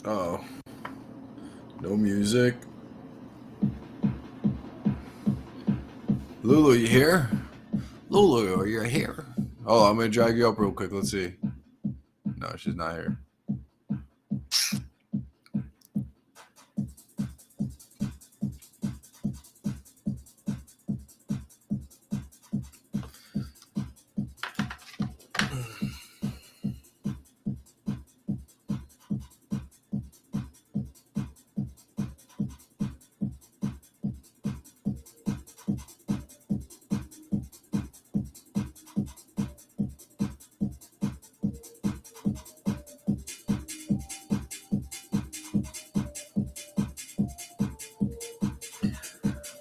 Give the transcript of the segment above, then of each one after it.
Oh, no music. Lulu, you here? Lulu, are you here? Oh, I'm gonna drag you up real quick. Let's see. No, she's not here.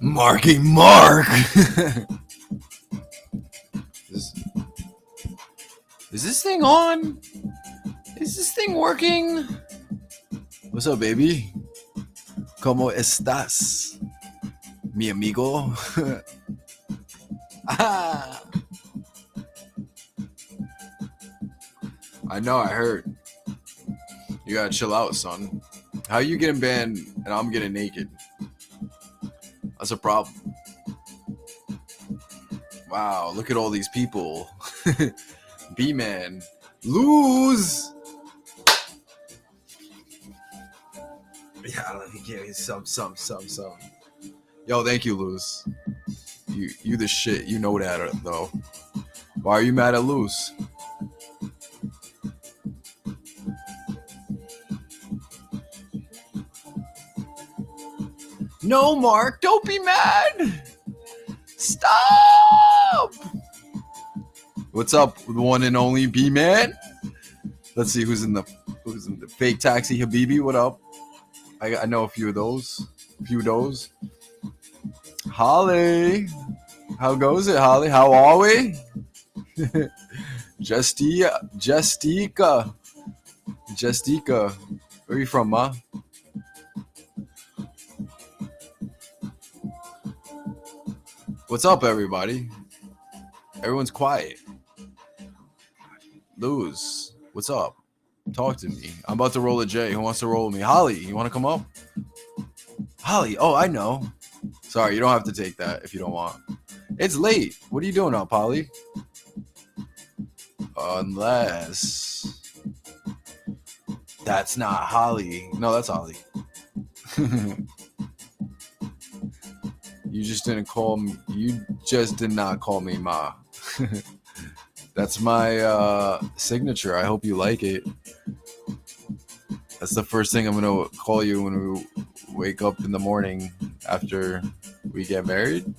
Marky Mark! is, is this thing on? Is this thing working? What's up, baby? ¿Cómo estás? Mi amigo? Ah, I know, I heard. You gotta chill out, son. How you getting banned and I'm getting naked? That's a problem. Wow, look at all these people. B-Man. Lose! Yeah, let me give you some. Yo, thank you, Luz. You the shit. You know that, though. Why are you mad at Luz? No, Mark, don't be mad. Stop. What's up, the one and only B-Man? Let's see who's in the fake taxi Habibi. What up? I know a few of those. Holly, how goes it, Holly? How are we? Justica. Where are you from, Ma? What's up, everybody? Everyone's quiet. Luz, what's up? Talk to me. I'm about to roll a J. Who wants to roll with me? Holly, you want to come up? Holly, oh, I know. Sorry, you don't have to take that if you don't want. It's late. What are you doing up, Holly? Unless that's not Holly. No, that's Holly. You just didn't call me. You just did not call me Ma. That's my signature. I hope you like it. That's the first thing I'm gonna call you when we wake up in the morning after we get married.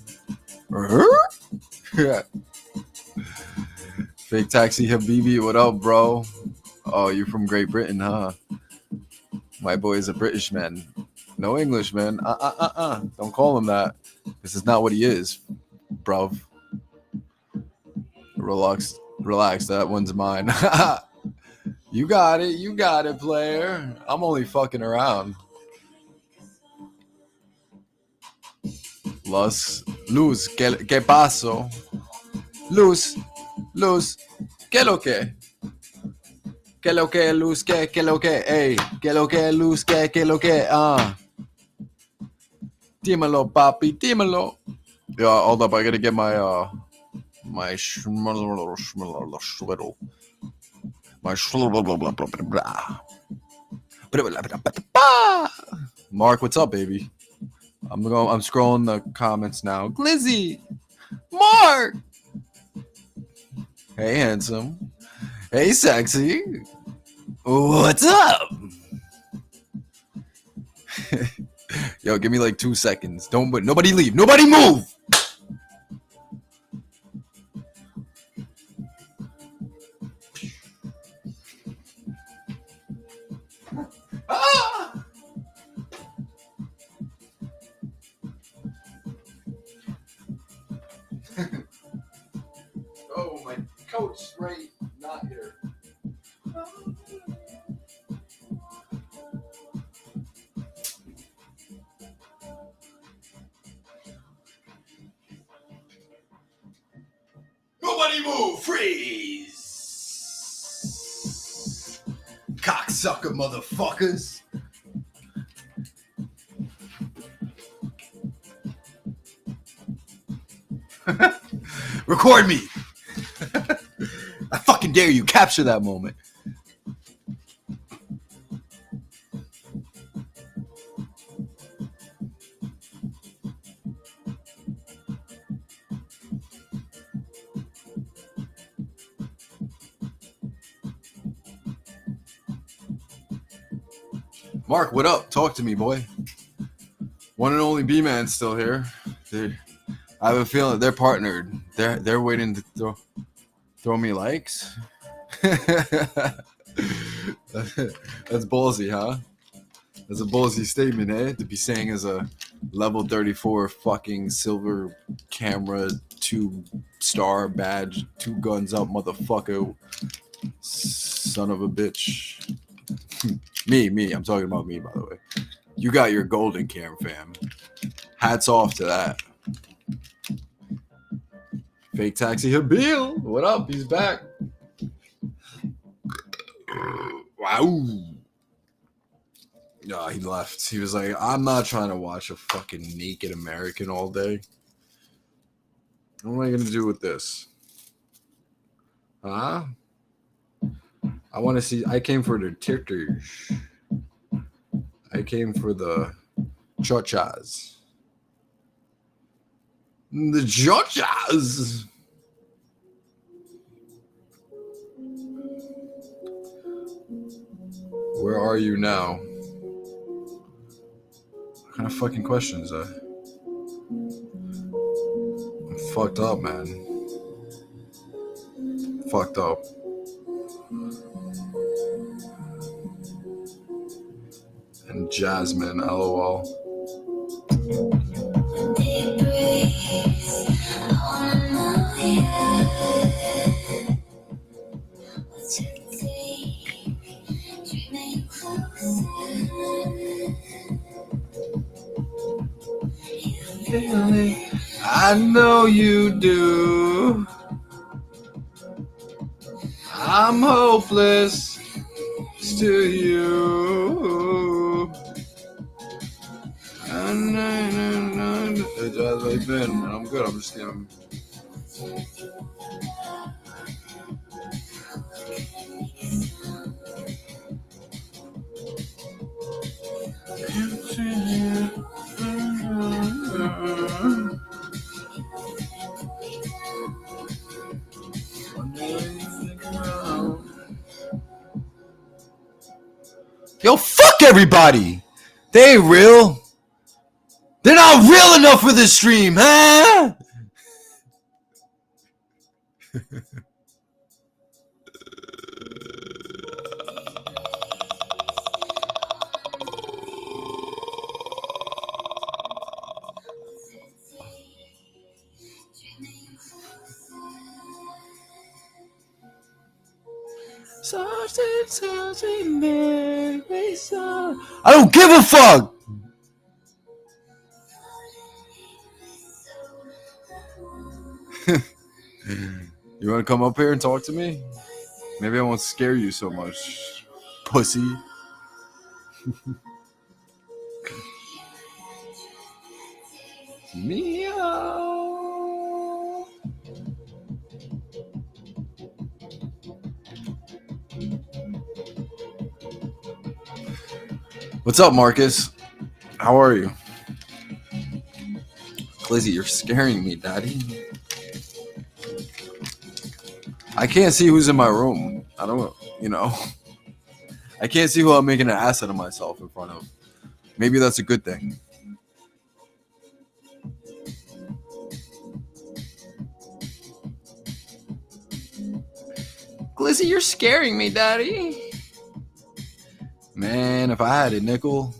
Fake taxi Habibi, what up, bro? Oh, you're from Great Britain, huh? My boy is a British man. No English, man. Don't call him that. This is not what he is, bruv. Relax. That one's mine. You got it, player. I'm only fucking around. Luz, ¿qué pasó? Luz, ¿qué lo que? ¿Qué lo que, Luz, qué lo que? Ey, ¿qué lo que, Luz, qué lo que? Dímelo, papi, dímelo. Yeah, hold up, I gotta get my schwiddle. Mark, what's up, baby? I'm scrolling the comments now. Glizzy, Mark. Hey, handsome. Hey, sexy. What's up? Yo, give me like 2 seconds. Nobody leave. Nobody move. Oh, my coach right not here. Nobody move! Freeze! Cocksucker motherfuckers! Record me. I fucking dare you. Capture that moment. Mark, what up? Talk to me, boy. One and only B-Man's still here. Dude, I have a feeling they're partnered. They're waiting to throw me likes. That's ballsy, huh? That's a ballsy statement, eh? To be saying as a level 34 fucking silver camera 2-star badge, 2 guns up motherfucker, son of a bitch. me. I'm talking about me, by the way. You got your golden cam, fam. Hats off to that. Fake Taxi Habil. What up? He's back. Wow. No, he left. He was like, I'm not trying to watch a fucking naked American all day. What am I going to do with this? Huh? I want to see. I came for the titters. I came for the chochas. The chochas. Where are you now? What kind of fucking question is that? I'm fucked up, man. Fucked up. And Jasmine, lol. I know you do. I'm hopeless to you. I've been. I'm good. I'm just kidding. Yo, fuck everybody. They ain't real. They're not real enough for this stream, huh? I don't give a fuck. You want to come up here and talk to me? Maybe I won't scare you so much, pussy. Meow. What's up, Marcus? How are you? Glizzy, you're scaring me, daddy. I can't see who's in my room. I don't, I can't see who I'm making an ass out of myself in front of. Maybe that's a good thing. Glizzy, you're scaring me, daddy. Man, if I had a nickel.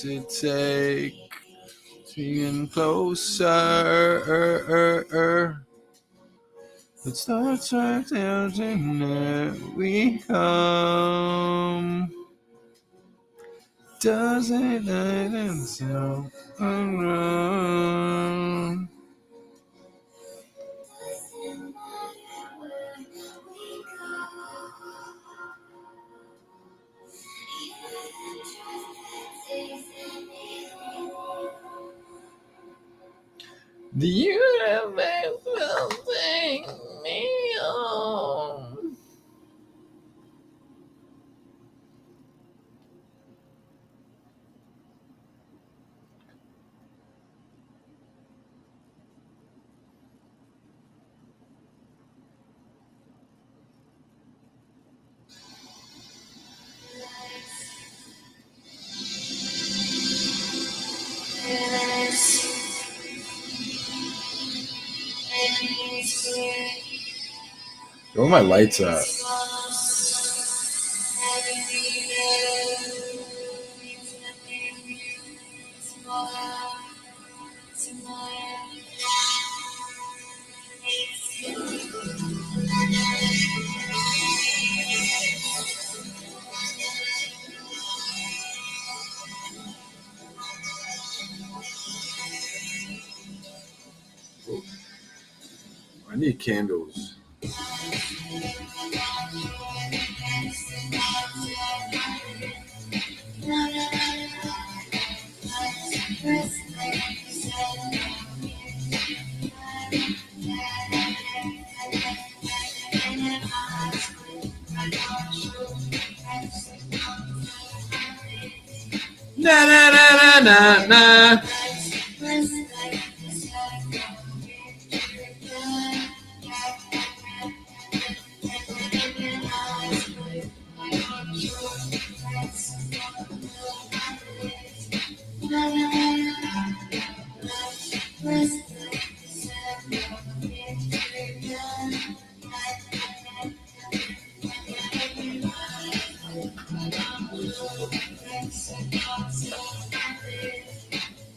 To take being closer. Let's start searching we come. Doesn't it so around? The universe will take me home. Where are my lights at? I need candles. Na na na na na na.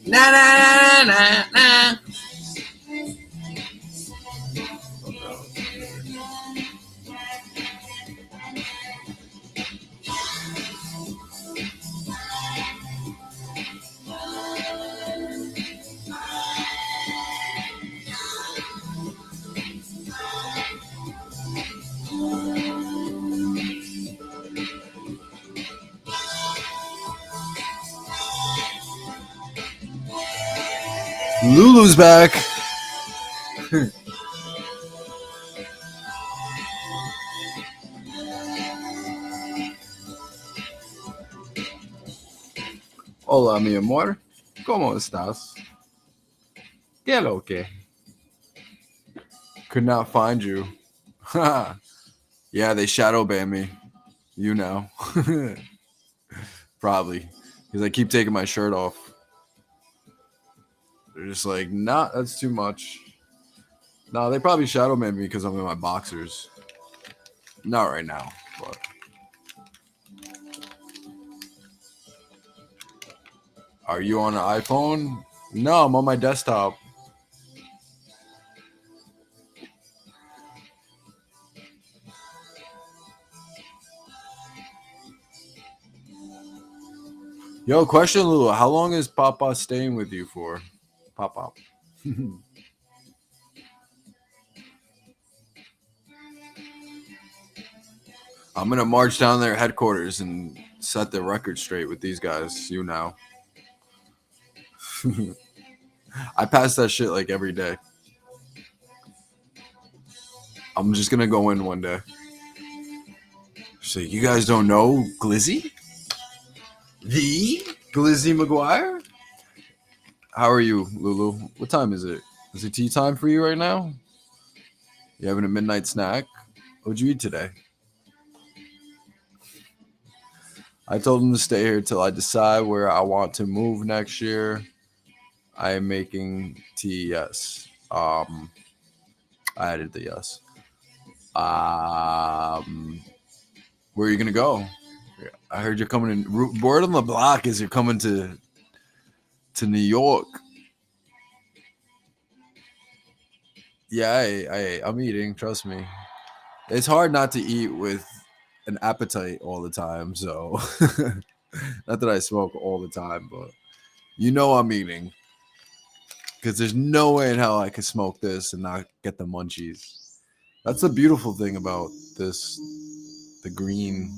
Na na na na na. Lulu's back. Hola, mi amor. ¿Cómo estás? ¿Qué lo que? Could not find you. Yeah, they shadow ban me. You know. Probably. Because I keep taking my shirt off. They're just like, nah, that's too much. No, they probably shadow ban me because I'm in my boxers. Not right now, but. Are you on an iPhone? No, I'm on my desktop. Yo, question, Lulu. How long is Papa staying with you for? Papa. I'm going to march down their headquarters and set the record straight with these guys. You know. I pass that shit like every day. I'm just going to go in one day. So you guys don't know Glizzy? The Glizzy McGuire? How are you, Lulu? What time is it? Is it tea time for you right now? You having a midnight snack? What'd you eat today? I told him to stay here till I decide where I want to move next year. I am making tea, yes. I added the yes. Where are you gonna go? I heard you're coming in. Word on the block is you're coming to New York. Yeah, I'm eating. Trust me. It's hard not to eat with an appetite all the time. So, not that I smoke all the time, but I'm eating because there's no way in hell I could smoke this and not get the munchies. That's the beautiful thing about this, the green.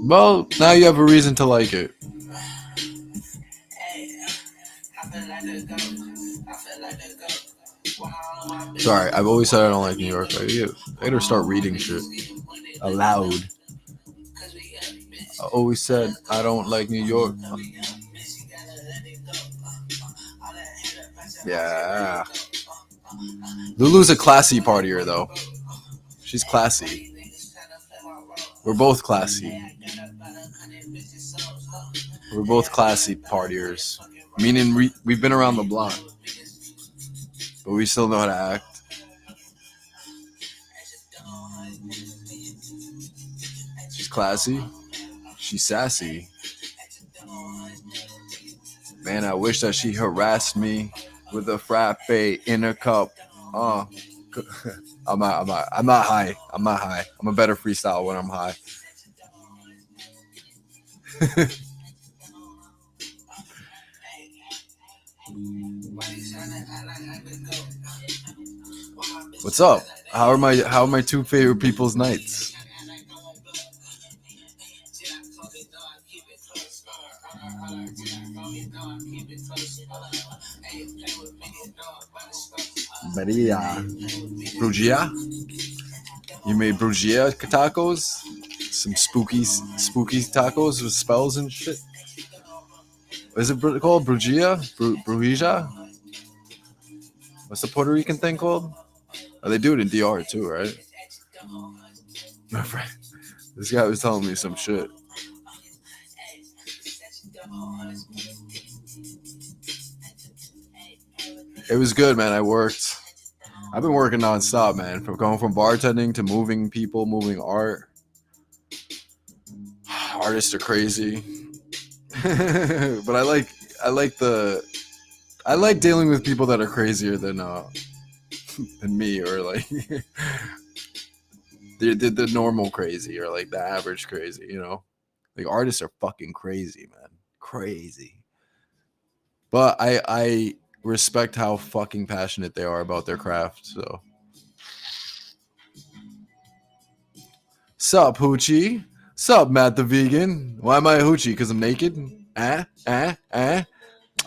Well, now you have a reason to like it. Sorry, I've always said I don't like New York. I gotta start reading shit aloud. I always said I don't like New York. Yeah. Lulu's a classy partier, though. She's classy. We're both classy. We're both classy partiers. Meaning we've been around the block, but we still know how to act. She's classy. She's sassy. Man, I wish that she harassed me with a frappe in a cup. I'm not high. I'm not high. I'm a better freestyle when I'm high. What's up? How are my two favorite people's nights? Maria. Brugia? You made Brugia tacos? Some spooky tacos with spells and shit? Is it called Brugia? Bruja? What's the Puerto Rican thing called? Oh, they do it in DR too, right? My friend, this guy was telling me some shit. It was good, man. I've been working nonstop, man. From going from bartending to moving people, moving art. Artists are crazy, but I like dealing with people that are crazier than me, or like the normal crazy, or like the average crazy. Like artists are fucking crazy, man. Crazy. But I respect how fucking passionate they are about their craft. So, sup, Hoochie? Sup, Matt the vegan? Why am I a Hoochie? Because I'm naked?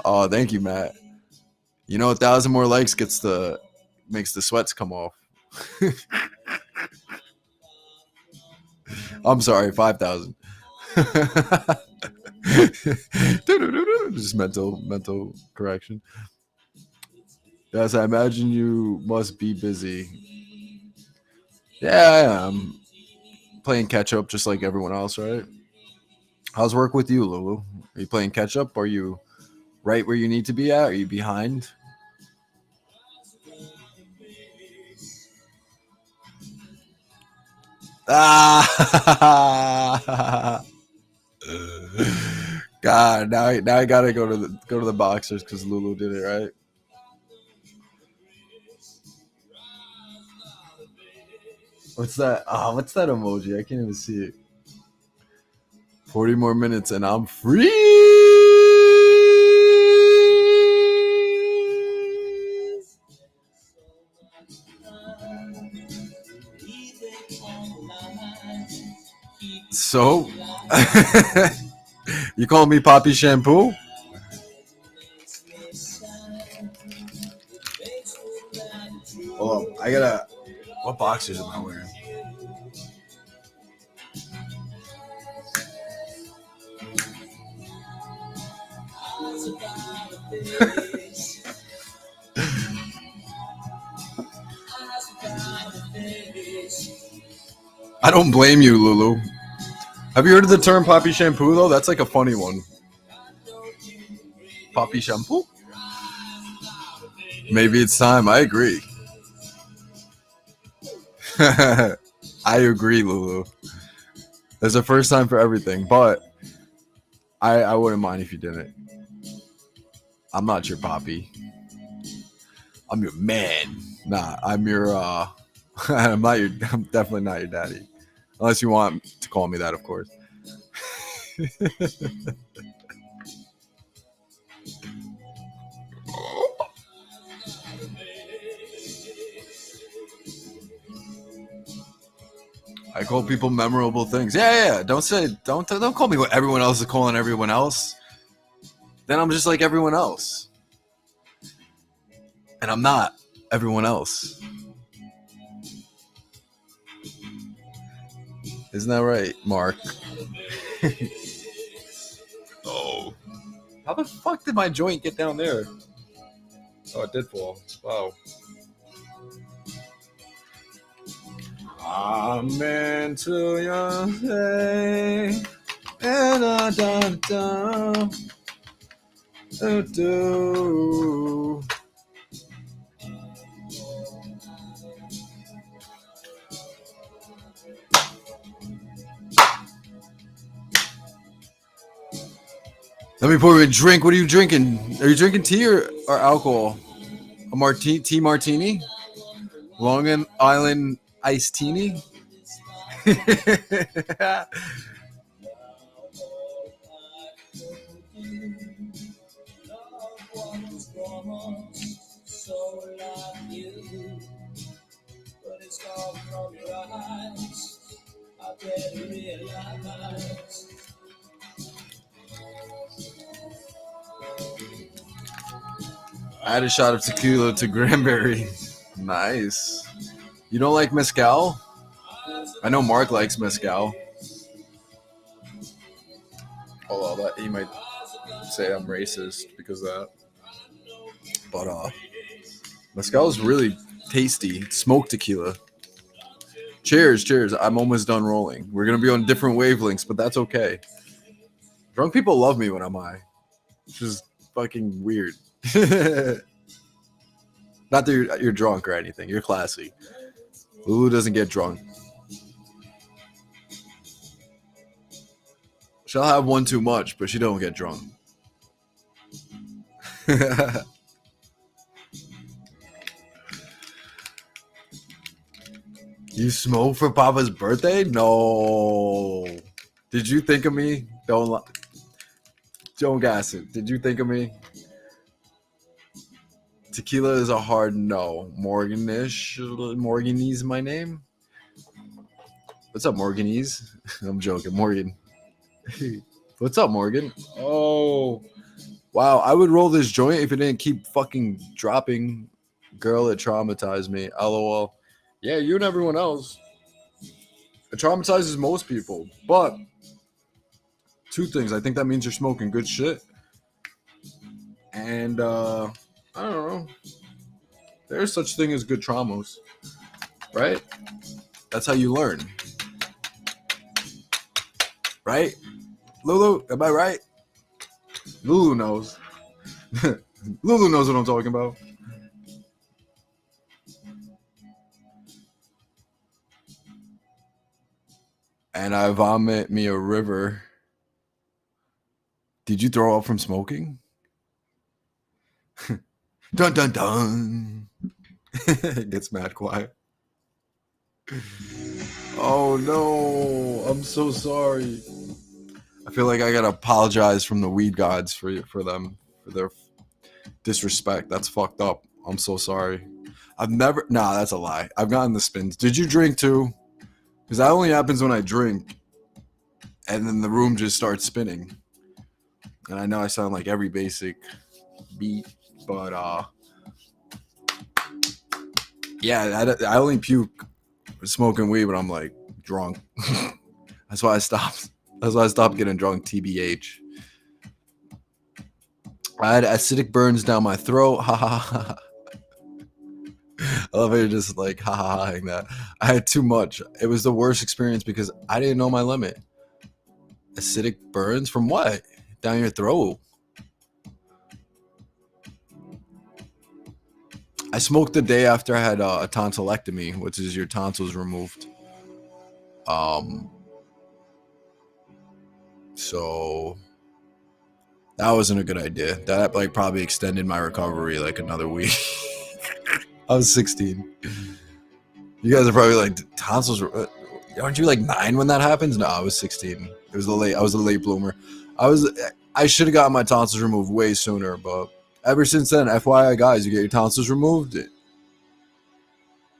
Oh, thank you, Matt. 1,000 more likes makes the sweats come off. I'm sorry, 5,000. Just mental correction. Yes, I imagine you must be busy. Yeah, I am. Playing catch up just like everyone else, right? How's work with you, Lulu? Are you playing catch up? Are you right where you need to be at? Are you behind? Ah, God! Now I gotta go to the boxers because Lulu did it right. What's that? Oh, what's that emoji? I can't even see it. 40 more minutes and I'm free. So, you call me Poppy Shampoo? Oh, I gotta. What boxers am I wearing? I don't blame you, Lulu. Have you heard of the term Poppy Shampoo, though? That's like a funny one. Poppy Shampoo? Maybe it's time. I agree. I agree, Lulu. There's a first time for everything, but I wouldn't mind if you didn't. I'm not your poppy. I'm your man. Nah, I'm your I'm not your I'm definitely not your daddy. Unless you want to call me that, of course. I call people memorable things. Yeah. Don't call me what everyone else is calling everyone else. Then I'm just like everyone else. And I'm not everyone else. Isn't that right, Mark? Oh. How the fuck did my joint get down there? Oh, it did fall. Wow. Amen to your day. And do. Let me pour you a drink. What are you drinking? Are you drinking tea or alcohol? A tea martini? Long Island iced teeny? Add a shot of tequila to cranberry. Nice. You don't like mezcal? I know Mark likes mezcal. Although that he might say I'm racist because of that. But mezcal is really tasty. It's smoked tequila. Cheers. I'm almost done rolling. We're gonna be on different wavelengths, but that's okay. Drunk people love me when I'm high. Which is fucking weird. Not that you're drunk or anything. You're classy. Lulu doesn't get drunk. She'll have one too much, but she don't get drunk. You smoke for Papa's birthday? No. Did you think of me? Don't gas it. Did you think of me? Tequila is a hard no. Morganese my name? What's up, Morganese? I'm joking. Morgan. What's up, Morgan? Oh. Wow, I would roll this joint if it didn't keep fucking dropping. Girl, it traumatized me. LOL. Yeah, you and everyone else. It traumatizes most people. But two things. I think that means you're smoking good shit. And I don't know. There's such thing as good traumas. Right? That's how you learn. Right? Lulu, am I right? Lulu knows. Lulu knows what I'm talking about. And I vomit me a river. Did you throw up from smoking? Dun dun dun. It gets mad quiet. Oh no, I'm so sorry. I feel like I gotta apologize from the weed gods for them, for their disrespect. That's fucked up. I'm so sorry. That's a lie. I've gotten the spins. Did you drink too? Because that only happens when I drink, and then the room just starts spinning. And I know I sound like every basic beat, but yeah, I only puke smoking weed when I'm like drunk. That's why I stopped. That's why I stopped getting drunk. TBH. I had acidic burns down my throat. Ha ha ha. I love how you're just like ha ha ha that. I had too much. It was the worst experience because I didn't know my limit. Acidic burns from what? Down your throat. I smoked the day after I had a tonsillectomy, which is your tonsils removed. So That wasn't a good idea. That like probably extended my recovery like another week. I was 16. You guys are probably like tonsils. Aren't you like 9 when that happens? No, I was 16. It was I was a late bloomer. I should have gotten my tonsils removed way sooner, but ever since then, FYI guys, you get your tonsils removed,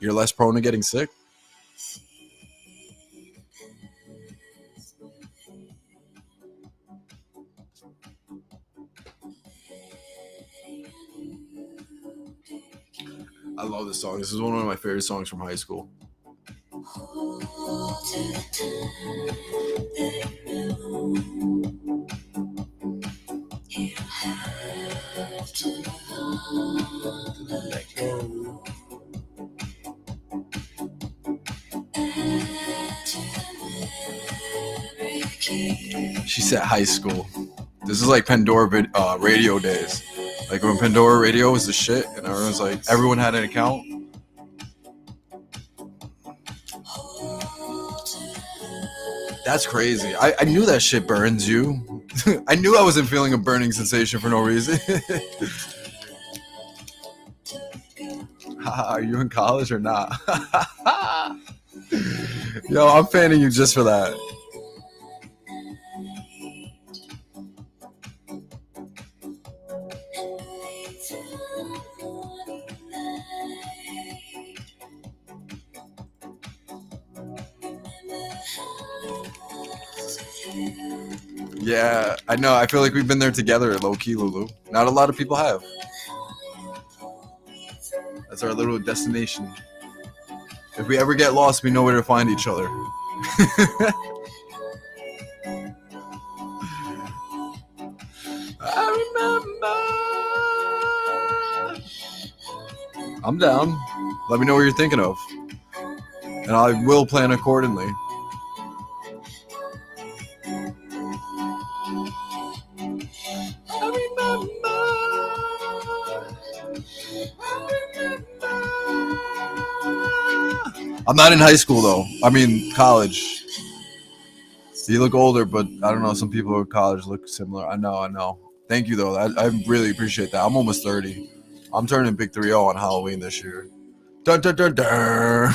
you're less prone to getting sick. I love this song. This is one of my favorite songs from high school. She said high school. This is like Pandora radio days. Like when Pandora radio was the shit and everyone had an account. That's crazy. I knew that shit burns you. I knew I wasn't feeling a burning sensation for no reason. Are you in college or not? Yo, I'm fanning you just for that. Yeah, I know. I feel like we've been there together, low key, Lulu. Not a lot of people have. That's our little destination. If we ever get lost, we know where to find each other. I remember. I'm down. Let me know what you're thinking of, and I will plan accordingly. I'm not in high school though. I mean college. You look older, but I don't know. Some people in college look similar. I know. Thank you though. I really appreciate that. I'm almost 30. I'm turning big 3-0 on Halloween this year. Dun, dun, dun, dun.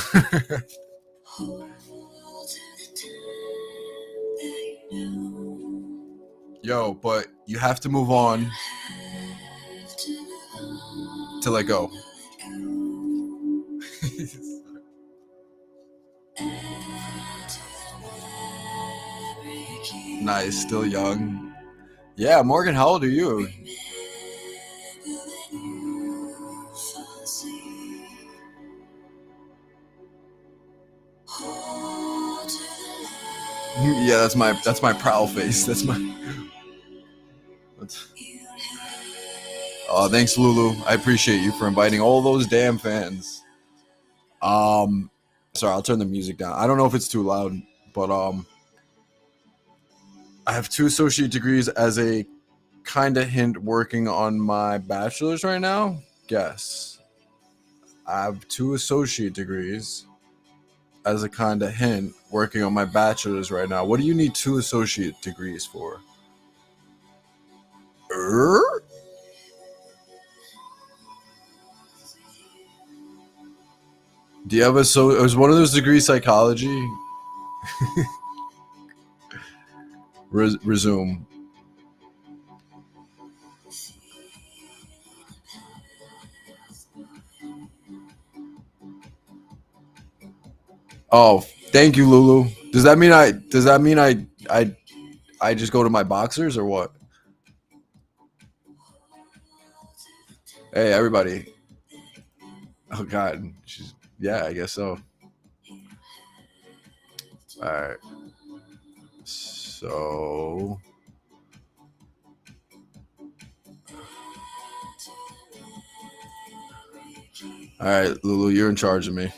Yo, but you have to move on to let go. Nice, still young. Yeah, Morgan, how old are you? Yeah, that's my prowl face. That's my. Oh, thanks, Lulu. I appreciate you for inviting all those damn fans. Sorry, I'll turn the music down. I don't know if it's too loud, but I have 2 associate degrees as a kind of hint working on my bachelor's right now. Guess. I have 2 associate degrees as a kind of hint working on my bachelor's right now. What do you need 2 associate degrees for? Do you have is one of those degrees psychology? Resume. Oh, thank you, Lulu. Does that mean I just go to my boxers or what? Hey, everybody. Oh God. Yeah, I guess so. All right. So. All right, Lulu, you're in charge of me.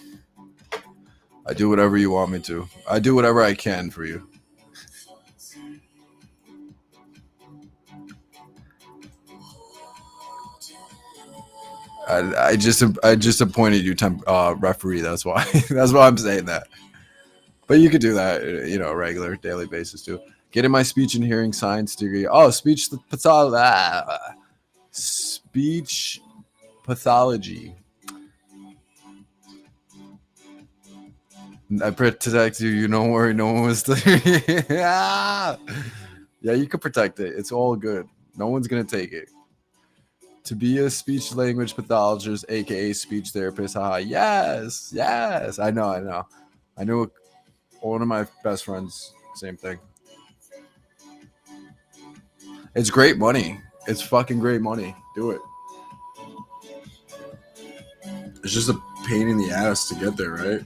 I do whatever you want me to. I do whatever I can for you. I just appointed you referee. That's why. That's why I'm saying that. But you could do that, regular daily basis too. Getting my speech and hearing science degree. Oh, speech pathology. I protect you. You don't worry. No one was. Yeah, you can protect it. It's all good. No one's gonna take it. To be a speech language pathologist, aka speech therapist. Haha. Yes. I know. I knew one of my best friends. Same thing. It's great money. It's fucking great money. Do it. It's just a pain in the ass to get there, right?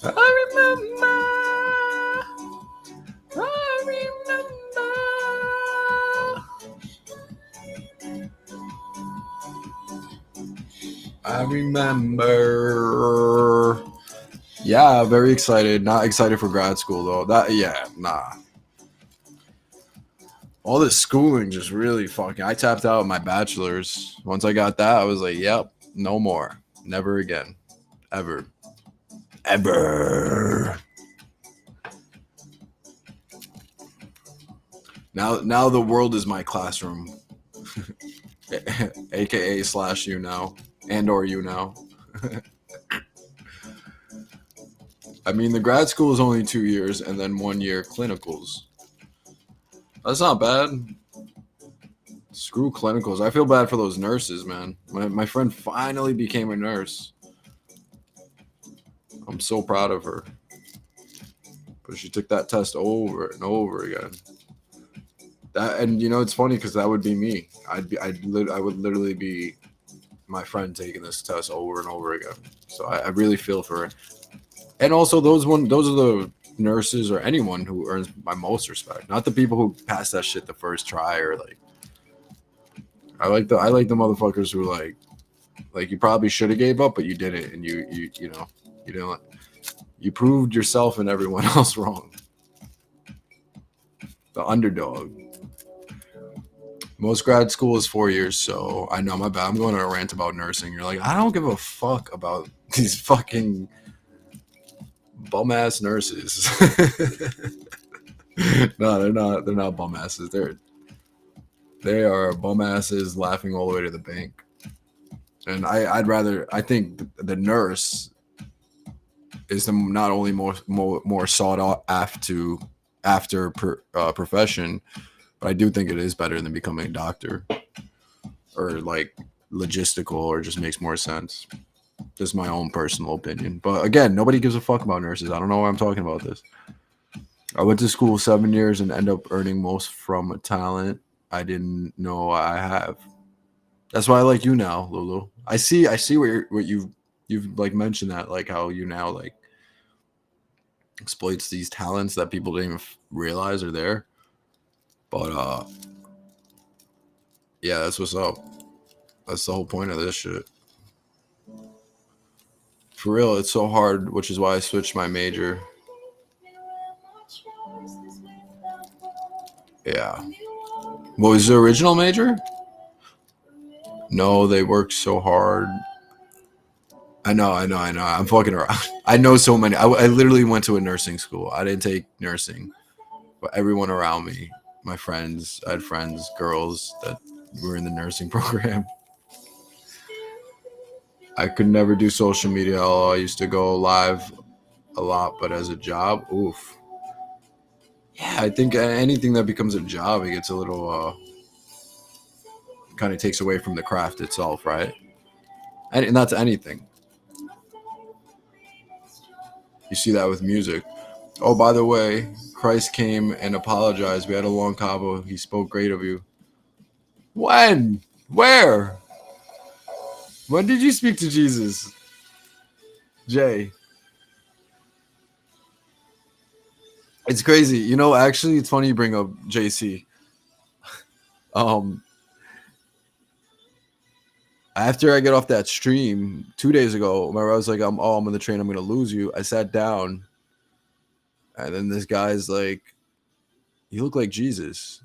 I remember. I remember. Yeah, very excited. Not excited for grad school though. Nah. All this schooling just really fucking. I tapped out my bachelor's. Once I got that, I was like, yep, no more. Never again. Ever. Now the world is my classroom. AKA / YouNow and or YouNow. I mean, the grad school is only 2 years and then 1 year clinicals. That's not bad. Screw clinicals. I feel bad for those nurses, man. My friend finally became a nurse. I'm so proud of her. But she took that test over and over again. And you know, it's funny because that would be me. I would literally be my friend taking this test over and over again. So I really feel for her. And also those are the nurses or anyone who earns my most respect. Not the people who pass that shit the first try or like. I like the motherfuckers who like you probably should have gave up, but you didn't, and you didn't. You proved yourself and everyone else wrong. The underdog. Most grad school is 4 years, so I know my bad. I'm going on a rant about nursing. You're like, I don't give a fuck about these fucking bum ass nurses. No, they're not. They're not bum asses. They are bum asses laughing all the way to the bank. And I think the nurse is the not only more sought after profession, but I do think it is better than becoming a doctor or like logistical, or just makes more sense. Just my own personal opinion. But again, nobody gives a fuck about nurses. I don't know why I'm talking about this. I went to school 7 years and end up earning most from a talent I didn't know I have. That's why I like YouNow, Lulu. I see what you've like mentioned, that like how YouNow like exploits these talents that people didn't even realize are there. But yeah, that's what's up. That's the whole point of this shit. For real, it's so hard, which is why I switched my major. Yeah. What was the original major? No, they worked so hard. I know. I'm fucking around. I know so many. I literally went to a nursing school. I didn't take nursing, but everyone around me, my friends, I had friends, girls that were in the nursing program. I could never do social media. Although I used to go live a lot, but as a job, oof. Yeah, I think anything that becomes a job, it gets a little, kind of takes away from the craft itself, right? And that's anything. You see that with music. Oh, by the way, Christ came and apologized. We had a long convo. He spoke great of you. When? Where? When did you speak to Jesus? Jay. It's crazy. You know, actually, it's funny you bring up JC. After I get off that stream 2 days ago, where I was like, I'm on the train, I'm going to lose you. I sat down, and then this guy's like, you look like Jesus.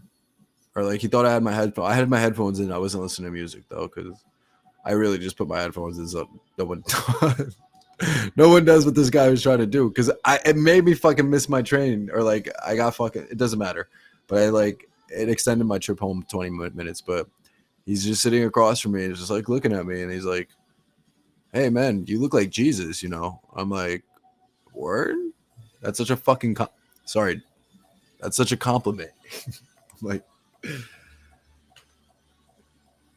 Or like, he thought I had my headphones. I had my headphones in. I wasn't listening to music, though, because I really just put my headphones in so no one No one does what this guy was trying to do because it made me fucking miss my train or like I got fucking it doesn't matter, but I like it extended my trip home 20 minutes. But he's just sitting across from me and just like looking at me and he's like, "Hey man, you look like Jesus," you know. I'm like, "Word? That's such a fucking sorry, that's such a compliment." I'm like,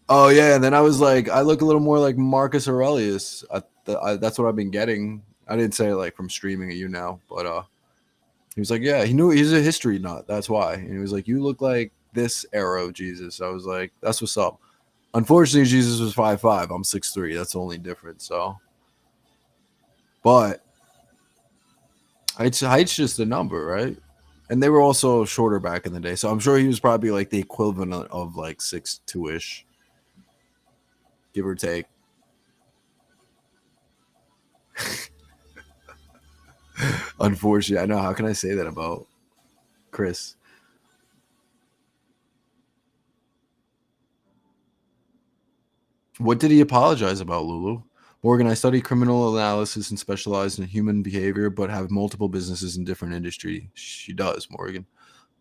oh yeah, and then I was like, I look a little more like Marcus Aurelius. That's what I've been getting. I didn't say like from streaming at YouNow, but he was like, yeah, he knew he's a history nut. That's why. And he was like, you look like this era of Jesus. I was like, that's what's up. Unfortunately, Jesus was 5'5". I'm 6'3". That's the only difference. So, but height's just a number, right? And they were also shorter back in the day, so I'm sure he was probably like the equivalent of like 6'2" ish, give or take. Unfortunately, I know. How can I say that about Chris? What did he apologize about, Lulu? Morgan, I study criminal analysis and specialize in human behavior, but have multiple businesses in different industry. She does, Morgan.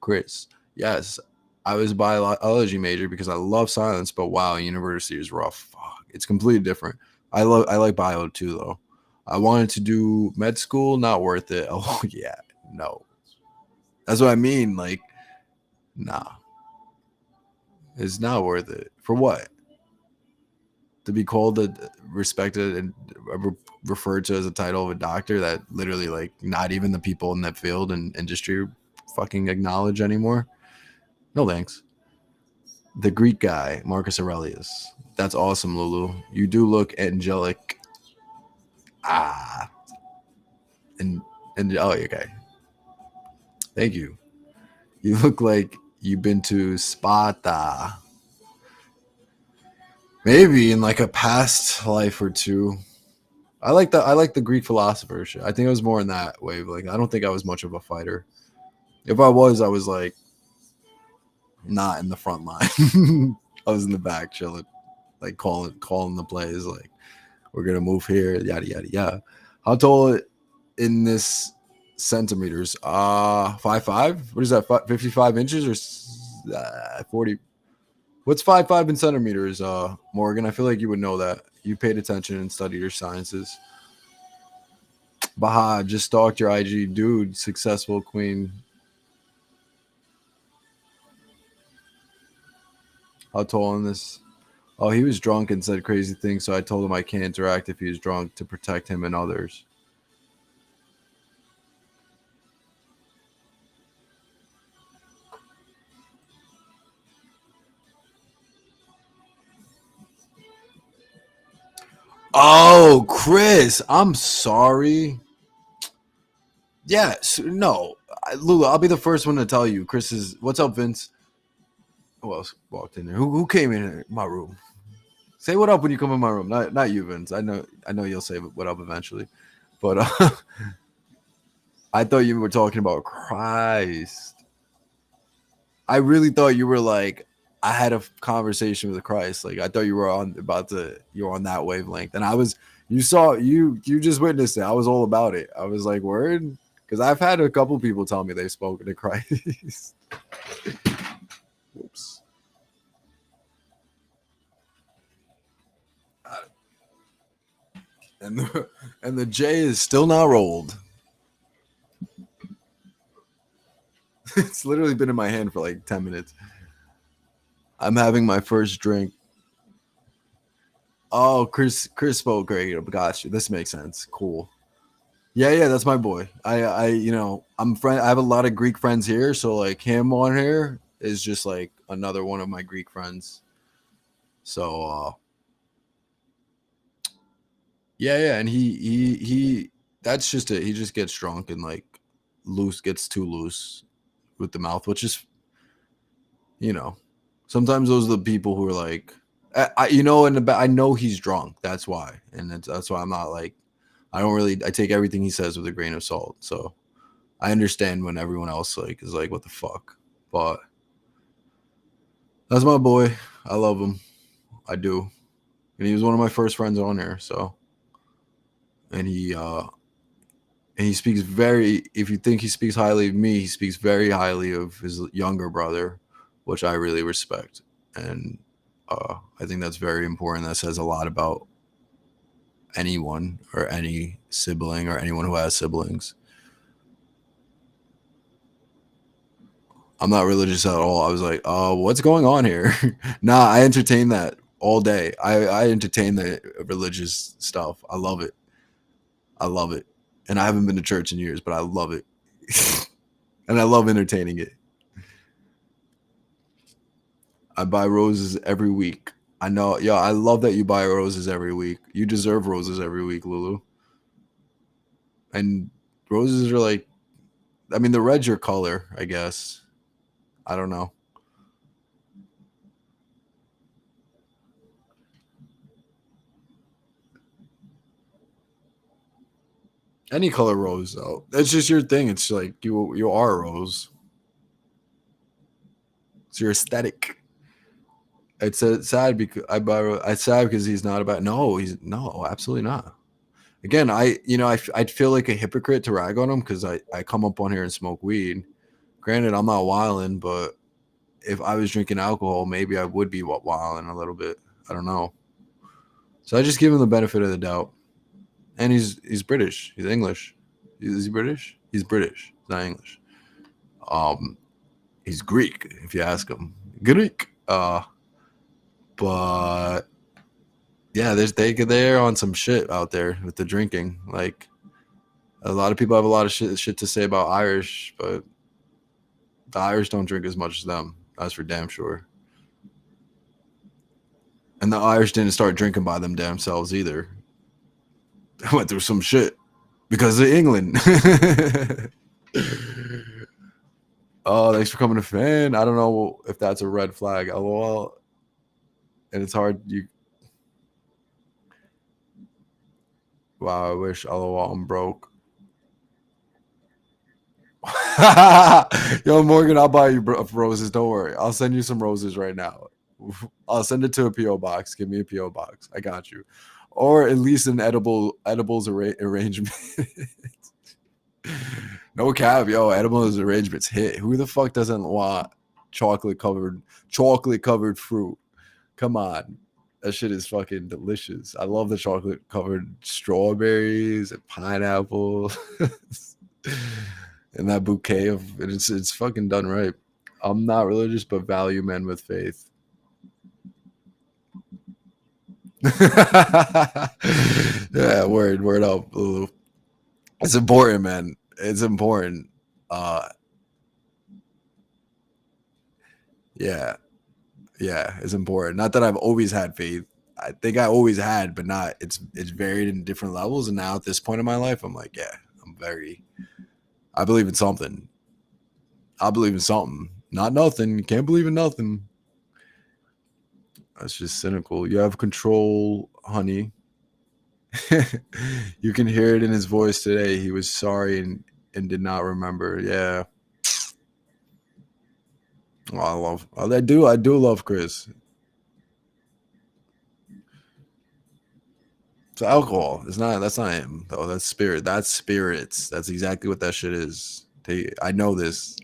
Chris, yes, I was a biology major because I love science, but wow, university is rough. Fuck, it's completely different. I like bio too, though. I wanted to do med school, not worth it. Oh yeah, no, that's what I mean. Like, nah, it's not worth it. For what? To be called a respected and referred to as a title of a doctor that literally like not even the people in that field and industry fucking acknowledge anymore. No thanks. The Greek guy, Marcus Aurelius. That's awesome, Lulu. You do look angelic. Ah, and oh, okay. Thank you. You look like you've been to Sparta. Maybe in like a past life or two. I like the Greek philosopher shit. I think I was more in that wave. Like I don't think I was much of a fighter. If I was like not in the front line. I was in the back chilling, like calling the plays. Like we're gonna move here, yada yada yada. How tall in this centimeters? 5'5". What is that? 55 inches or 40? What's 5'5" in centimeters? Morgan, I feel like you would know that. You paid attention and studied your sciences. Baha just stalked your IG, dude. Successful queen. How tall in this? Oh, he was drunk and said crazy things, so I told him I can't interact if he was drunk to protect him and others. Oh, Chris, I'm sorry. Yes, no, Lulu, I'll be the first one to tell you. Chris is. What's up, Vince? Who else walked in there? Who came in my room? Say what up when you come in my room. Not you, Vince. I know you'll say what up eventually, but I thought you were talking about Christ. I really thought you were like I had a conversation with Christ. Like I thought you were you were on that wavelength, and I was. You saw you just witnessed it. I was all about it. I was like, word, because I've had a couple people tell me they've spoken to Christ. Whoops. And the J is still not rolled. It's literally been in my hand for like 10 minutes. I'm having my first drink. Oh, Chris spoke great. Got you. This makes sense. Cool. Yeah, that's my boy. I'm friend. I have a lot of Greek friends here, so like him on here is just like another one of my Greek friends. So yeah, and he that's just it. He just gets drunk and like gets too loose with the mouth, which is sometimes those are the people who are like, I know he's drunk. That's why, and that's why I'm not like, I take everything he says with a grain of salt. So I understand when everyone else like is like, what the fuck, but that's my boy. I love him. I do, and he was one of my first friends on here. So and he speaks very. If you think he speaks highly of me, he speaks very highly of his younger brother, which I really respect, and I think that's very important. That says a lot about anyone or any sibling or anyone who has siblings. I'm not religious at all. I was like, oh, what's going on here? Nah, I entertain that all day. I entertain the religious stuff. I love it. I love it. And I haven't been to church in years, but I love it. And I love entertaining it. I buy roses every week. I know. Yo, I love that you buy roses every week. You deserve roses every week, Lulu. And roses are like, I mean, the red's your color, I guess. I don't know. Any color rose, though. It's just your thing. It's like you are a rose. It's your aesthetic. It's sad because I buy. It's sad because he's not about. No, he's no, absolutely not. Again, I'd feel like a hypocrite to rag on him because I come up on here and smoke weed. Granted, I'm not wilding, but if I was drinking alcohol, maybe I would be wilding a little bit. I don't know. So I just give him the benefit of the doubt. And he's British. He's English. Is he British? He's British. He's not English. Um, he's Greek if you ask him. Greek. But yeah, they're on some shit out there with the drinking. Like a lot of people have a lot of shit to say about Irish, but the Irish don't drink as much as them. That's for damn sure. And the Irish didn't start drinking by them damn selves either. They went through some shit because of England. Oh, thanks for coming to fan. I don't know if that's a red flag. LOL. And it's hard. Wow, I wish. LOL, I'm broke. Yo, Morgan, I'll buy you roses. Don't worry. I'll send you some roses right now. I'll send it to a PO box. Give me a PO box. I got you, or at least an edibles arrangement. No cap, yo. Edibles arrangements hit. Who the fuck doesn't want chocolate covered fruit? Come on, that shit is fucking delicious. I love the chocolate covered strawberries and pineapple. And that bouquet of it's fucking done right. I'm not religious, but value men with faith. Yeah, word up, Lulu. It's important, man. It's important. Uh, yeah, yeah, it's important. Not that I've always had faith. I think I always had, but not. It's varied in different levels. And now at this point in my life, I'm like, yeah, I'm very. I believe in something. I believe in something. Not nothing. You can't believe in nothing. That's just cynical. You have control, honey. You can hear it in his voice today. He was sorry and did not remember. Yeah. Oh, I do love Chris. So alcohol. That's not him though. That's spirit. That's spirits. That's exactly what that shit is. I know this.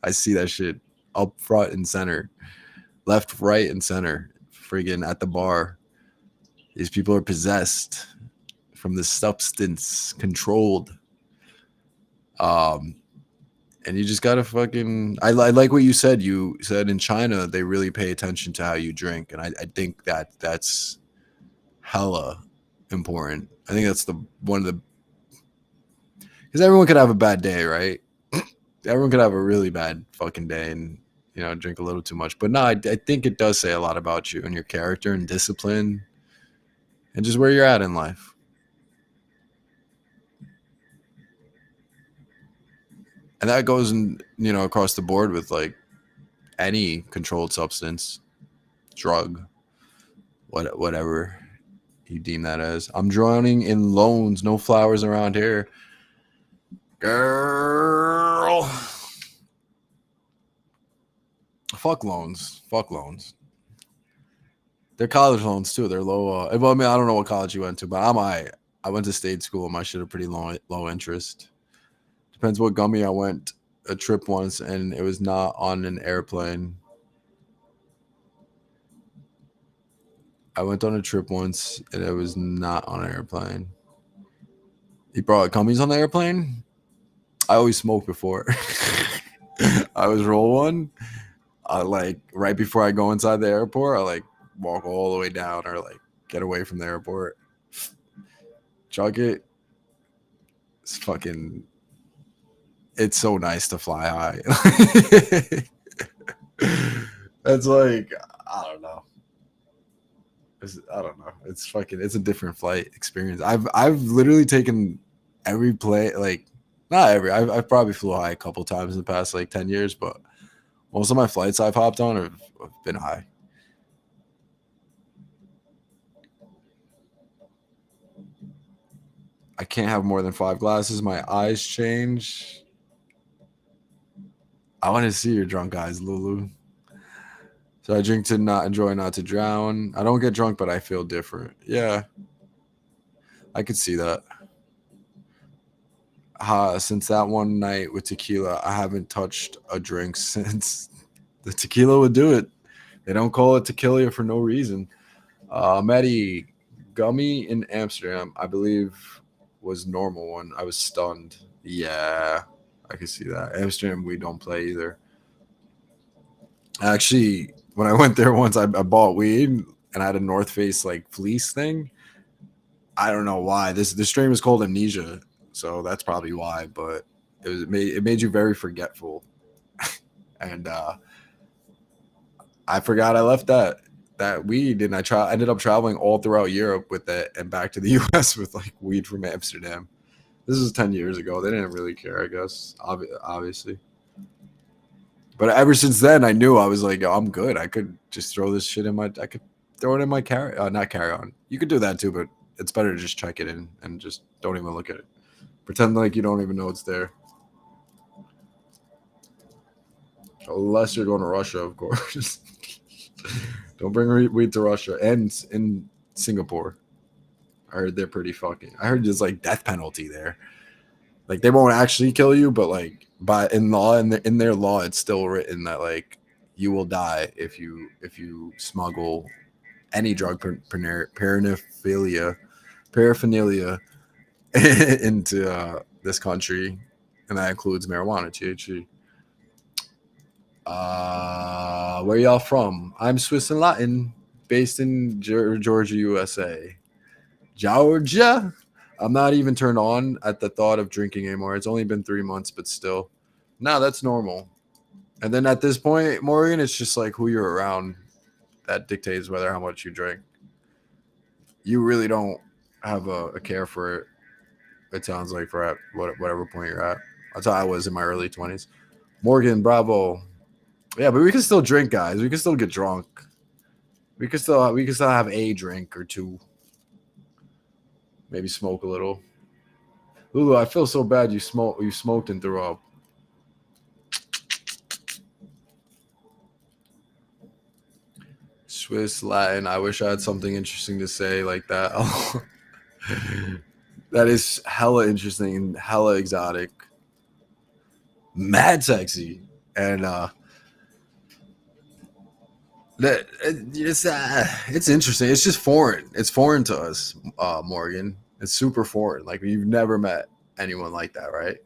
I see that shit up front and center. Left, right, and center. Friggin' at the bar. These people are possessed from this substance, controlled. Um, and you just gotta fucking. I like what you said. You said in China they really pay attention to how you drink, and I think that's hella important. I think that's the one of the because everyone could have a bad day, right? Everyone could have a really bad fucking day and drink a little too much. But no, I think it does say a lot about you and your character and discipline and just where you're at in life. And that goes in, across the board with like any controlled substance, drug, whatever you deem that as. I'm drowning in loans, no flowers around here. Girl. Fuck loans. Fuck loans. They're college loans too. They're low. Well, I mean, I don't know what college you went to, but I'm I went to state school. My shit are pretty low interest. Depends what gummy I went a trip once, and it was not on an airplane. I went on a trip once, and it was not on an airplane. You brought gummies on the airplane? I always smoke before. I always roll one. I like right before I go inside the airport. I like walk all the way down or like get away from the airport. Chug it. It's fucking. It's so nice to fly high. It's like I don't know. I don't know. It's fucking. It's a different flight experience. I've literally taken every plane. Like not every. I've probably flew high a couple times in the past like 10 years, but most of my flights I've hopped on have been high. I can't have more than 5 glasses. My eyes change. I want to see your drunk eyes, Lulu. So I drink to not enjoy, not to drown. I don't get drunk, but I feel different. Yeah, I could see that. Since that one night with tequila, I haven't touched a drink since. The tequila would do it. They don't call it tequila for no reason. Maddie, gummy in Amsterdam, I believe, was normal one. I was stunned. Yeah, I can see that. Amsterdam, we don't play either. Actually, when I went there once, I bought weed and I had a North Face like fleece thing. I don't know why. This strain was called Amnesia, so that's probably why. But it made you very forgetful, and I forgot I left that weed, and I ended up traveling all throughout Europe with it, and back to the U.S. with like weed from Amsterdam. This was 10 years ago. They didn't really care, I guess. Obviously. But ever since then, I knew I was like, oh, I'm good. I could just throw this shit in my. I could throw it in my not carry on. You could do that too, but it's better to just check it in and just don't even look at it. Pretend like you don't even know it's there. Unless you're going to Russia, of course. Don't bring weed to Russia and in Singapore. I heard they're pretty fucking. I heard there's like death penalty there. Like they won't actually kill you, but like by in law in their law, it's still written that like you will die if you smuggle any drug paraphernalia into this country, and that includes marijuana, THC. Where y'all from? I'm Swiss and Latin, based in Georgia, USA. Georgia. I'm not even turned on at the thought of drinking anymore. It's only been 3 months, but still. No, that's normal. And then at this point, Morgan, it's just like who you're around that dictates whether how much you drink. You really don't have a care for it. It sounds like for at whatever point you're at. That's how I was in my early 20s. Morgan, bravo. Yeah, but we can still drink, guys. We can still get drunk. We can still have a drink or two. Maybe smoke a little. Lulu, I feel so bad you smoked and threw up. Swiss Latin. I wish I had something interesting to say like that. That is hella interesting and hella exotic. Mad sexy. And it's interesting. It's just foreign. It's foreign to us, Morgan. It's super foreign. Like you've never met anyone like that, right?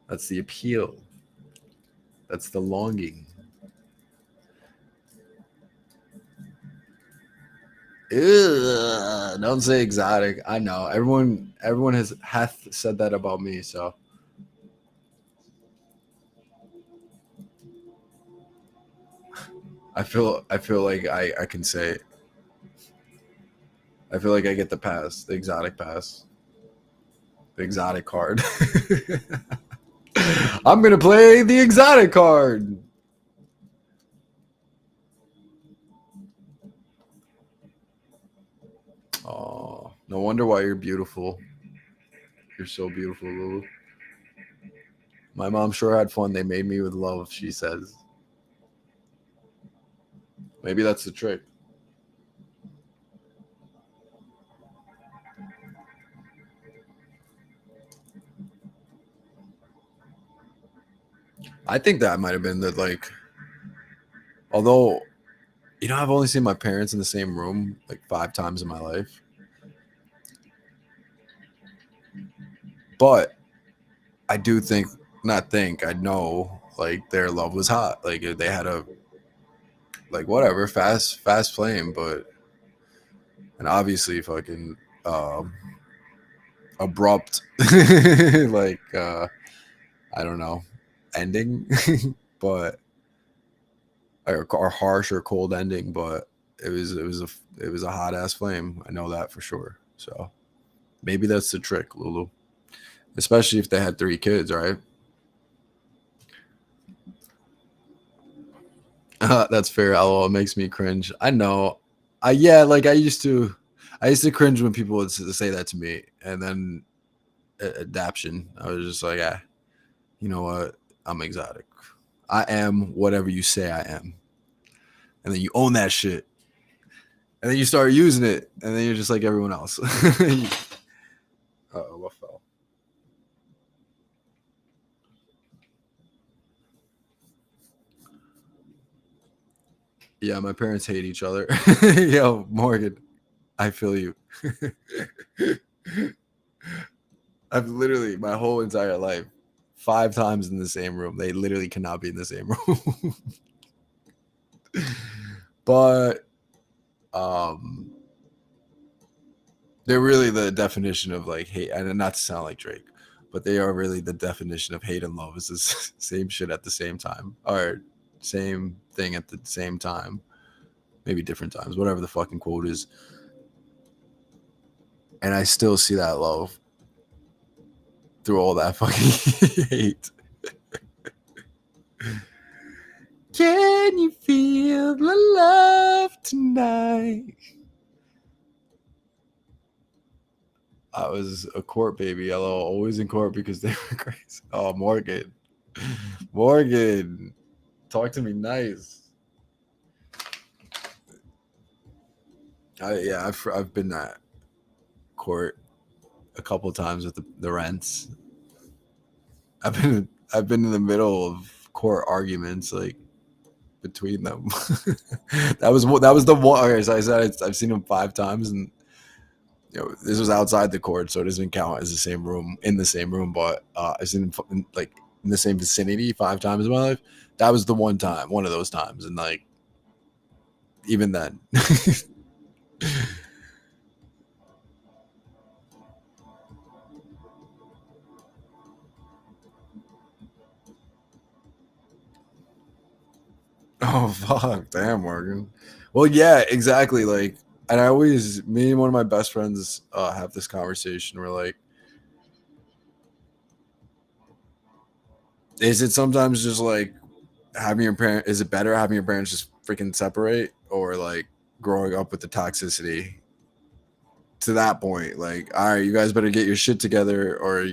That's the appeal. That's the longing. Ugh, don't say exotic. I know everyone hath said that about me. So I feel like I can say it. I feel like I get the pass, the exotic pass, the exotic card. I'm gonna play the exotic card. Oh, no wonder why you're beautiful. You're so beautiful, Lulu. My mom sure had fun. They made me with love, she says. Maybe that's the trick. I think that might have been the like. Although, I've only seen my parents in the same room like 5 times in my life, but I do think, not think, I know like their love was hot. Like they had a like whatever fast flame, but and obviously fucking abrupt like I don't know ending, but or harsh or cold ending, but it was a hot ass flame. I know that for sure. So maybe that's the trick, Lulu. Especially if they had 3 kids, right? That's fair. LOL, it makes me cringe. I know. Yeah, like I used to cringe when people would say that to me, and then adaption. I was just like, you know what? I'm exotic. I am whatever you say I am, and then you own that shit, and then you start using it, and then you're just like everyone else. Oh, what fell? Yeah, my parents hate each other. Yo, Morgan, I feel you. I've literally my whole entire life 5 times in the same room. They literally cannot be in the same room. But um they're really the definition of like hate, and not to sound like Drake, but they are really the definition of hate and love. Is the same shit at the same time, or same thing at the same time, maybe different times, whatever the fucking quote is. And I still see that love through all that fucking hate. Can you feel the love tonight? I was a court baby, LO, always in court because they were crazy. Oh, Morgan. Morgan, talk to me nice. I've been at court a couple times with the rents. I've been in the middle of court arguments, like between them. that was the one. Okay, so I said I've seen him 5 times, and this was outside the court, so it doesn't count as the same room in the same room. But I've seen him like in the same vicinity 5 times in my life. That was the one time, one of those times, and like even then. Oh fuck, damn, Morgan. Well, yeah, exactly. Like, and me and one of my best friends have this conversation. We're like, is it sometimes just like having your parent? Is it better having your parents just freaking separate, or like growing up with the toxicity to that point? Like, all right, you guys better get your shit together, or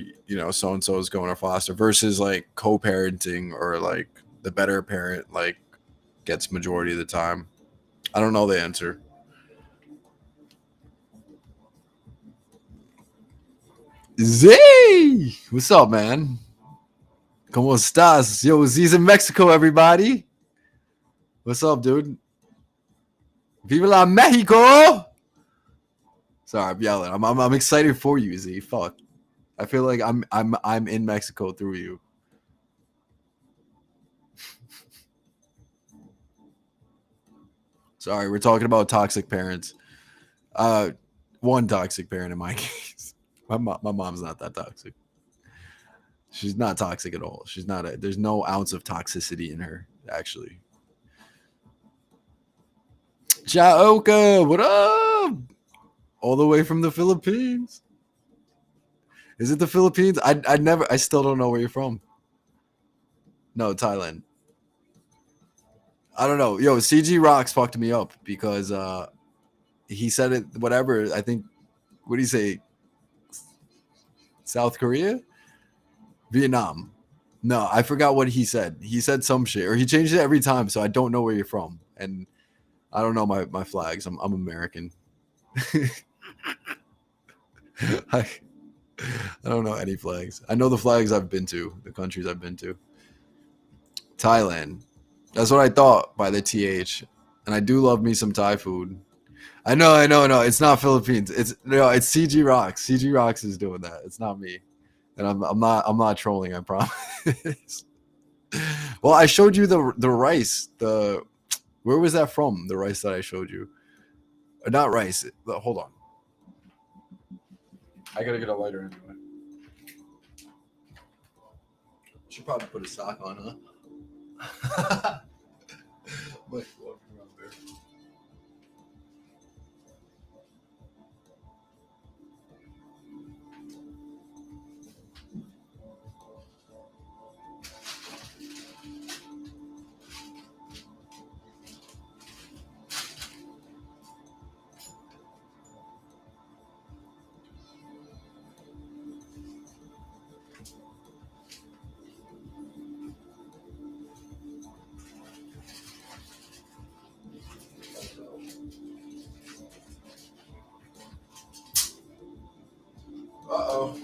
so and so is going to foster, versus like co-parenting, or like the better parent like gets majority of the time. I don't know the answer. Zay! What's up, man? ¿Cómo estás? Yo, Z's in Mexico, everybody. What's up, dude? Viva la Mexico! Sorry, I'm yelling. I'm excited for you, Z. Fuck. I feel like I'm in Mexico through you. Sorry, we're talking about toxic parents. One toxic parent in my case. My mom's not that toxic. She's not toxic at all. She's not. There's no ounce of toxicity in her, actually. Chaoka, what up? All the way from the Philippines. Is it the Philippines? I still don't know where you're from. No, Thailand. I don't know. Yo, CG Rocks fucked me up because he said it. Whatever. I think. What do you say? South Korea, Vietnam. No, I forgot what he said. He said some shit, or he changed it every time. So I don't know where you're from, and I don't know my flags. I'm American. I, I don't know any flags. I know the flags I've been to, the countries I've been to. Thailand. That's what I thought by the TH. And I do love me some Thai food. I know, no. It's not Philippines. It's CG Rocks. CG Rocks is doing that. It's not me. And I'm not trolling, I promise. Well, I showed you the rice. Where was that from? The rice that I showed you. Not rice. Hold on. I gotta get a lighter anyway. Should probably put a sock on, huh? But, uh-oh.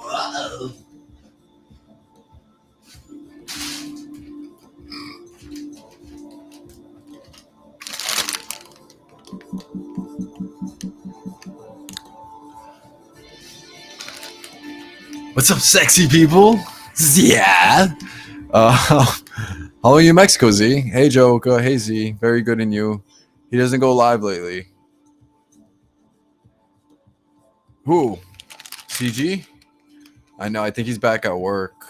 Uh-oh. What's up, sexy people? Yeah. How are you in Mexico, Z? Hey, Joe. Hey, Z. Very good in you. He doesn't go live lately. Who? CG? I know. I think he's back at work.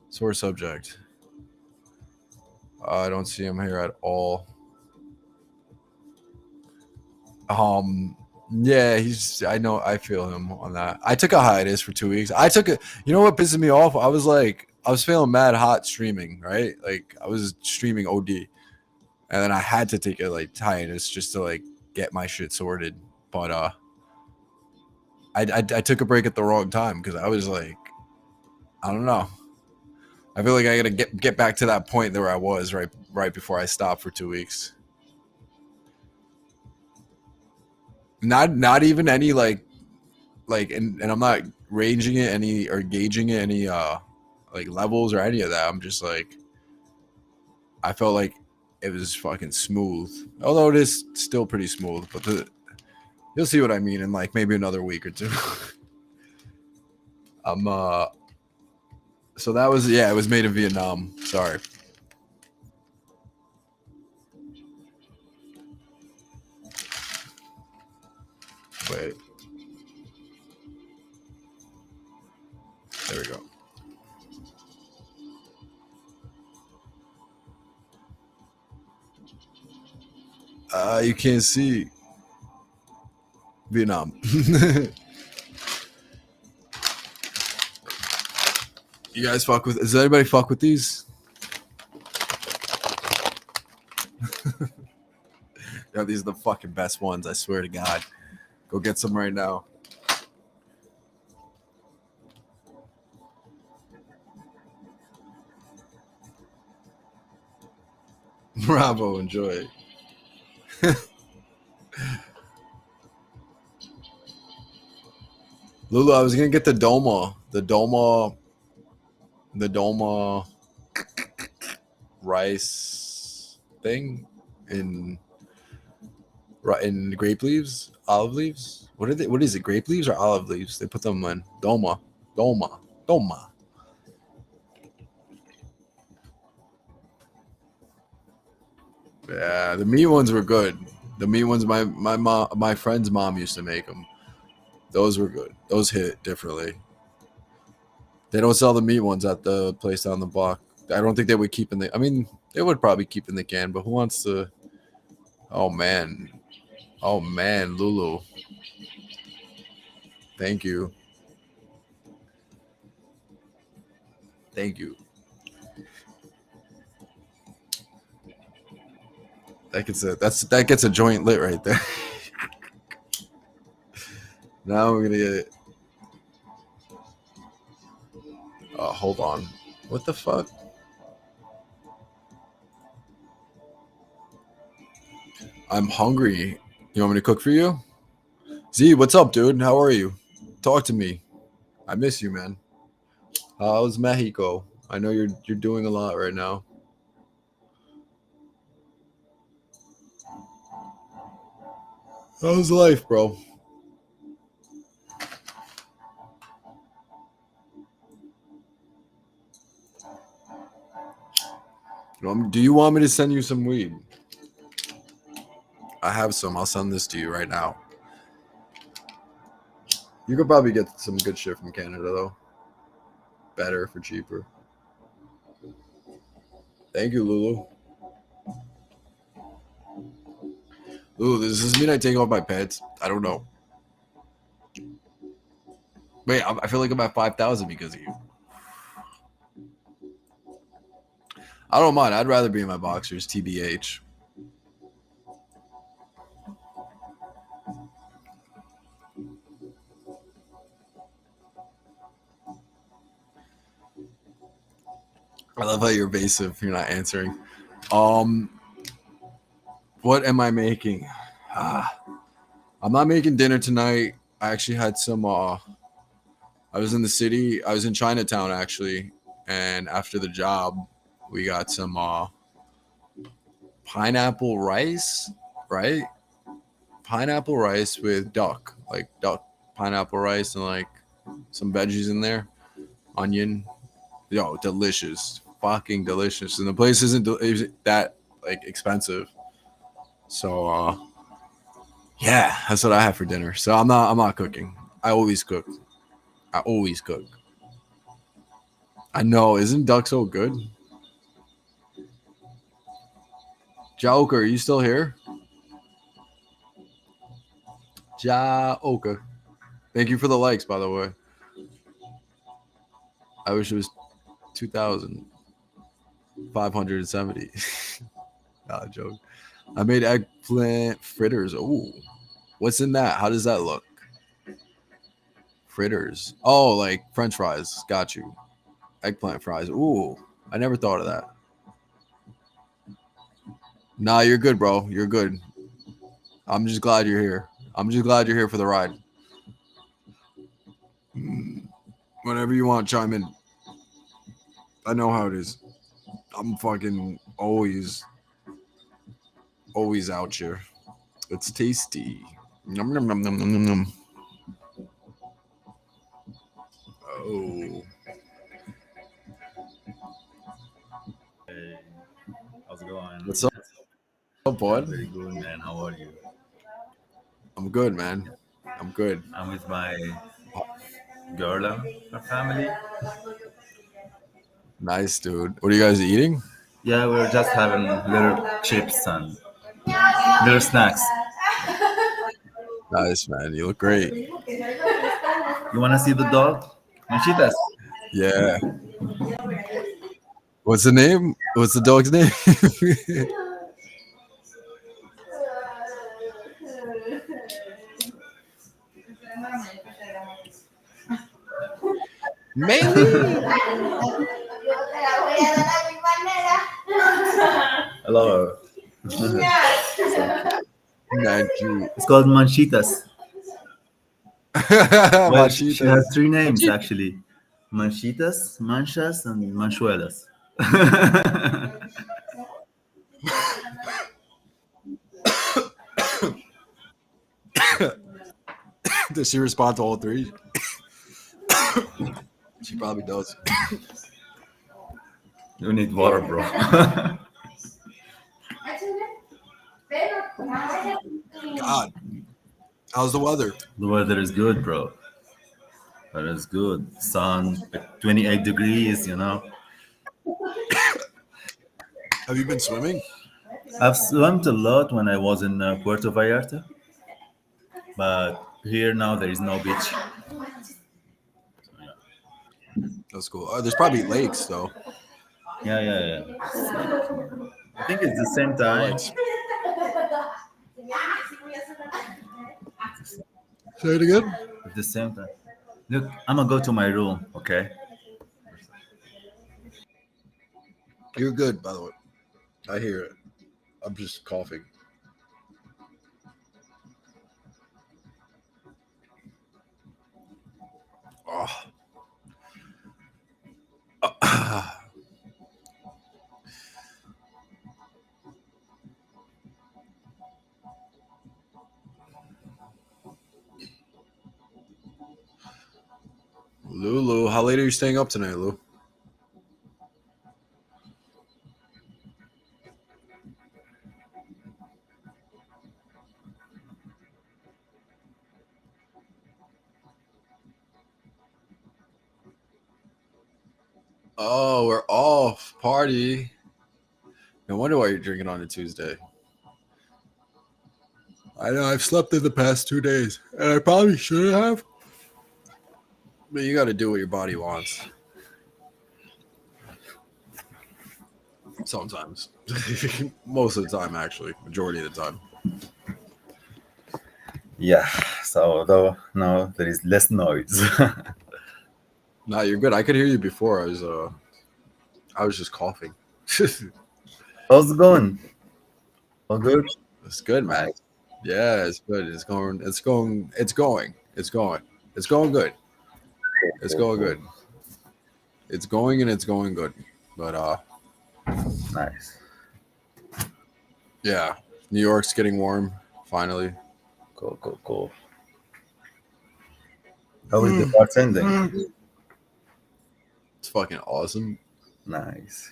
Sore subject. I don't see him here at all. Yeah, I know. I feel him on that. I took a hiatus for 2 weeks. You know what pisses me off? I was feeling mad hot streaming, right? Like I was streaming OD, and then I had to take a hiatus just to get my shit sorted. But I took a break at the wrong time because I was I don't know. I feel like I gotta get back to that point where I was right before I stopped for 2 weeks. Not even any and I'm not ranging it any or gauging it any levels or any of that. I'm just I felt like it was fucking smooth, although it is still pretty smooth. But you'll see what I mean in maybe another week or two. So that was it was made in Vietnam. Sorry. Wait. There we go. You can't see Vietnam. You guys does anybody fuck with these? Yeah, these are the fucking best ones, I swear to God. Go get some right now. Bravo, enjoy. Lulu, I was gonna get the Doma rice thing in grape leaves, olive leaves. What is it? Grape leaves or olive leaves? They put them in Doma. Yeah, the meat ones were good. The meat ones, my friend's mom used to make them. Those were good. Those hit differently. They don't sell the meat ones at the place down the block. I don't think they would keep in the. I mean, they would probably keep in the can, but who wants to? Oh man, Lulu. Thank you. That gets a joint lit right there. Now we're gonna get it. Hold on. What the fuck? I'm hungry. You want me to cook for you? Z, what's up, dude? How are you? Talk to me. I miss you, man. How's Mexico? I know you're doing a lot right now. How's life, bro? Do you want me to send you some weed? I have some. I'll send this to you right now. You could probably get some good shit from Canada though. Better for cheaper. Thank you, Lulu. Lulu, does this mean I take off my pants? I don't know. Wait, I feel like I'm at 5,000 because of you. I don't mind. I'd rather be in my boxers, TBH. I love how you're evasive. You're not answering. Um, what am I making? Ah, I'm not making dinner tonight. I actually had some. I was in the city. I was in Chinatown actually, and after the job, we got some pineapple rice. Right? Pineapple rice with duck, like duck pineapple rice, and like some veggies in there, onion. Yo, delicious, fucking delicious. And the place isn't that like expensive. So yeah, that's what I have for dinner. So I'm not cooking. I always cook. I always cook. I know, isn't duck so good? Jaoka, are you still here? Jaoka. Thank you for the likes, by the way. I wish it was 2,570. Not a joke. I made eggplant fritters. Ooh. What's in that? How does that look? Fritters. Oh, like French fries. Got you. Eggplant fries. Ooh. I never thought of that. Nah, you're good, bro. You're good. I'm just glad you're here. I'm just glad you're here for the ride. Whenever you want, chime in. I know how it is. I'm fucking always out here. It's tasty. Nom, nom, nom, nom, nom, nom, nom. Oh. Hey, how's it going? What's up, bud? Very good, man. How are you? I'm good, man. I'm good. I'm with my girl and her family. Nice, dude. What are you guys eating? Yeah, we're just having little chips and little snacks. Nice, man. You look great. You want to see the dog? Manchitas. Yeah. What's the name? What's the dog's name? Maylene. Hello. Man, cute. It's called Manchitas. Well, she has Machitas. three names Machita. actually: Manchitas, Manchas, and Manchuelas. Does she respond to all three? She probably does. You need water, bro. God, how's the weather? The weather is good, bro. That is good. Sun, 28 degrees, you know. Have you been swimming? I've swum a lot when I was in Puerto Vallarta, but here now there is no beach. That's cool. There's probably lakes though, Yeah, yeah, yeah. I think it's the same or time. like. Say it again. It's the same time. Look, I'm gonna go to my room, okay? You're good, by the way. I hear it. I'm just coughing. Oh. Lulu, how late are you staying up tonight, Lou? Oh, we're off. Party. No wonder why you're drinking on a Tuesday. I know, I've slept in the past 2 days, and I probably should have. But you got to do what your body wants. Sometimes. Most of the time, actually. Majority of the time. Yeah. So though now there is less noise. Nah, you're good. I could hear you before. I was just coughing. How's it going? All good? It's good, man. Nice. Yeah, it's good. It's going. It's going. It's going. It's going. It's going good. It's Cool, going cool. good. It's going and it's going good. But Nice. yeah, New York's getting warm finally. Cool, cool, cool. How is the bartending? It's fucking awesome. Nice.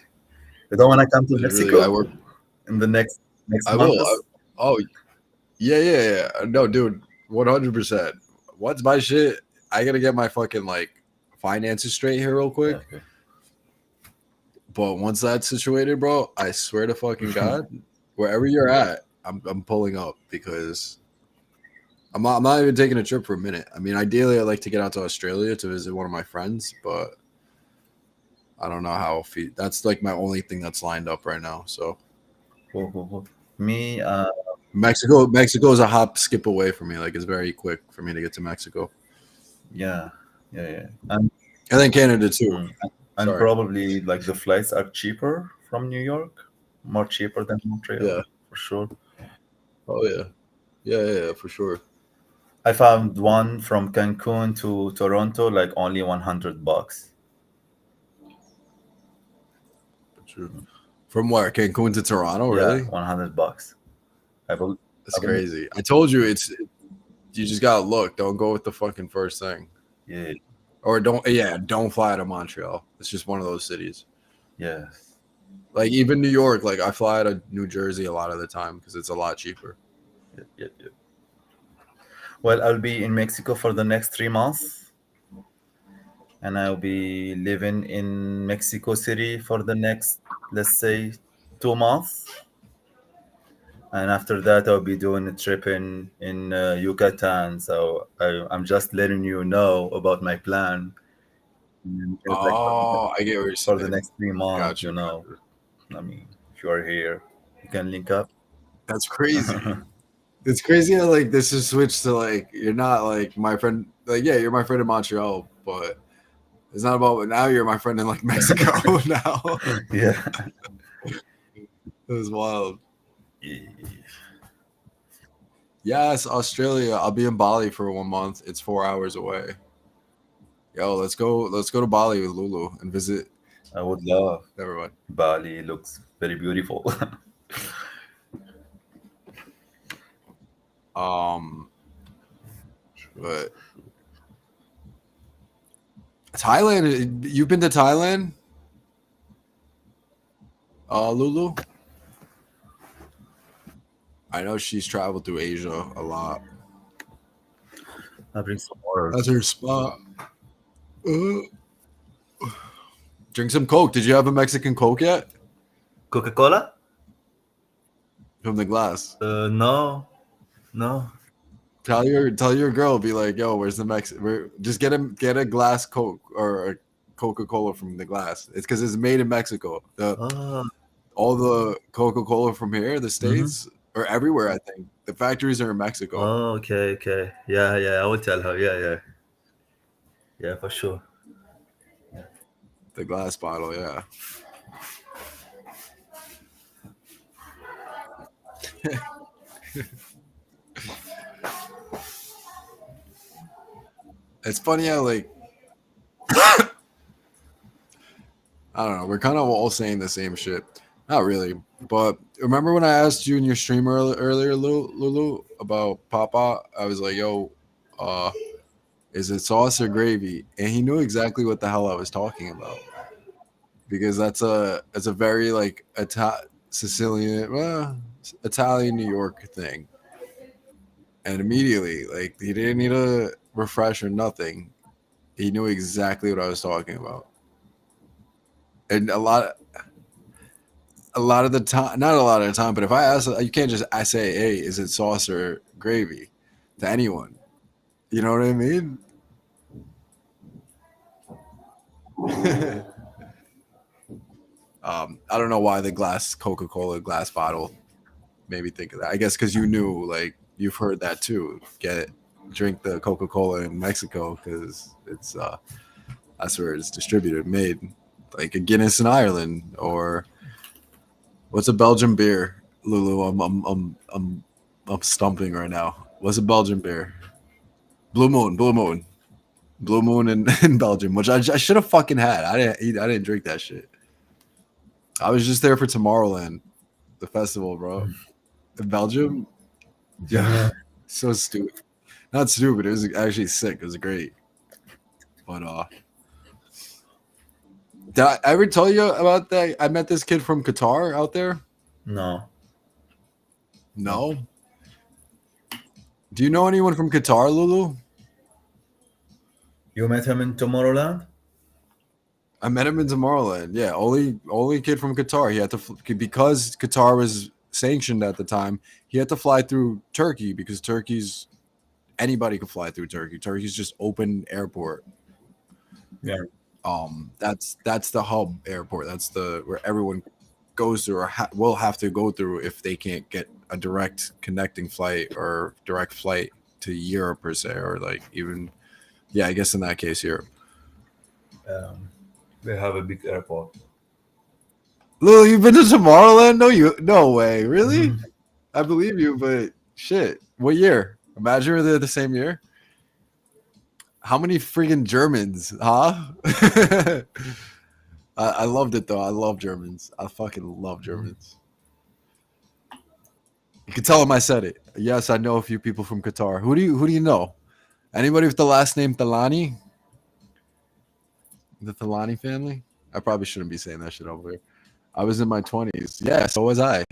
You don't want to come to It's really. I Mexico work. in the next I will. months? Oh yeah, yeah, yeah. No, dude, 100%. What's my shit? I gotta get my fucking like finances straight here real quick. Yeah, okay. But once that's situated, bro, I swear to fucking God, wherever you're at, I'm pulling up because I'm not even taking a trip for a minute. I mean, ideally, I'd like to get out to Australia to visit one of my friends, but I don't know how. That's like my only thing that's lined up right now. So Cool, cool, cool. Me, Mexico is a hop skip away for me. Like it's very quick for me to get to Mexico, yeah, yeah, yeah. And, and then Canada too. mm, and Sorry. probably like the flights are cheaper from New York, more cheaper than Yeah. Montreal, for sure. Oh yeah. Yeah, for sure. I found one from Cancun to Toronto, like only $100. For sure. From where? Cancun to Toronto? Yeah, Really? $100. I bel That's I believe, crazy. I told you it's. You just gotta look. Don't go with the fucking first thing. yeah, Or don't fly to Montreal. It's just one of those cities. yeah, Like even New York, like I fly to New Jersey a lot of the time because it's a lot cheaper. yeah, yeah, yeah. Well, I'll be in Mexico for the next 3 months, and I'll be living in Mexico City for the next, let's say, 2 months. And after that, I'll be doing a trip in Yucatan. So I'm just letting you know about my plan. And like Oh, I get what you're for the saying. next 3 months, Gotcha. I mean, if you are here, you can link up. That's crazy. It's crazy how like this is switched to like you're not like my friend. Like yeah, you're my friend in Montreal, but it's not about now. You're my friend in like Mexico now. Yeah. It was wild. Yeah. Yes, Australia. I'll be in Bali for 1 month. It's 4 hours away. Yo, let's go. Let's go to Bali with Lulu and visit I would love. everyone. Bali looks very beautiful. But Thailand. You've been to Thailand, Lulu? I know she's traveled through Asia a lot. I bring some water. That's her spot. Uh, Drink some Coke. Did you have a Mexican Coke yet? Coca-Cola? From the glass. No, no. Tell your girl. Be like, yo, where's the just get a glass Coke or a Coca-Cola from the glass. It's because it's made in Mexico. Oh, All the Coca-Cola from here, the mhm. states or everywhere. I think the factories are in Mexico. Oh, okay, okay. Yeah, yeah. I will tell her. Yeah, yeah, yeah, for sure. The glass bottle, yeah. It's funny how like I don't know. We're kind of all saying the same shit. Not really, but remember when I asked you in your stream earlier, Lulu, about Papa? I was like, "Yo, uh, is it sauce or gravy?" And he knew exactly what the hell I was talking about because that's a very like Sicilian, well, Italian New York thing. And immediately, like he didn't need a refresh or nothing. He knew exactly what I was talking about. And a lot of the time, not a lot of the time, but if I ask, you can't just I say, "Hey, is it sauce or gravy?" to anyone. You know what I mean? I don't know why the glass Coca-Cola glass bottle made me think of that. I guess because you knew, like, you've heard that too. Get it, drink the Coca-Cola in Mexico because it's that's where it's distributed, made. Like a Guinness in Ireland, or what's a Belgian beer, Lulu? I'm stumping right now. What's a Belgian beer? Blue Moon, Blue Moon, Blue Moon in Belgium, which I should have fucking had. I didn't eat. I didn't drink that shit. I was just there for Tomorrowland, the festival, bro. In Belgium, yeah, Yeah. so stupid. Not stupid. It was actually sick. It was great. But did I ever tell you about that? I met this kid from Qatar out there. No. No. No. Do you know anyone from Qatar, Lulu? You met him in Tomorrowland? I met him in Tomorrowland. Yeah, only kid from Qatar. He had to because Qatar was sanctioned at the time. He had to fly through Turkey because Turkey's anybody could fly through Turkey. Turkey's just open airport. Yeah. That's the hub airport. That's the where everyone goes through or will have to go through if they can't get a direct connecting flight or direct flight to Europe per se, or like even yeah, I guess in that case Europe. Um, they have a big airport. Lil, you've been to Tomorrowland? No way, really? Mhm. I believe you, but shit, what year? Imagine we're there the same year. How many freaking Germans, huh? I loved it though. I love Germans. I fucking love Germans. You can tell them I said it. Yes, I know a few people from Qatar. Who do you know? Anybody with the last name Thalani? The Thalani family? I probably shouldn't be saying that shit over here. I was in my 20s. Yeah, so was I.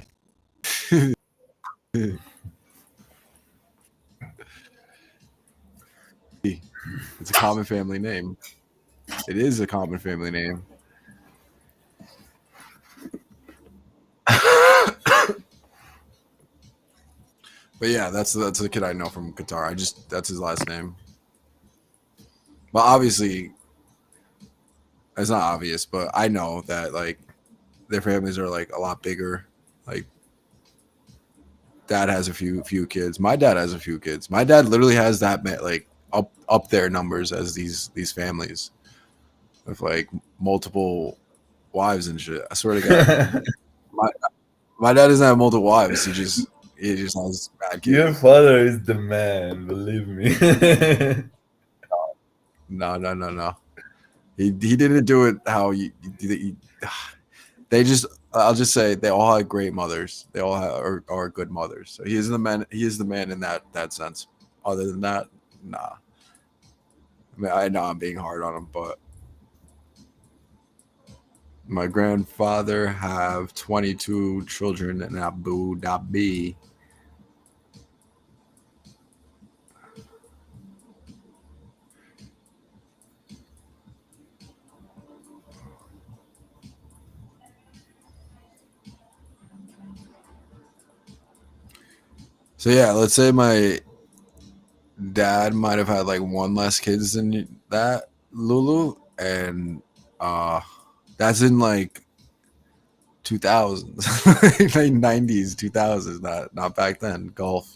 It's a common family name. It is a common family name. But yeah, that's the kid I know from Qatar. That's his last name. But obviously, it's not obvious, but I know that like their families are like a lot bigger. Like dad has a few kids. My dad has a few kids. My dad literally has that like up their numbers as these families with like multiple wives and shit. I swear to God, my my dad doesn't have multiple wives. He just has bad Your kids. father is the man, believe me. No, no, no, no. He didn't do it how you they just I'll just say they all had great mothers. They all are good mothers. So he is the man. He is the man in that sense. Other than that, nah. I mean, I know I'm being hard on him, but my grandfather have 22 children in Abu Dhabi. So yeah, let's say my dad might have had like one less kids than that Lulu, and uh, that's in like 2000s, like 90s, 2000s, not back then. Golf.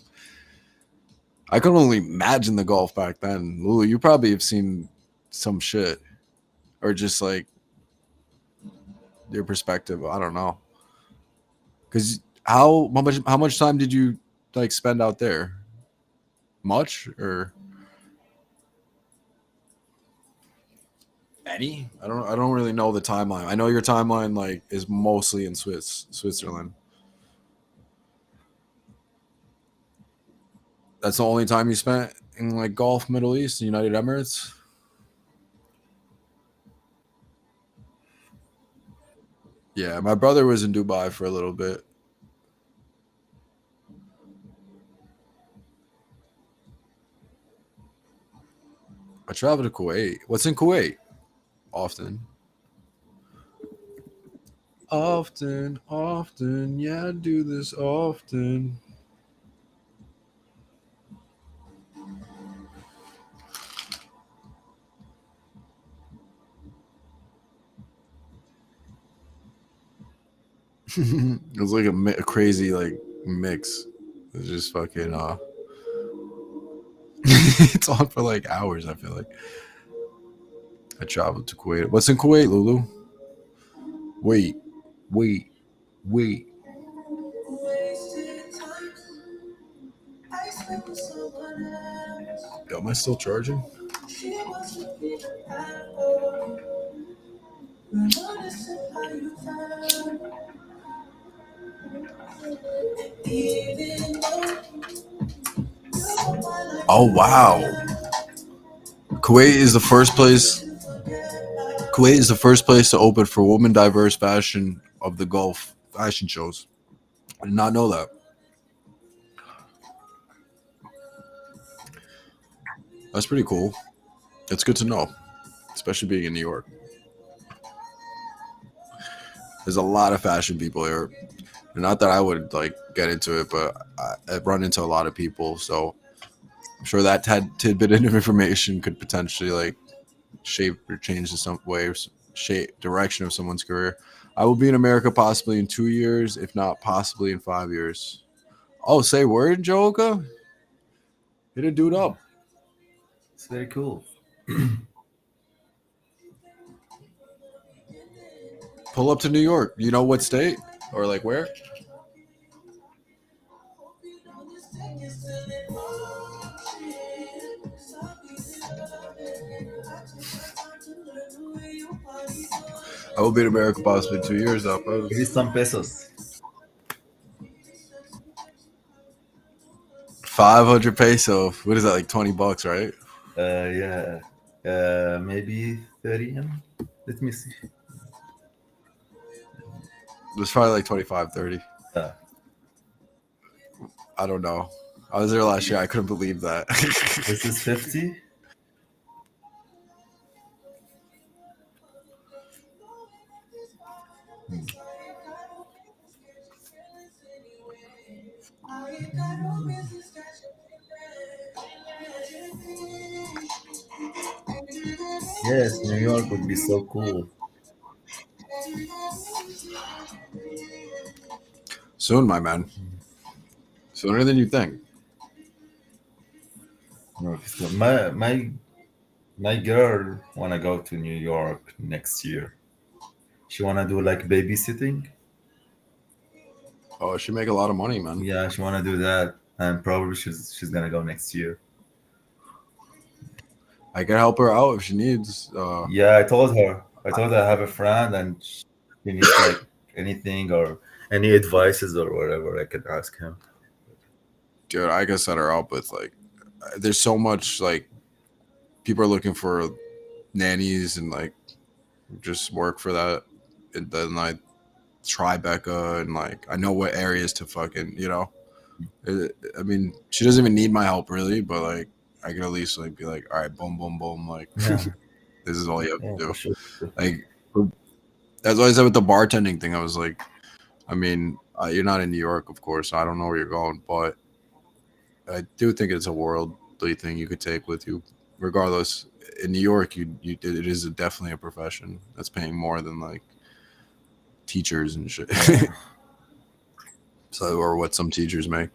I could only imagine the golf back then. Lulu, you probably have seen some shit, or just like your perspective. I don't know, because how much time did you like spend out there? Much or Any? I don't really know the timeline. I know your timeline like is mostly in Switzerland. That's the only time you spent in like Gulf, Middle East, United Emirates. Yeah, my brother was in Dubai for a little bit. I traveled to Kuwait. What's in Kuwait? Often. Often, often, yeah, I do this often. It was like a crazy like mix. It's just fucking. It's on for like hours. I feel like I traveled to Kuwait. What's in Kuwait, Lulu? Wait, wait, wait. Am I still charging? Oh wow. Kuwait is the first place. Kuwait is the first place to open for women diverse fashion of the Gulf fashion shows. I did not know that. That's pretty cool. It's good to know, especially being in New York. There's a lot of fashion people here. Not that I would like get into it, but I've run into a lot of people. So I'm sure that tidbit of information could potentially like shape or change in some way, or shape direction of someone's career. I will be in America possibly in 2 years, if not possibly in 5 years. Oh, say word, Joker. Hit a dude up. It's very cool. Pull up to New York. You know what state or like where? I will be in America possibly in 2 years though. Give me some pesos. 500 peso. What is that, like $20, right? Yeah. Maybe 30 M. Let me see. It's probably like 25, 30. Uh, I don't know. I was there last year. I couldn't believe that. this is 50. Yes, New York would be so cool. Soon, my man. Sooner than you think. New York is cool. My girl wanna go to New York next year. She wanna do like babysitting. Oh, she make a lot of money, man. Yeah, she wanna do that, and probably she's gonna go next year. I can help her out if she needs. Yeah, I told her. I told her I have a friend, and she needs like anything or any advices or whatever. I could ask him. Dude, I can set her up with like. There's so much like people are looking for nannies and like just work for that, and then like Tribeca and like I know what areas to fucking I mean, she doesn't even need my help really, but like I could at least like be like, all right, boom, boom, boom, like Yeah, this is all you have yeah, to for do. sure. Like that's what I said with the bartending thing. I was like, I mean, you're not in New York, of course. So I don't know where you're going, but I do think it's a worldly thing you could take with you. Regardless, in New York, it is definitely a profession that's paying more than like teachers and shit. Yeah. So, or what some teachers make.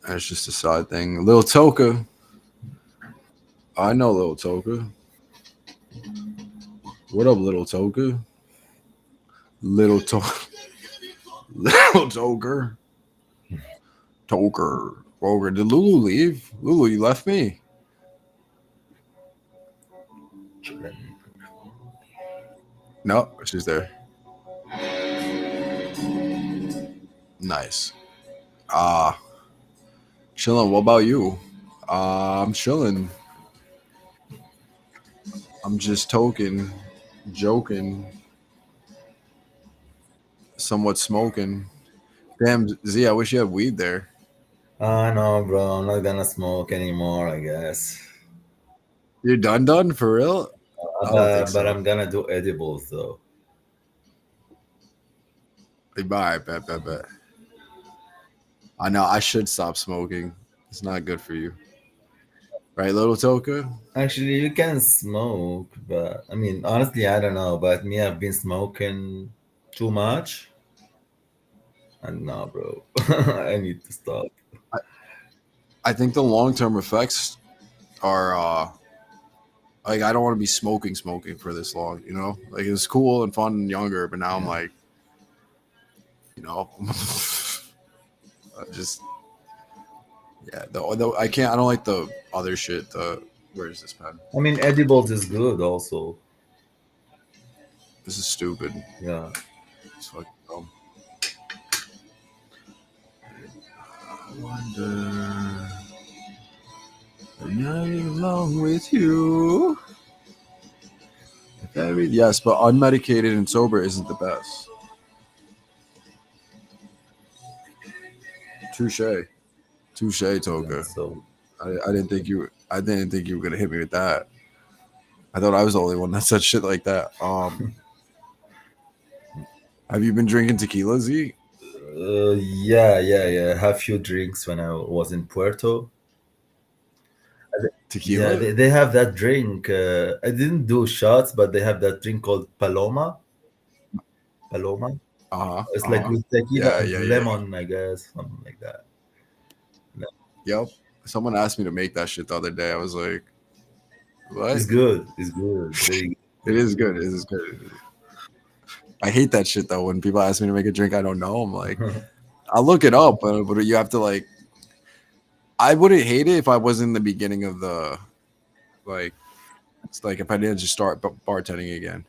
That's just a side thing. Little Toka, I know Little Toka. What up, Little Toka? Little Toka, Little Toker, Toker. Did Lulu leave? Lulu, you left me. Let me. No, she's there. Nice. Uh chilling. What about you? I'm chilling. I'm just token, joking, somewhat smoking. Damn, Z, I wish you had weed there. No, bro, I'm not gonna smoke anymore, I guess. You're done for real? I don't think But so. I'm gonna do edibles though. Like, bye, bet. I know I should stop smoking. It's not good for you, right, little Toka? Actually, you can smoke, but I mean, honestly, I don't know. But me, I've been smoking too much, and no, bro, I need to stop. I, I think the long term effects are like I don't want to be smoking for this long. You know, like it was cool and fun and younger, but now I'm Yeah. like, you know, just yeah. The I can't. I don't like the other shit. The where's this pen? I mean, edibles is good also. This is stupid. Yeah. It's fucking dumb. I wonder. Night along with you. Very yes, but unmedicated and sober isn't the best. Touche, touche, Yeah. Toga. So I didn't think you. I didn't think you were gonna hit me with that. I thought I was the only one that said shit like that. Have you been drinking tequila, Z? yeah. Have few drinks when I was in Puerto. Yeah, Tequila? they have that drink. I didn't do shots, but they have that drink called Paloma. Paloma. Uh huh. It's Uh like huh. with tequila Yeah, and yeah, yeah. lemon, I guess, something like that. No, Yep. Someone asked me to make that shit the other day. I was like, it's what? good. It's good. Very good. It is good. It is good. I hate that shit though. When people ask me to make a drink I don't know, I'm like, I'll look it up, but you have to like. I wouldn't hate it if I was in the beginning of the like. It's like if I didn't just start bartending again.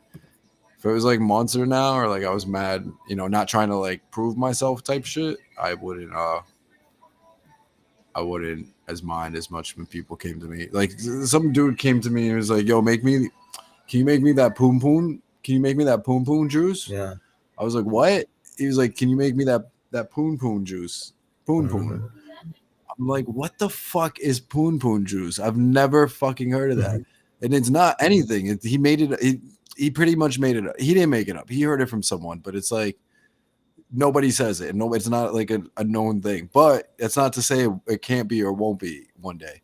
If it was like months or now, or like I was mad, you know, not trying to like prove myself type shit, I wouldn't. I wouldn't as mind as much when people came to me. Like some dude came to me and was like, "Yo, can you make me that poon poon? Can you make me that poon poon juice?" Yeah. I was like, "What?" He was like, "Can you make me that poon poon juice? Poon poon." I'm like, "What the fuck is poon poon juice? I've never fucking heard of that." And it's not anything. He made it. He pretty much made it. He didn't make it up. He heard it from someone, but it's like nobody says it. No, it's not like a known thing. But it's not to say it can't be or won't be one day.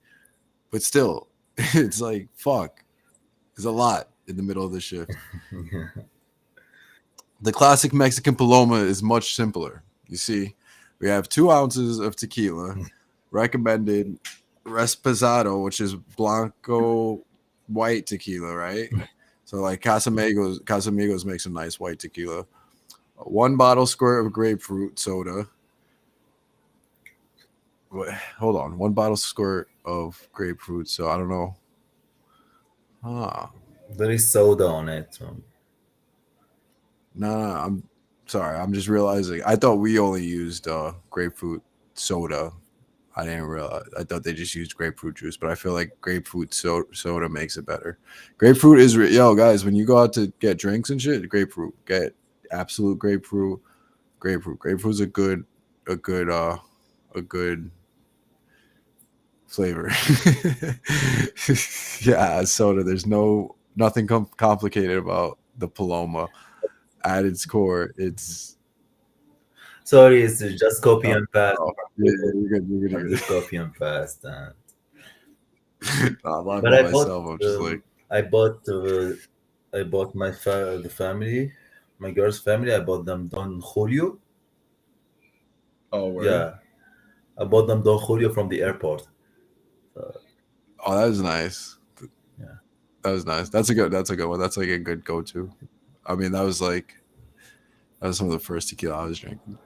But still, it's like fuck. There's a lot in the middle of the shift. The classic Mexican Paloma is much simpler. You see, we have 2 ounces of tequila, recommended Resposado, which is Blanco white tequila, right? So like Casamigos makes a nice white tequila. 1 bottle squirt of grapefruit soda. Hold on, 1 bottle squirt of grapefruit. So I don't know. Ah, There is soda on it. nah, I'm sorry. I'm just realizing. I thought we only used grapefruit soda. I didn't realize. I thought they just used grapefruit juice, but I feel like grapefruit soda makes it better. Grapefruit is yo guys. When you go out to get drinks and shit, grapefruit. Get absolute grapefruit. Grapefruit. Grapefruit's a good a good flavor. Yeah, soda. There's nothing complicated about the Paloma. At its core, it's Sorry, it's just copy oh, and paste. oh, yeah, you're good. I You're just copy and paste. good. I'm laughing But at myself. I'm just like, I bought, I bought the family, my girl's family. I bought them Don Julio. oh, word. Yeah, I bought them Don Julio from the airport. Oh, that was nice. Yeah. That was nice. That's a good one. That's like a good go to. I mean, that was some of the first tequila I was drinking.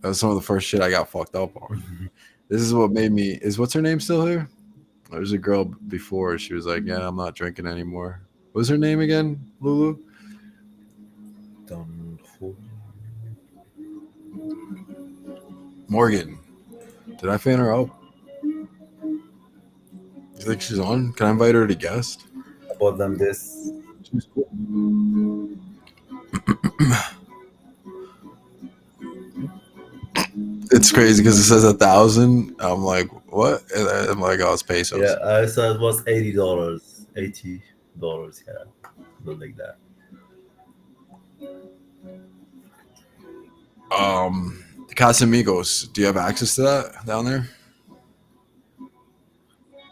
That was some of the first shit I got fucked up on. This is what made me. Is what's her name still here? There's a girl before. She was like, "Yeah, I'm not drinking anymore." What's her name again? Lulu? Don't who? Morgan. Did I fan her out? You think she's on? Can I invite her to guest? About them this. She's cool. It's crazy because it says 1,000. I'm like, what? And I'm like, oh, it's Yeah, pesos. I saw it was $80. $80. Yeah, something like that. Casamigos. Do you have access to that down there?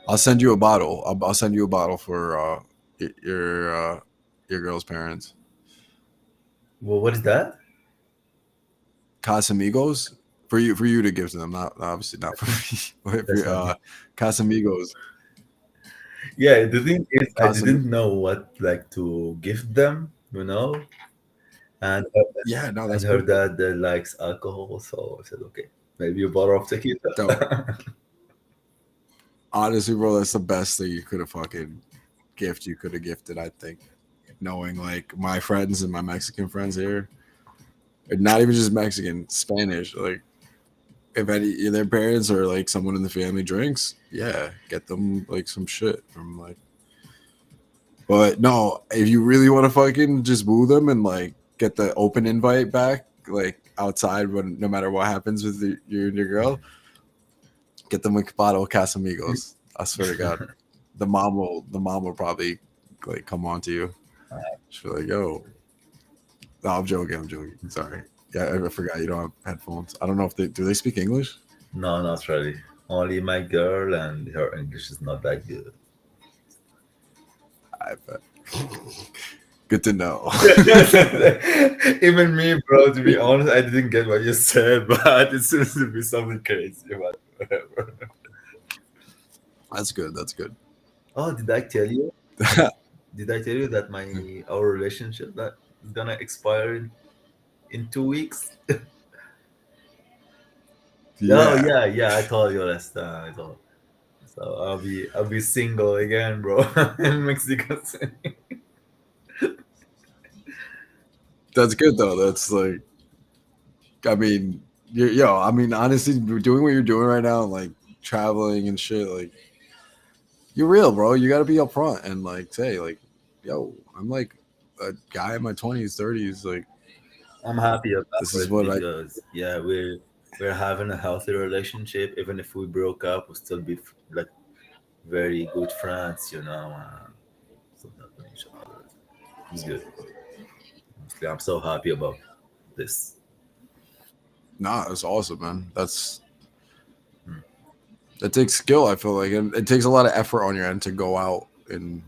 I'll send you a bottle. I'll send you a bottle for your girl's parents. Well, what is that? Casamigos for you to give to them. Not obviously not for me. But That's for, not. Casamigos. Yeah, the thing is, I Casam. didn't know what like to gift them, and Yeah, no, and that's her perfect. dad likes alcohol, so I said, okay, maybe a bottle of Dope. tequila. Honestly, bro, that's the best thing you could have fucking gift you could have gifted. I think knowing like my friends and my Mexican friends here, or not even just Mexican, Spanish, like if any their parents or like someone in the family drinks, yeah, get them like some shit from like. But no, if you really want to fucking just woo them and like get the open invite back, like outside when no matter what happens with you and your girl, get them a bottle of Casamigos. I swear to God, the mom will probably like come on to you. She'll be like, yo, no, I'm joking, I'm joking. Sorry. Yeah, I forgot you don't have headphones. I don't know if they do they speak English? No, not really. Only my girl, and her English is not that good. I bet. Good to know. Even me, bro. To be honest, I didn't get what you said, but it seems to be something crazy. But whatever. That's good. That's good. Oh, did I tell you? Did I tell you that my our relationship that is gonna expire in 2 weeks? Oh Yeah, yeah, yeah. I told you last time. I told. So I'll be single again, bro, in Mexico City. that's good though. That's like, I mean, yo, I mean, honestly, doing what you're doing right now, like traveling and shit, like you're real, bro. You got to be upfront and like say, like, yo, I'm like a guy in my 20s, 30s. Like, I'm happy about this is it what I. because yeah, we're having a healthy relationship. Even if we broke up, we'll still be like very good friends, and still helping each other. It's good. Honestly, I'm so happy about this. Nah, it's awesome, man. Hmm. That takes skill. I feel like, and it takes a lot of effort on your end to go out in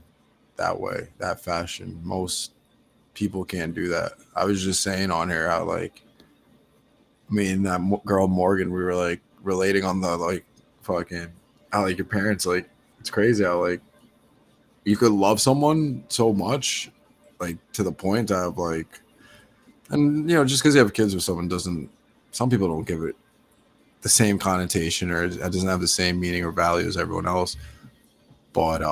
that way, that fashion. Most people can't do that. I was just saying on here how like me and that girl Morgan, we were like relating on the like fucking how like your parents like it's crazy how like you could love someone so much like to the point of like and just because you have kids with someone doesn't some people don't give it the same connotation or it doesn't have the same meaning or value as everyone else but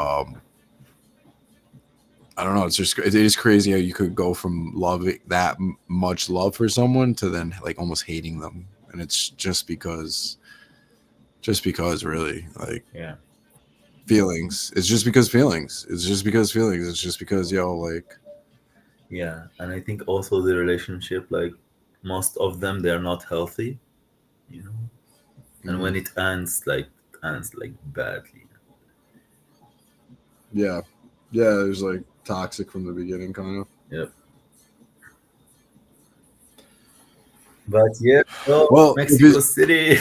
I don't know. It's just it is crazy how you could go from loving that much love for someone to then like almost hating them, and it's just because really like Yeah, feelings. It's just because feelings. It's just because feelings. It's just because like yeah, and I think also the relationship, like most of them, they are not healthy, you know. And mhm. when it ends like badly. Yeah, yeah. There's like toxic from the beginning, kind of. Yep. But yeah, bro, Well, if Mexico it, City.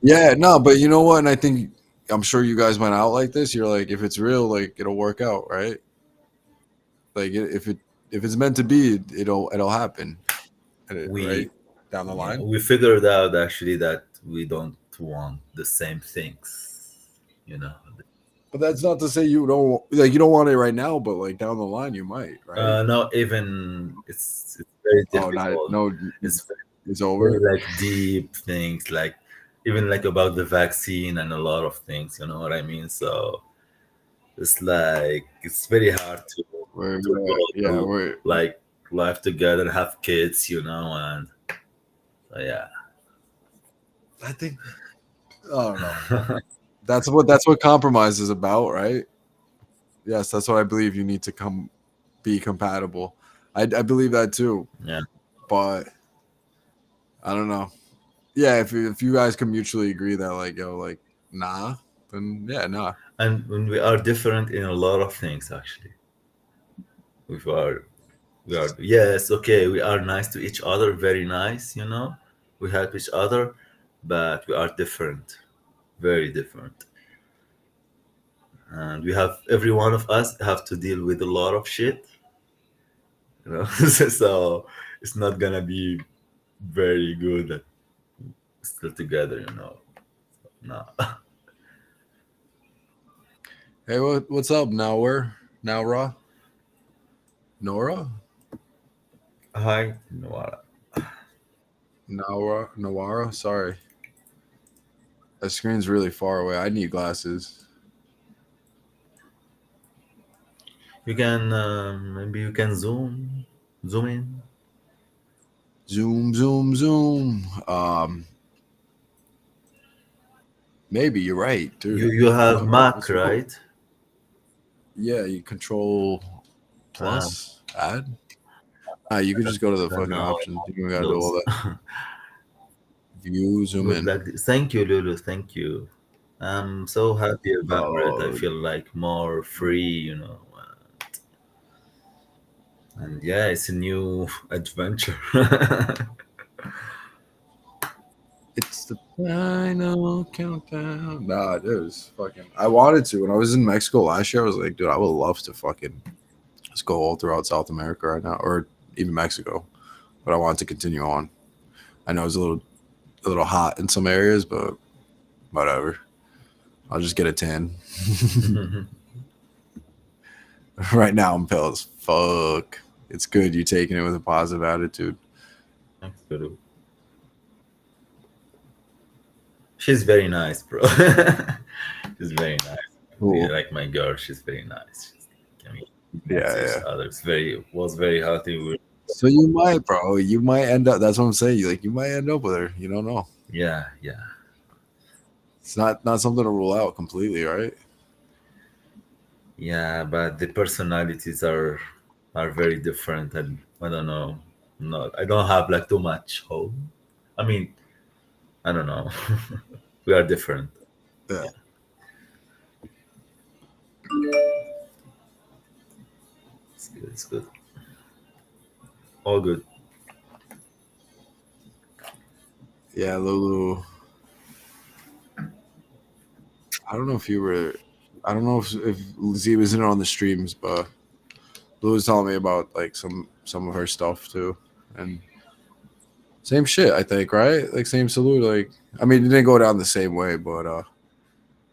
yeah, no, but you know what? And I think I'm sure you guys went out like this. You're like, if it's real, like it'll work out, right? Like if it's meant to be, it'll happen. Right we down the Yeah, line. we figured out actually that we don't want the same things, you know. But that's not to say you don't want it right now, but like down the line you might, right? No, even it's very Oh, not difficult. no, It's it's very over. like deep things, like even like about the vaccine and a lot of things, you know what I mean? So It's like it's very hard We're to go yeah, to we're like life together, have kids, and yeah. I think I don't know. That's what compromise is about, right? Yes, that's what I believe. You need to come be compatible. I believe that too, Yeah. but I don't know. Yeah, if you guys can mutually agree that like yo like nah, then yeah nah. And when we are different in a lot of things, actually, we are yes, okay, we are nice to each other, very nice, we help each other, but we are different, very different, and we have every one of us have to deal with a lot of shit. So it's not gonna be very good still together. No. Hey, what's up, Nowhere? Nowra? Nora? Hi, Noah. Nowra? Nawara? Sorry. That screen's really far away. I need glasses. You can maybe you can zoom in. Zoom, zoom, zoom. Maybe you're right, You dude. you have Mac, What's it called? right? Yeah, you control Um, plus add. Ah, you could just go to the don't fucking know options. You don't gotta do all those. that. View, zoom Good in. luck. Thank you, Lulu. Thank you. I'm so happy about it. I Oh, feel like more free. And yeah, it's a new adventure. it's the final countdown. Nah, it is fucking. I wanted to when I was in Mexico last year. I was like, dude, I would love to fucking just go all throughout South America right now, or even Mexico. But I wanted to continue on. I know it's a little hot in some areas, but whatever. I'll just get a tan. Right now, I'm pale as fuck. It's good you taking it with a positive attitude. Thanks, Lulu. She's very nice, bro. She's very nice. Yeah, Cool. like my girl, she's very nice. I mean, Yeah, nice each yeah. other. Was very healthy. So you might, bro. You might end up. That's what I'm saying. You might end up with her. You don't know. Yeah, yeah, It's not something to rule out completely, right? yeah. But the personalities are very different, and I don't know. No, I don't have like too much hope. I mean, I don't know. We are different. Yeah. Yeah, it's good. It's good. All good. Yeah, Lulu. I don't know if you were. I don't know if Z was in on the streams, but Lulu was telling me about like some of her stuff too, and same shit. I think right, like same salute. Like I mean, it didn't go down the same way, but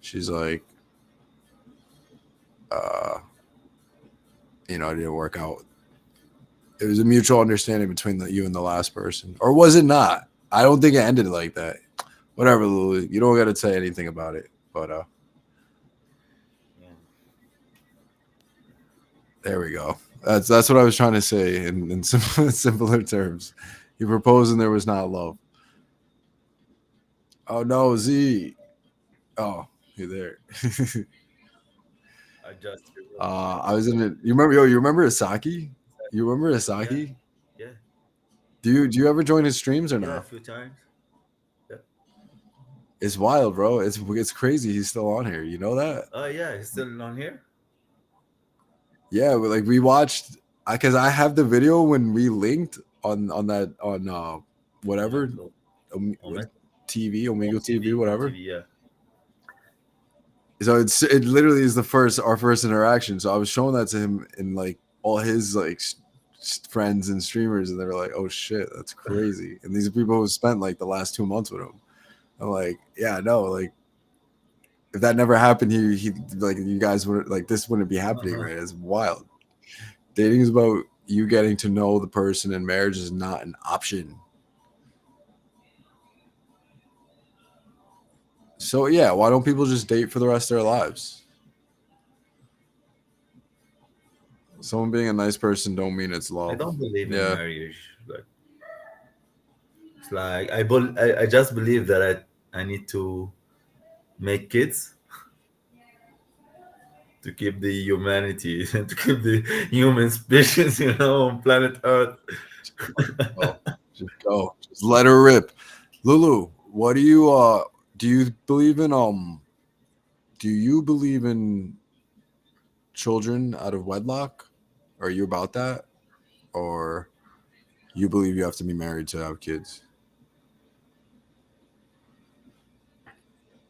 she's like, uh, it didn't work out. It was a mutual understanding between you and the last person, or was it not? I don't think it ended like that. Whatever, Lulu. You don't got to say anything about it, but Yeah. there we go. That's what I was trying to say in simpler terms. You proposed and there was not love. Oh no, Z. Oh, you're there. I just I was in it. You remember? Yo, you remember Asaki? You remember yeah, Asaki? yeah, Do you ever join his streams or yeah. A no? few times. Yeah. It's wild, bro. It's crazy. He's still on here. You know that? Oh yeah, he's still on here. Yeah, but like we watched. Because I have the video when we linked on that on whatever Omet, what Omet, TV Omegle TV Home whatever. TV. Yeah. So it literally is our first interaction. So I was showing that to him and like all his like friends and streamers, and they were like, "Oh shit, that's crazy!" And these are people who spent like the last 2 months with him. I'm like, yeah, no, like if that never happened, he like you guys would like this wouldn't be happening, right? It's wild. Dating is about you getting to know the person, and marriage is not an option. So yeah, why don't people just date for the rest of their lives? Someone being a nice person don't mean it's I love. don't believe in Yeah. marriage. Like it's like I just believe that I need to make kids to keep the humanity and to keep the human species, on planet Earth. Oh, just go. Just let her rip. Lulu, what do you believe in do you believe in children out of wedlock? Are you about that? Or you believe you have to be married to have kids?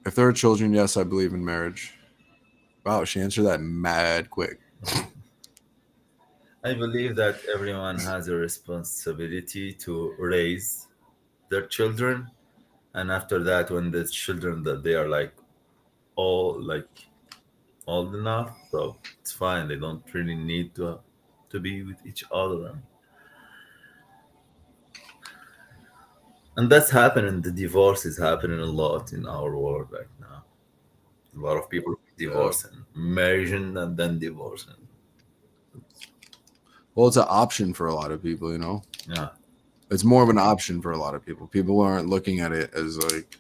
If there are children, yes, I believe in marriage. Wow, she answered that mad quick. I believe that everyone has a responsibility to raise their children, and after that, when the children that they are like all like old enough, so it's fine. They don't really need to be with each other, and that's happening. The divorce is happening a lot in our world right now. A lot of people Yeah. divorcing, marrying, and then divorcing. Well, it's an option for a lot of people, you know? Yeah, It's more of an option for a lot of people. People aren't looking at it as like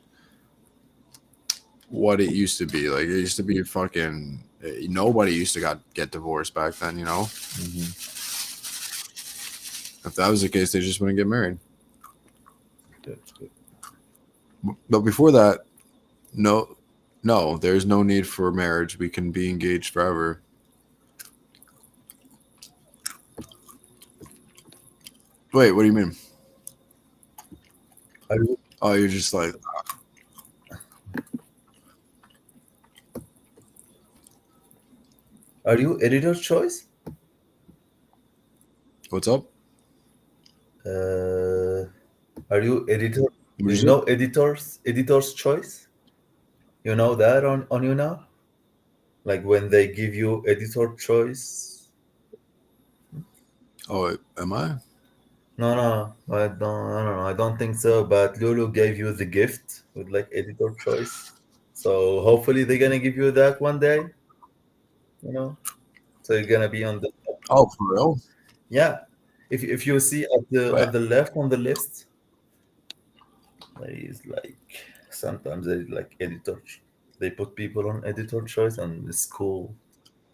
what it used to be. Like it used to be fucking nobody used to get divorced back then, you know? hmm If that was the case, they just wouldn't get married. that's good. But before that, no, no, there's no need for marriage. We can be engaged forever. Wait, what do you mean? Are you Oh, you're just like, are you editor choice? what's up? Uh, are you editor? What Do you you say? know editor's choice? You know that on you now? Like when they give you editor choice? Oh, am I? No, no, I don't know. I don't think so. But Lulu gave you the gift with like editor choice. So hopefully they're gonna give you that one day. You know, so you're gonna be on the Oh, for real? yeah. If you see Wait. at the left on the list, there is like sometimes they like editor. They put people on editor choice, and it's cool.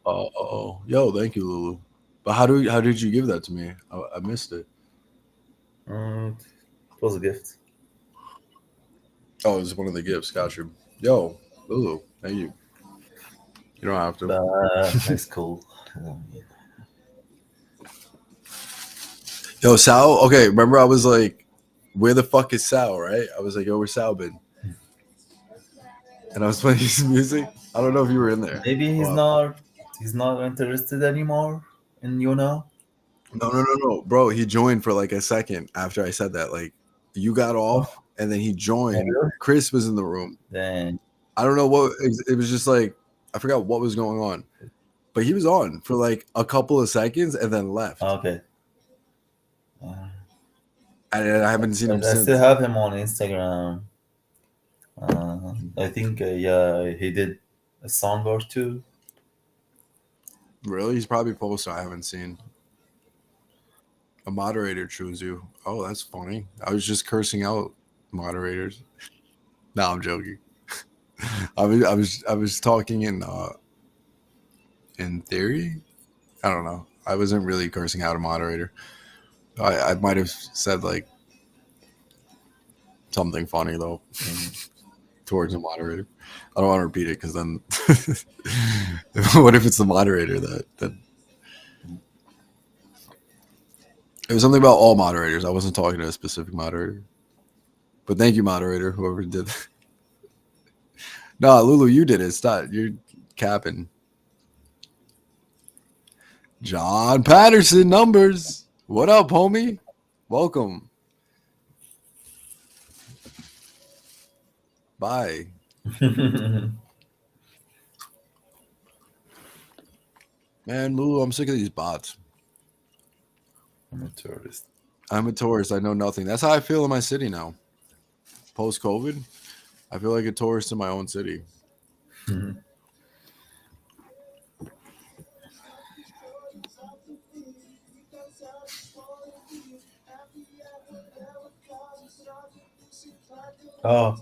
Oh, yo, thank you, Lulu. But how did you give that to me? I missed it. It was a gift. Oh, it was one of the gifts. Got you. Yo, Lulu, thank you. You don't have to. But it's cool. Yo, Sal. Okay, remember I was like, "Where the fuck is Sal?" Right? I was like, "Yo, where's Sal been?" And I was playing his music. I don't know if you were in there. Maybe Well, he's not interested anymore in no, bro. He joined for like a second after I said that. Like, you got Oh, off, and then he joined. really? Chris was in the room. Then I don't know what it was. Just like I forgot what was going on, but he was on for like a couple of seconds and then left, okay. Uh, and I haven't seen him I still since. have him on Instagram. I think yeah, he did a song or two. Really, he's probably posted. I haven't seen. A moderator chose you. Oh, that's funny. I was just cursing out moderators. No, I'm joking. I was talking in theory. I don't know. I wasn't really cursing out a moderator. I might have said like something funny though Mhm. towards a moderator. I don't want to repeat it because then what if it's the moderator that it was something about all moderators. I wasn't talking to a specific moderator. But thank you, moderator, whoever did that. No, Lulu, you did it. Stop. You're capping. John Patterson numbers. What up, homie? Welcome. Bye. Man, Lulu, I'm sick of these bots. I'm a tourist. I'm a tourist. I know nothing. That's how I feel in my city now. Post COVID, I feel like a tourist in my own city. Oh,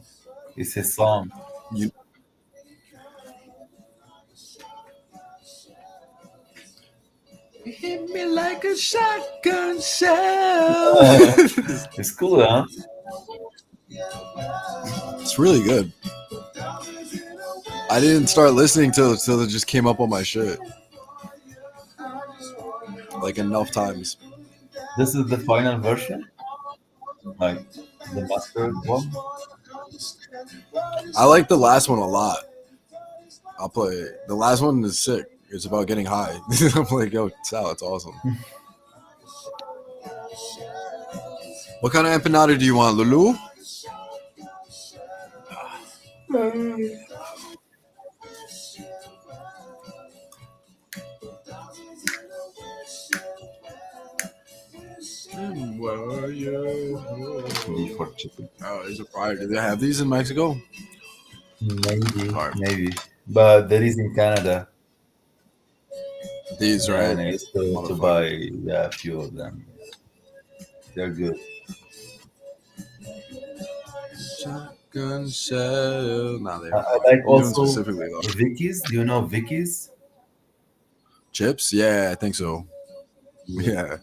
it's his song. You hit me like a shotgun shell. It's cool, huh? It's really good. I didn't start listening till it just came up on my shit like enough times. This is the final version, like the mastered one. I like the last one a lot. I'll play it. The last one is sick. It's about getting high. I'm like, yo, Sal, it's awesome. What kind of empanada do you want, Lulu? Beef or chicken? Oh, these are fire. Do they have these in Mexico? Maybe, Fire. maybe. But there is in Canada. These, Yeah, right? and I used to buy, Motherfucker. yeah, a few of them. They're good. Shotgun shell. Nah, I, they're I fire. like These ones also specifically, though. Vicky's. Do you know Vicky's? Chips? Yeah, I think so. Yeah. Yeah.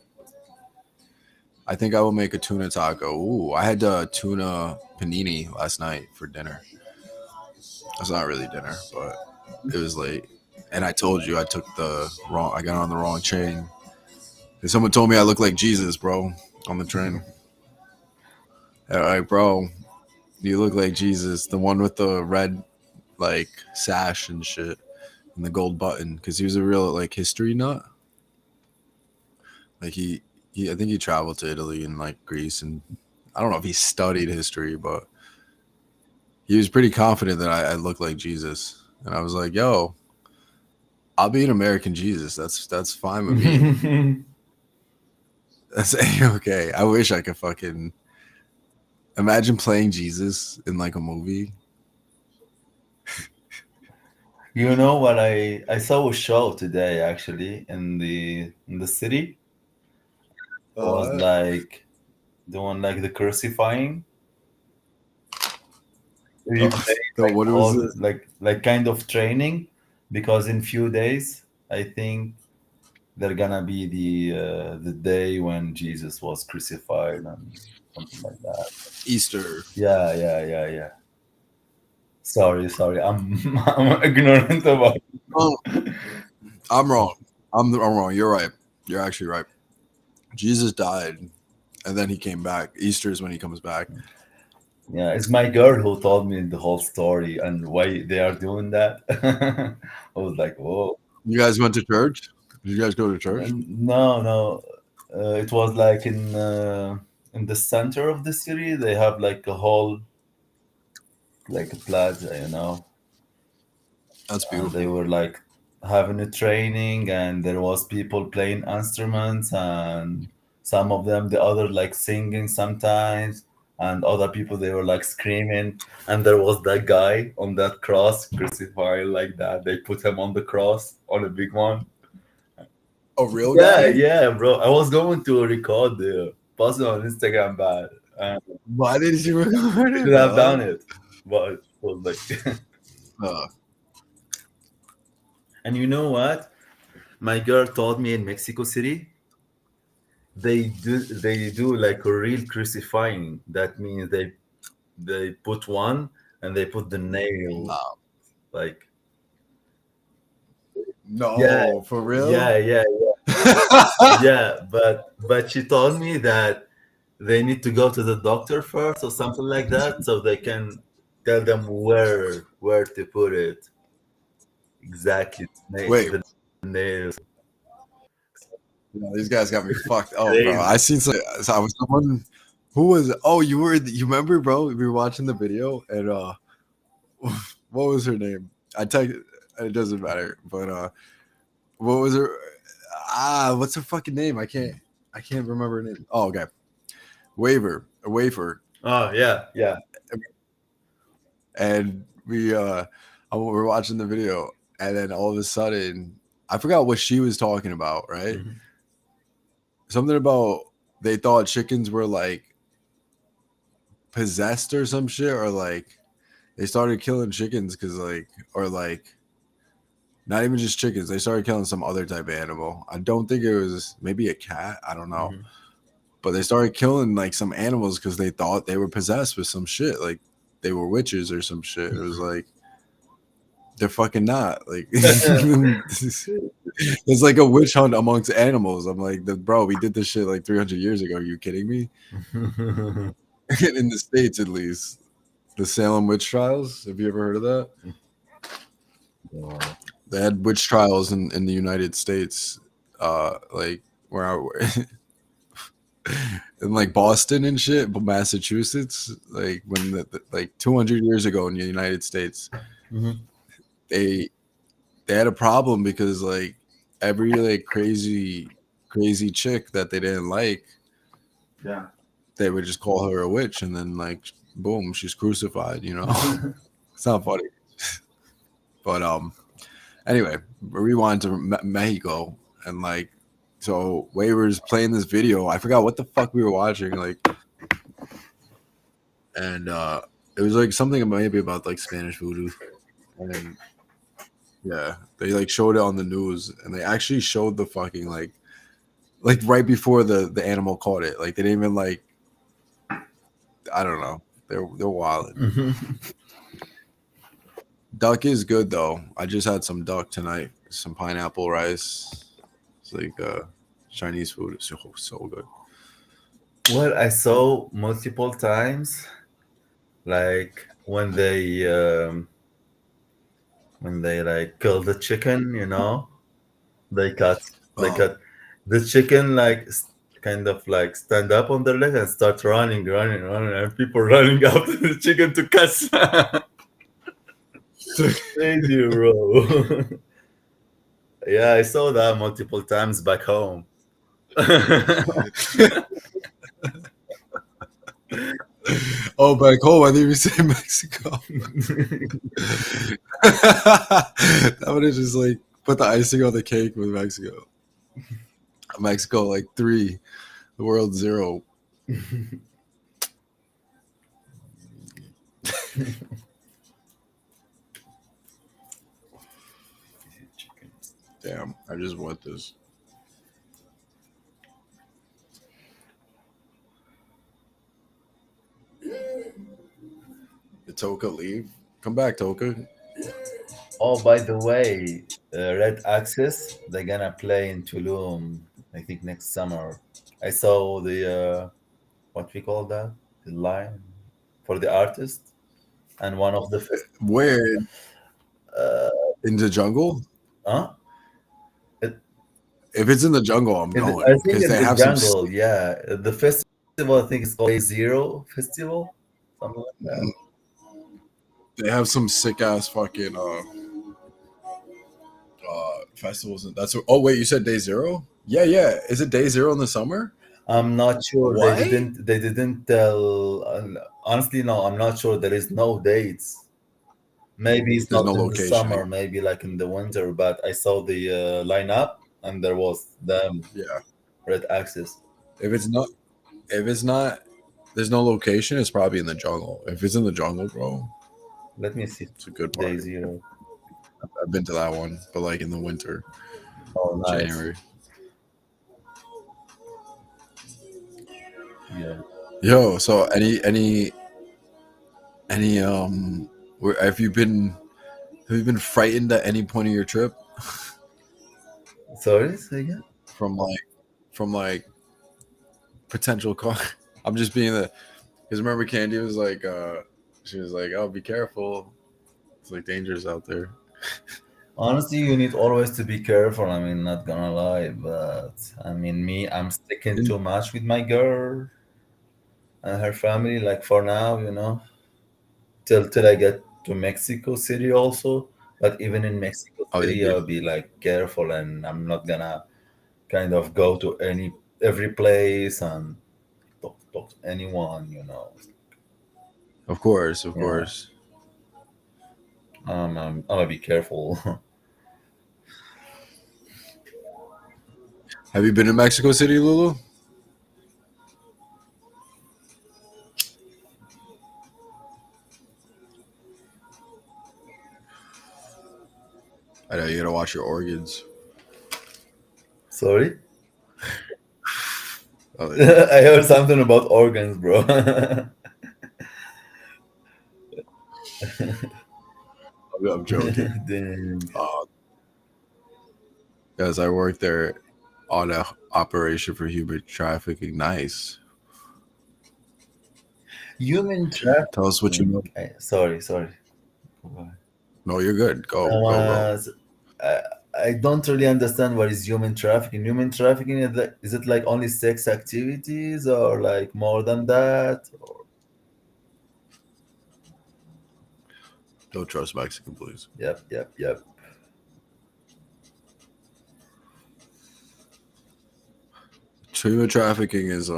I think I will make a tuna taco. Ooh, I had tuna panini last night for dinner. That's not really dinner, but it was late. And I told you I got on the wrong train. And someone told me I look like Jesus, bro, on the train. They're like, bro, you look like Jesus, the one with the red like sash and shit and the gold button, because he was a real like history nut. Like I think he traveled to Italy and like Greece, and I don't know if he studied history, but he was pretty confident that I looked like Jesus. And I was like, yo, I'll be an American Jesus. That's fine with me. That's okay. I wish I could fucking imagine playing Jesus in like a movie. You know what? I saw a show today actually in the city. It was Uh, like doing like the crucifying. If they no, like what was hold it? like kind of training, because in few days I think they're gonna be the day when Jesus was crucified and something like that. Easter. Yeah, yeah, yeah, yeah. Sorry, sorry. I'm I'm ignorant about. Oh, I'm wrong. I'm wrong. You're right. You're actually right. Jesus died, and then he came back. Easter is when he comes back. Yeah, it's my girl who told me the whole story and why they are doing that. I was like, whoa. You guys went to church? Did you guys go to church? No, no. It was like in the center of the city. They have like a whole like a plaza, you know, That's and they beautiful. were like having a training, and there was people playing instruments, and some of them the other like singing sometimes, and other people they were like screaming, and there was that guy on that cross crucified like that. They put him on the cross on a big one. A real Yeah, guy? yeah, bro. I was going to record the post it on Instagram, but I Why did you record it, should have done bro? it, but it was like. Uh, And you know what? My girl told me in Mexico City they do like a real crucifying. That means they put one and they put the nail nah. like yeah, No, for real? yeah, yeah, yeah. But she told me that they need to go to the doctor first or something like that, so they can tell them where to put it exactly. Wait, The nails. no, these guys got me fucked up, bro. Crazy. I seen some. So I was someone who was. Oh, you remember, bro? We were watching the video, and what was her name? I tell you, it doesn't matter. But what was her? What's her fucking name? I can't remember her name. Oh, okay. Wafer, Oh yeah, yeah. and we were watching the video, and then all of a sudden, I forgot what she was talking about. Right? Mhm. Something about they thought chickens were like possessed or some shit, or like they started killing chickens because like, or like not even just chickens. They started killing some other type of animal. I don't think it was maybe a cat. I don't know, Mhm. but they started killing like some animals because they thought they were possessed with some shit, like they were witches or some shit. It was like they're fucking not like. It's like a witch hunt amongst animals. I'm like, bro, we did this shit like 300 years ago. Are you kidding me? In the States, at least. The Salem witch trials. Have you ever heard of that? No. They had witch trials in the United States, like where I in like Boston and shit, but Massachusetts, like when like 200 years ago in the United States, Mhm. they they had a problem because like every like crazy chick that they didn't like, Yeah. they would just call her a witch, and then like boom, she's crucified. You know, it's not funny, but anyway, rewind to Mexico, and like, so Waver's playing this video. I forgot what the fuck we were watching, like, and it was like something maybe about like Spanish voodoo, and yeah, they like showed it on the news, and they actually showed the fucking like right before the animal caught it. Like they didn't even like, I don't know, they're wild. Mhm. Duck is good though. I just had some duck tonight, some pineapple rice. It's like Chinese food. It's so good. Well, I saw multiple times, like when they like kill the chicken, they cut they Oh, cut the chicken like kind of like stand up on their leg and start running, and people running after the chicken to catch. Crazy, bro. Yeah, I saw that multiple times back home. oh, back home. I didn't even say Mexico. That would have just like put the icing on the cake with Mexico. Mexico like three, the world zero. Damn, I just want this. Did Toka leave? Come back, Toka. Oh, by the way, Red Access, they're gonna play in Tulum, I think next summer. I saw what we call that, the line for the artist, and one of the Where uh, in the jungle? huh? It, If it's in the jungle, I'm I going think because in they the have some. jungle, yeah. The festival, I think it's called Day Zero Festival, something like that. They have some sick ass fucking festivals. And that's oh wait, you said day zero? Yeah, yeah. Is it day zero in the summer? I'm not sure. They What? didn't. They didn't tell. Honestly, no. I'm not sure. There is no dates. Maybe it's There's not no in the location. summer. Maybe like in the winter. But I saw the lineup, and there was them Yeah. Red Axis. If it's not, if it's not, there's no location. It's probably in the jungle. If it's in the jungle, bro, Let me see. it's a good Day party. Zero. I've been to that one, but like in the winter, Oh, nice. January. Yeah. Yo, so any where have you been frightened at any point of your trip Sorry. Say again. from like potential car? I'm just being the because remember Candy was like she was like, oh, be careful, it's like dangerous out there. Honestly, you need always to be careful. I mean, not gonna lie, but I mean, me, I'm sticking And too much with my girl and her family. Like for now, till I get to Mexico City also. But even in Mexico oh, City, I'll be like careful, and I'm not gonna kind of go to every place and talk to anyone. of course, of Yeah, course. I'm gonna be careful. Have you been to Mexico City, Lulu? Yeah, you gotta watch your organs. Sorry? Oh, I heard something about organs, bro. I'm joking. Dang. Uh, Guys, I worked there on a operation for human trafficking. Nice. Human Tell us what you know. trafficking. Sorry. No, you're good. Go, Um, go, go. uh, I, I don't really understand what is human trafficking. Human trafficking is it like only sex activities or like more than that? Or, Don't trust Mexican, please. yep. Human trafficking is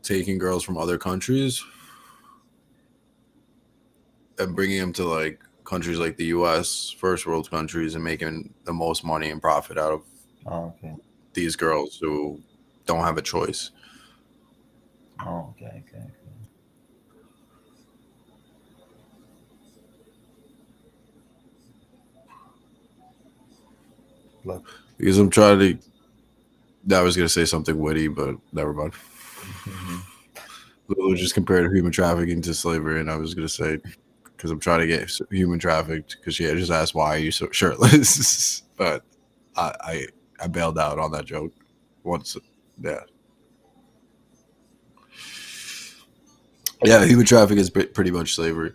taking girls from other countries and bringing them to like countries like the U.S., first world countries, and making the most money and profit out of Oh, okay. these girls who don't have a choice. Oh, okay. Like, Because I'm trying to. I was gonna say something witty, but never mind. mhm. Lulu just compared human trafficking to slavery, and I was gonna say because I'm trying to get human trafficked because she had just asked why are you so shirtless, but I bailed out on that joke once. Yeah, yeah, human trafficking is pretty much slavery.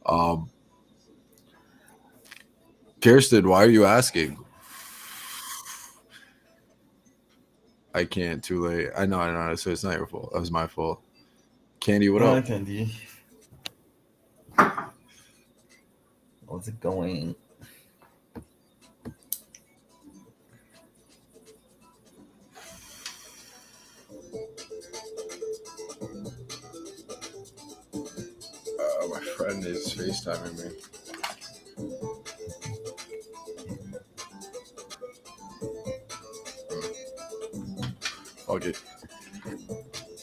Um, Kirsten, why are you asking? I can't. Too late. I know. I know. So it's not your fault. That was my fault. Candy, what Hi, up? Candy. How's it going? My friend is FaceTiming me. Okay,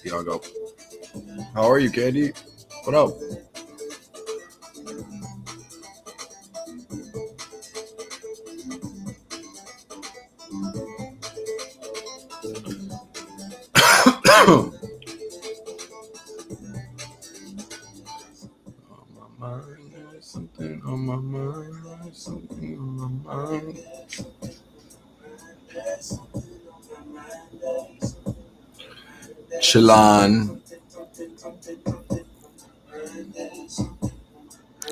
yeah, I'll go. How are you, Candy? What up? On my mind, there's something on my mind. There's something on my mind. Chillon.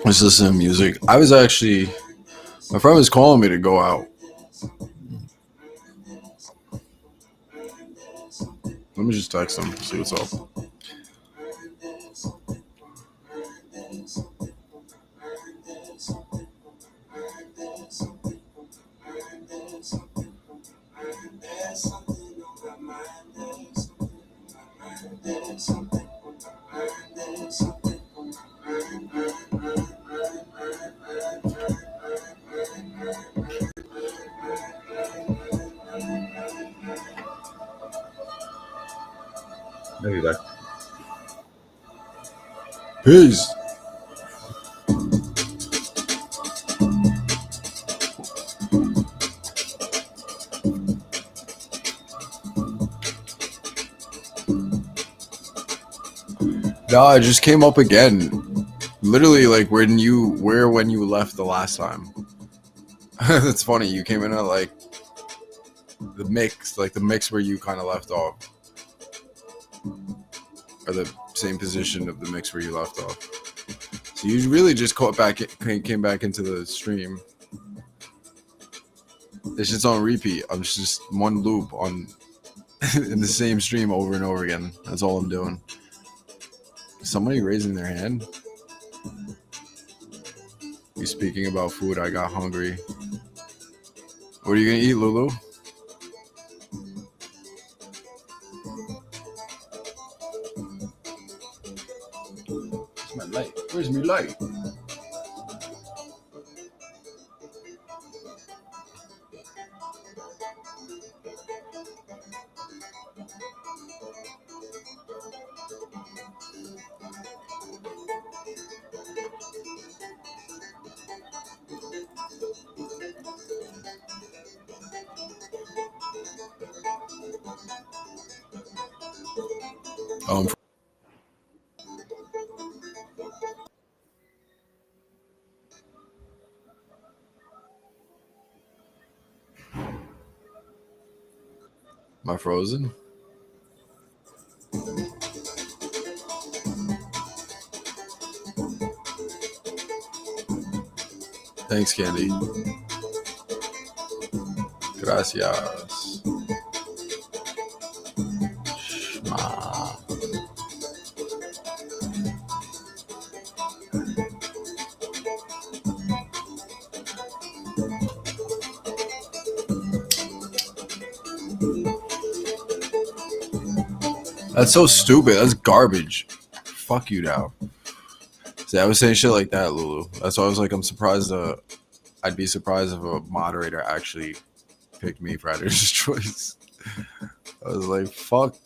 Let's listen to music. I was actually, my friend was calling me to go out. Let me just text him, see what's up. Maybe back. Peace. No, it just came up again. Literally, like when you left the last time. That's funny. You came in at like the mix where you kind of left off, or the same position of the mix where you left off. So you really just came back into the stream. This shit's on repeat. I'm just one loop on in the same stream over and over again. That's all I'm doing. Somebody raising their hand. You speaking about food? I got hungry. What are you gonna eat, Lulu? Where's my light? Where's my light? Um, am I frozen? Thanks, Candy. Gracias. Ah. That's so stupid. That's garbage. Fuck you now. See, I was saying shit like that, Lulu. That's why I was like, I'm surprised. I'd be surprised if a moderator actually picked me for editor's choice. I was like, fuck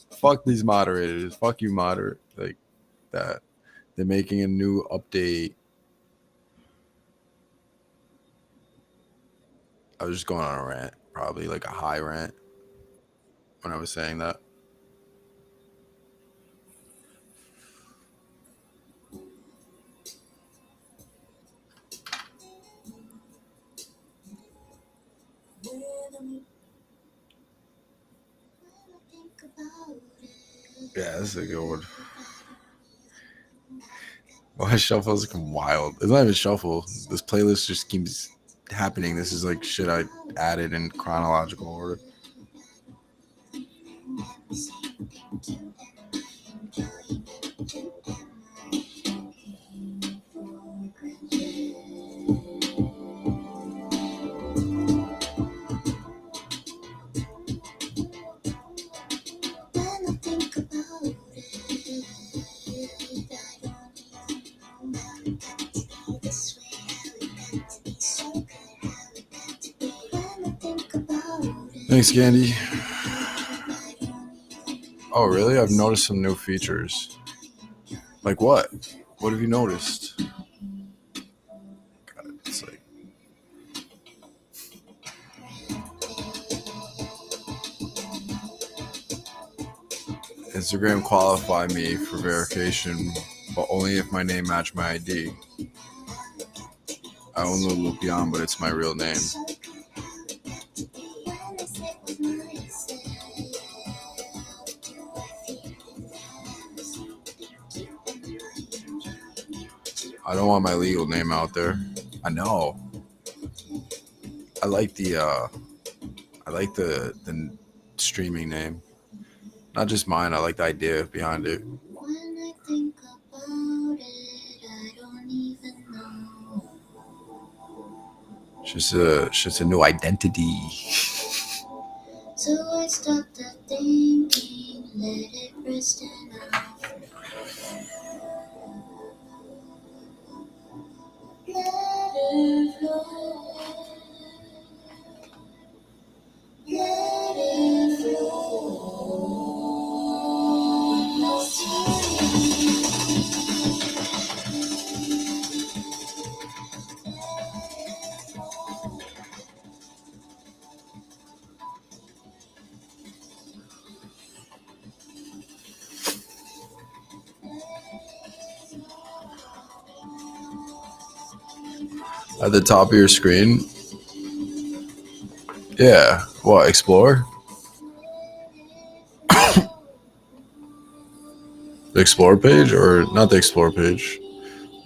these moderators. Fuck you, moderate. Like that. They're making a new update. I was just going on a rant, probably like a high rant when I was saying that. Yeah, this is a good one. Why shuffle is looking wild? It's not even shuffle. This playlist just keeps happening. This is like shit I added in chronological order. Thanks, Candy. Oh, really? I've noticed some new features. Like what? What have you noticed? God, it's like Instagram qualify me for verification, but only if my name match my ID. I own Lulu Pion, but it's my real name. I don't want my legal name out there. I know. I like the streaming name. Not just mine. I like the idea behind it. It's just a new identity. So I stopped thinking, let it rest enough. Let it flow. Let it flow. At the top of your screen? Yeah. What, explore? The explore page or not the explore page?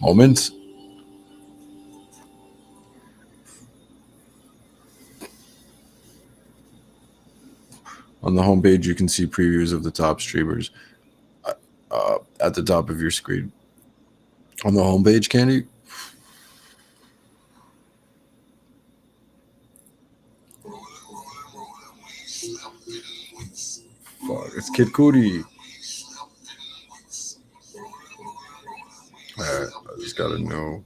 Moments? On the homepage, you can see previews of the top streamers at the top of your screen. On the homepage, Candy? Fuck, it's Kid Cudi. Alright, I just gotta know.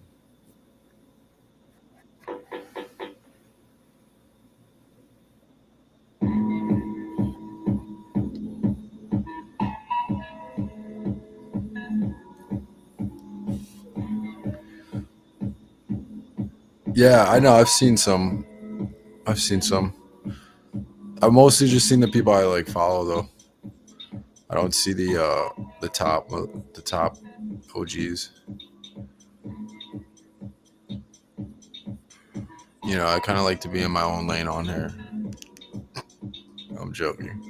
Yeah, I know. I've seen some. I've mostly just seen the people I like follow though. I don't see the top OGs. You know, I kind of like to be in my own lane on here. I'm joking.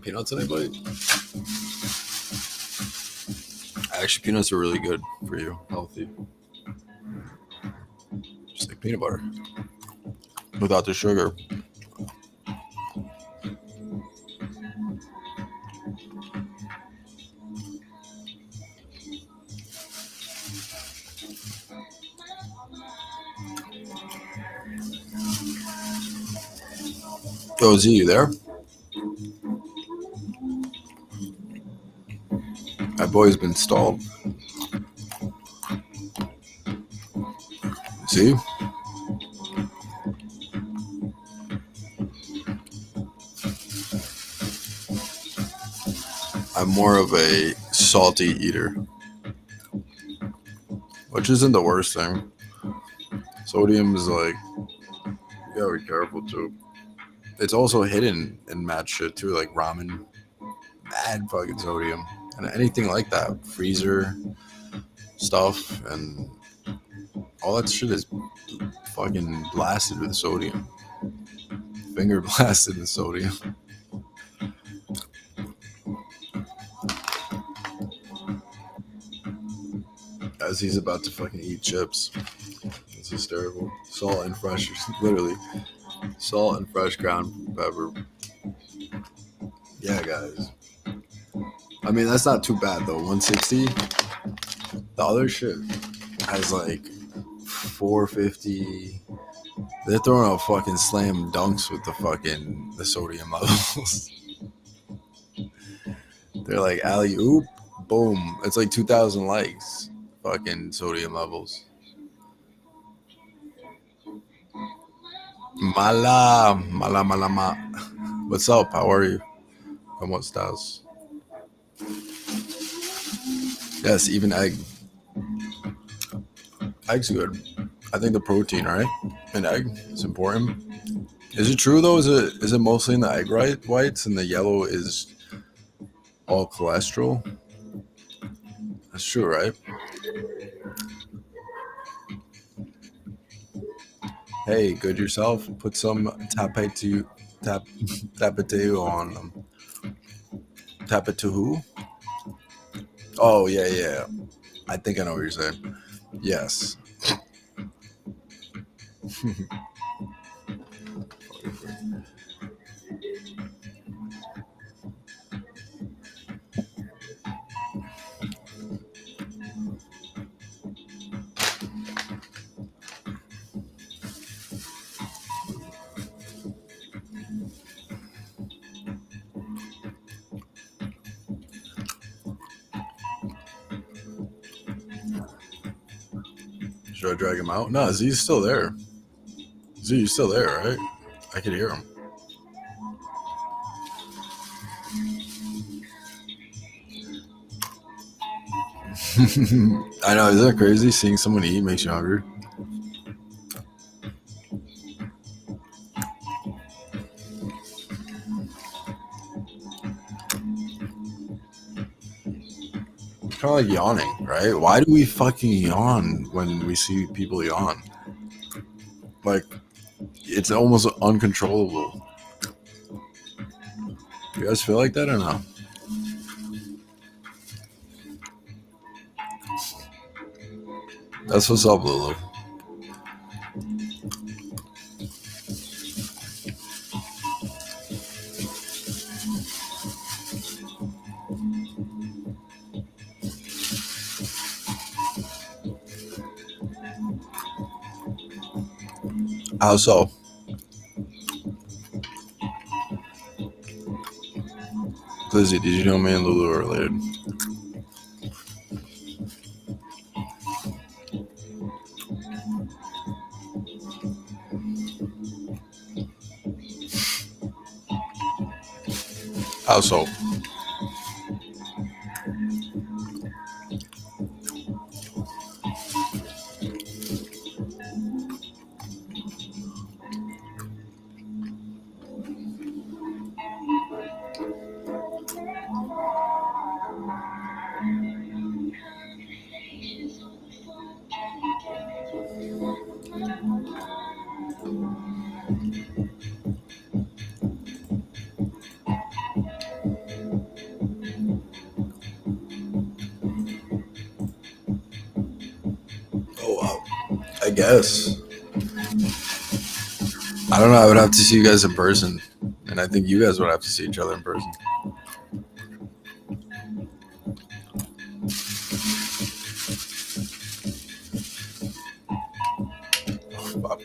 Peanuts, anybody? Actually, peanuts are really good for you, healthy. Just like peanut butter without the sugar. Yo, Z, you there? My boy's been stalled. See? I'm more of a salty eater, which isn't the worst thing. Sodium is like, you gotta be careful too. It's also hidden in mad shit too, like ramen, mad fucking sodium, and anything like that, freezer stuff, and all that shit is fucking blasted with sodium, finger blasted with sodium. As he's about to fucking eat chips. It's hysterical. Salt and fresh, literally, salt and fresh ground pepper. Yeah, guys. I mean, that's not too bad though. 160. The other shit has like 450. They're throwing out fucking slam dunks with the sodium levels. They're like alley oop, boom. It's like 2,000 likes. Fucking sodium levels. Mala. What's up? How are you? ¿Cómo estás? Yes, even egg. Egg's good. I think the protein, right? An egg is important. Is it true though? Is it mostly in the egg whites and the yellow is all cholesterol? That's true, right? Hey, good yourself. Put some tapatio on them. Tapatio who? Oh yeah. I think I know what you're saying. Yes. Should I drag him out? No, Z's still there. Z, you're still there, right? I could hear him. I know, isn't that crazy? Seeing someone eat makes you hungry. Kind of like yawning, right? Why do we fucking yawn when we see people yawn? Like, it's almost uncontrollable. You guys feel like that or no? That's what's up, Lulu. How so? Lizzie, did you know me and Lulu are related? Household. Oh wow. I guess. I don't know. I would have to see you guys in person, and I think you guys would have to see each other in person. Fuck.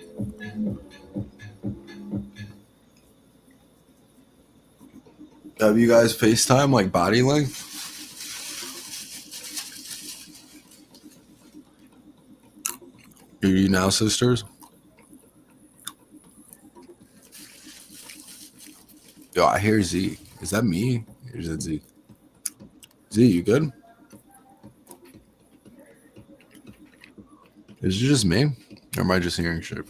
Have you guys FaceTime like body length? Are you now sisters? Yo, I hear Z. Is that me? Or is it Z? Z, you good? Is it just me? Or am I just hearing shit?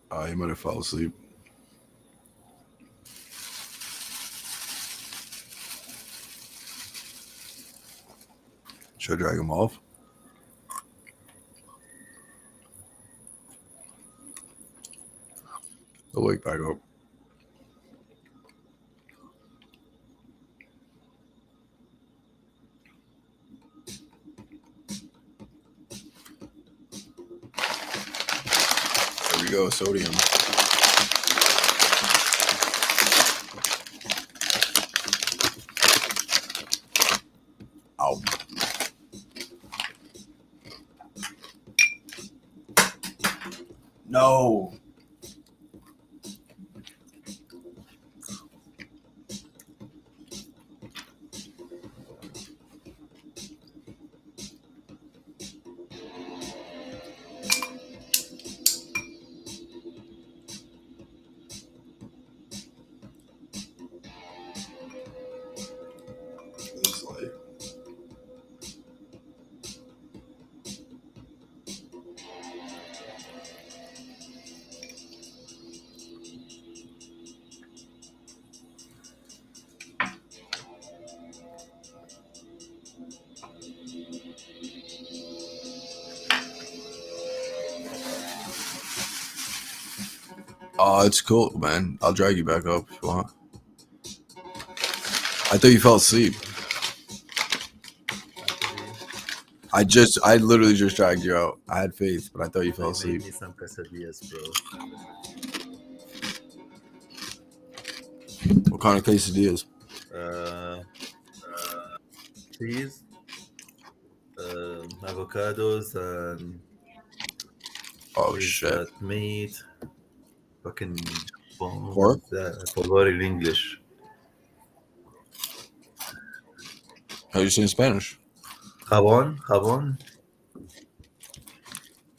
Oh, you might have fell asleep. Should I drag him off? He'll wake back up. There we go, sodium. Ow. No. This light. Oh, it's cool, man. I'll drag you back up if you want. I thought you fell asleep. I literally just dragged you out. I had faith, but I thought you fell I asleep. made me some quesadillas, bro. What kind of quesadillas? Uh, cheese, avocados, and Oh what is shit. that? Meat, fucking bone. Pork? That I forgot in English. How you say in Spanish? Jabón, jabón.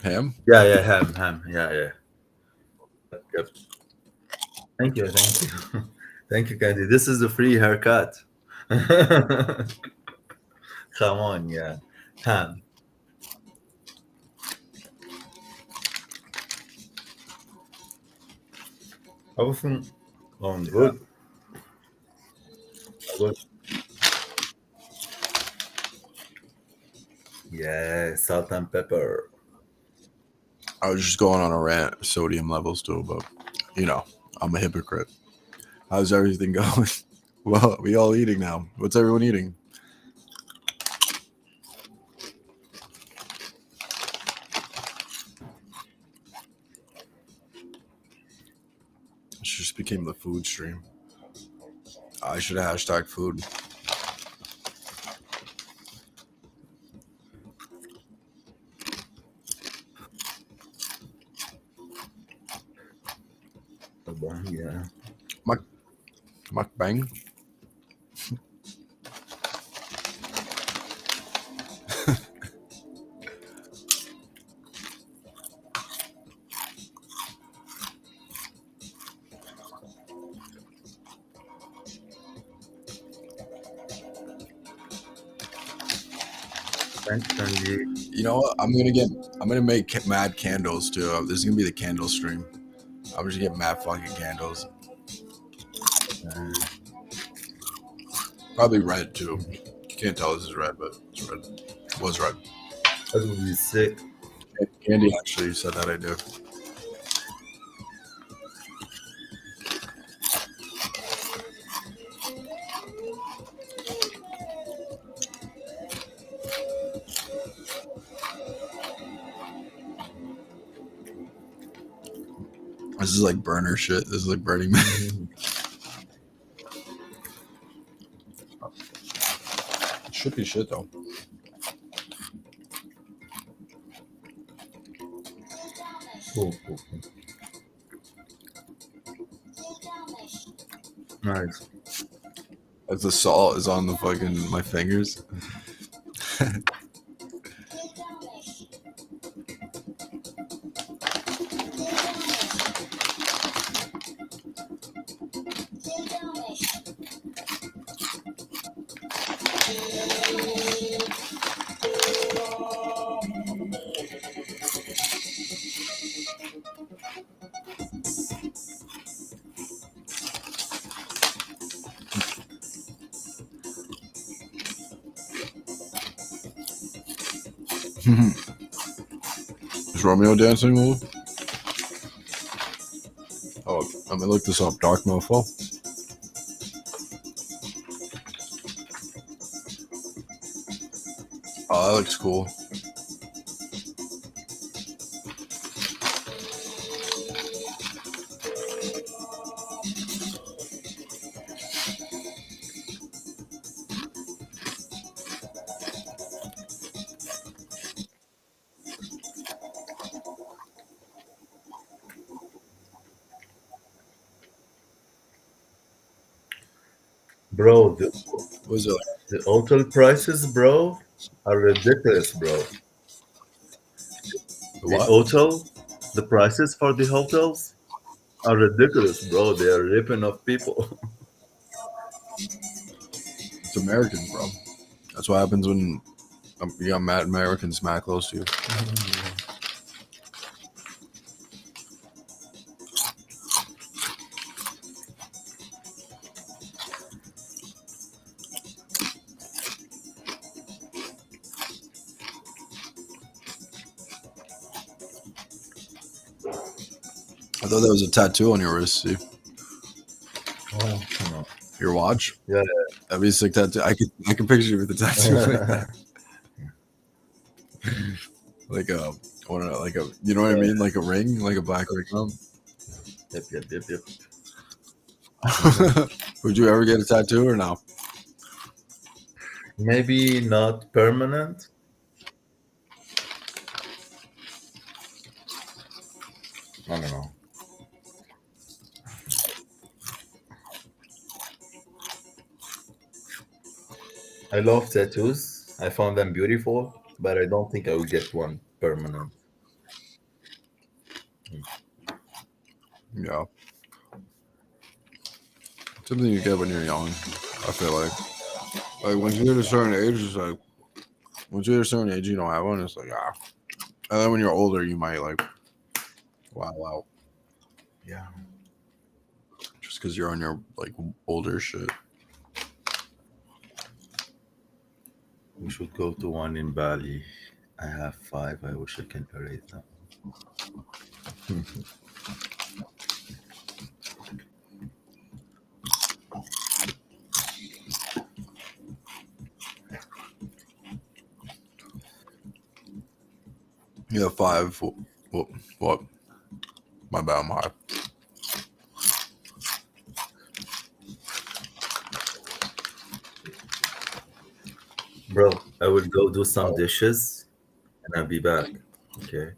Ham? Yeah, ham. Yeah. Yep. Thank you. Thank you, Candy. This is the free haircut. Come on, yeah. Ham. Everything good. Good. Yeah, salt and pepper. I was just going on a rant of sodium levels too, but you know, I'm a hypocrite. How's everything going? Well, we all eating now. What's everyone eating? It just became the food stream. I should have hashtag food. Yeah. Bang. Thanks, Sanji. You know what? I'm gonna make mad candles too. This is gonna be the candle stream. I'm just gonna get mad fucking candles. Uh, Probably red too. You can't tell this is red, but it's red. It was red. that would be sick. Candy actually said that I do. This is like burner shit. This is like Burning Man. Should be shit though. Cool, cool, cool. Nice. As the salt is on the fucking my fingers. Is Romeo dancing move? Oh, let me look this up. Dark mofo. Oh, that looks cool. Bro, Was it the hotel prices, bro, are ridiculous, bro. the The what? hotel, the prices for the hotels are ridiculous, bro. They are ripping off people. It's Americans, bro. That's what happens when you got mad Americans smack close to you. I thought that was a tattoo on your wrist. See Oh, no. your watch. Yeah. That'd be a sick tattoo. I can picture you with a tattoo like that. Like a what? Like a you know what I Yeah. mean? Like a ring, like a black ring. Yep, yep, yep, yep. Would you ever get a tattoo or no? Maybe not permanent. I don't know. I love tattoos. I found them beautiful, but I don't think I will get one permanent. Yeah, something you get when you're young. I feel like once you hit a certain age, it's like once you hit a certain age, you don't have one. It's like and then when you're older, you might like wow out Yeah. just because you're on your like older shit. We should go to one in Bali. I have five. I wish I can erase them. Yeah, five. What? My bad, I'm high. Bro, I will go do some Oh, dishes and I'll be back. Okay.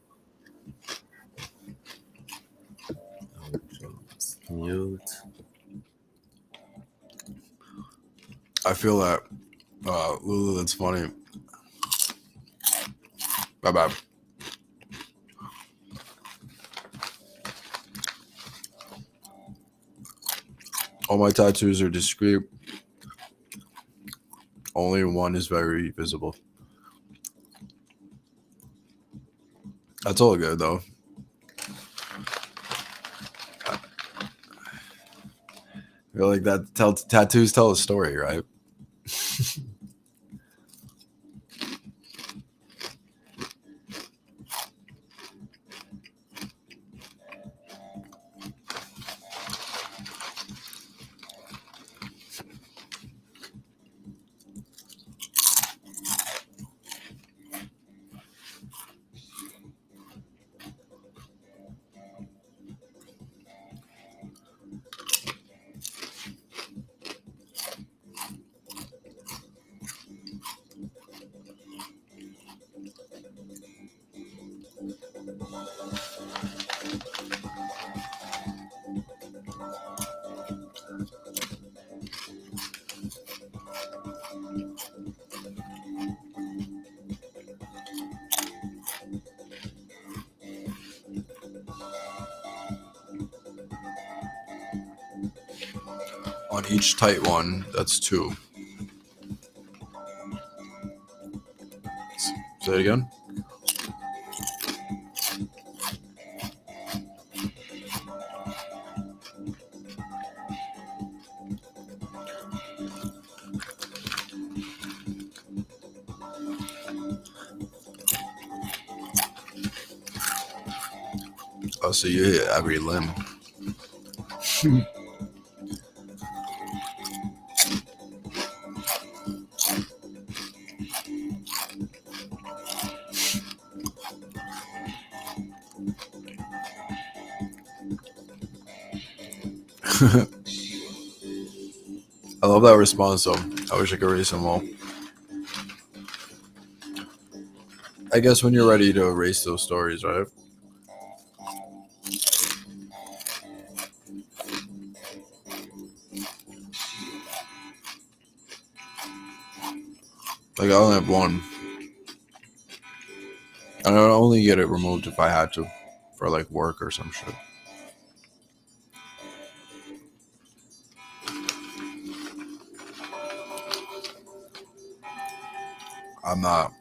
I will just mute. I feel that. Lulu, that's funny. Bye bye. All my tattoos are discreet. Only one is very visible. That's all good though. I feel like that tattoos tell a story, right? On each tight one, that's 2. Say it again. Oh, so you hit every limb. I love that response though. I wish I could erase them all. I guess when you're ready to erase those stories, right? Like I only have one. And I would only get it removed if I had to. For like work or some shit. I'm not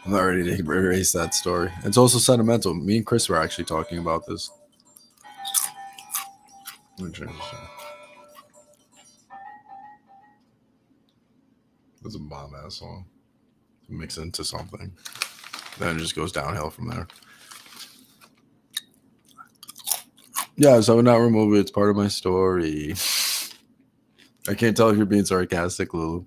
ready to erase that story. It's also sentimental. Me and Chris were actually talking about this. It's a bomb ass song. Mix it into something. Then it just goes downhill from there. Yeah, so I would not remove it. It's part of my story. I can't tell if you're being sarcastic, Lulu.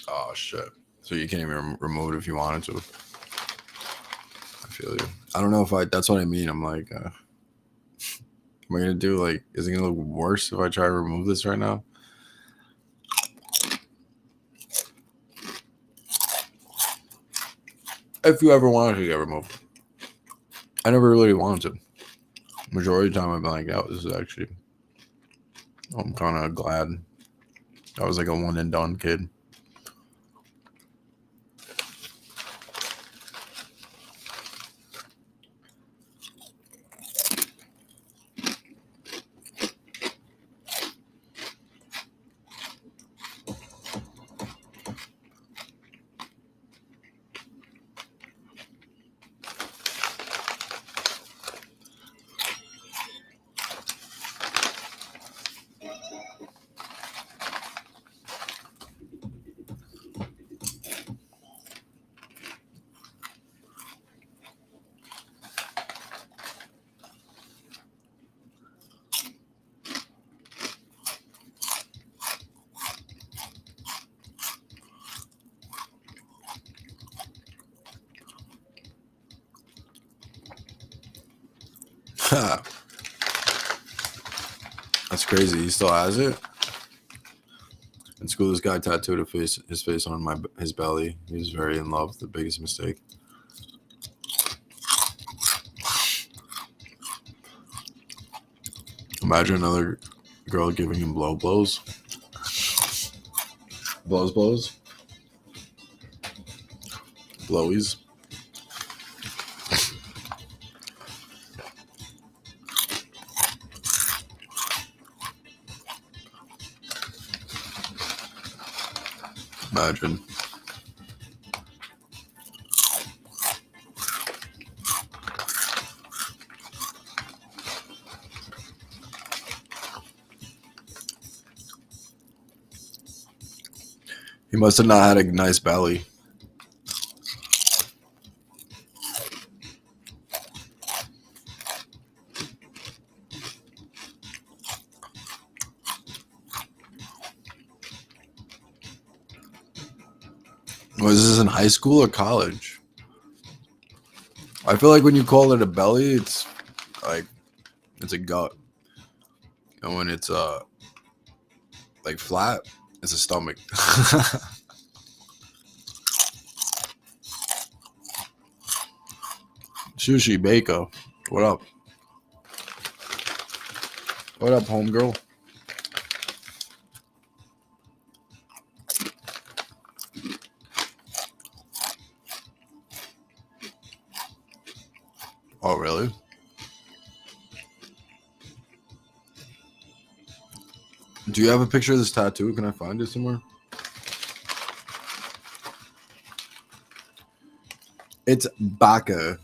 Oh, shit. So you can't even remove it if you wanted to. I feel you. I don't know if that's what I mean. I'm like, am I going to do like, is it going to look worse if I try to remove this right now? If you ever wanted to get removed. I never really wanted to. Majority of the time I've been like, oh, this is actually, I'm kind of glad I was like a one and done kid. That's crazy. He still has it. In school, this guy tattooed his face on his belly. He was very in love. The biggest mistake. Imagine another girl giving him blows. Blows. Blowies. Imagine. He must have not had a nice belly. Was this in high school or college? I feel like when you call it a belly, it's like it's a gut, and when it's like flat, it's a stomach. Sushi Baker, what up? What up, homegirl? Oh, really? Do you have a picture of this tattoo? Can I find it somewhere? It's Baka,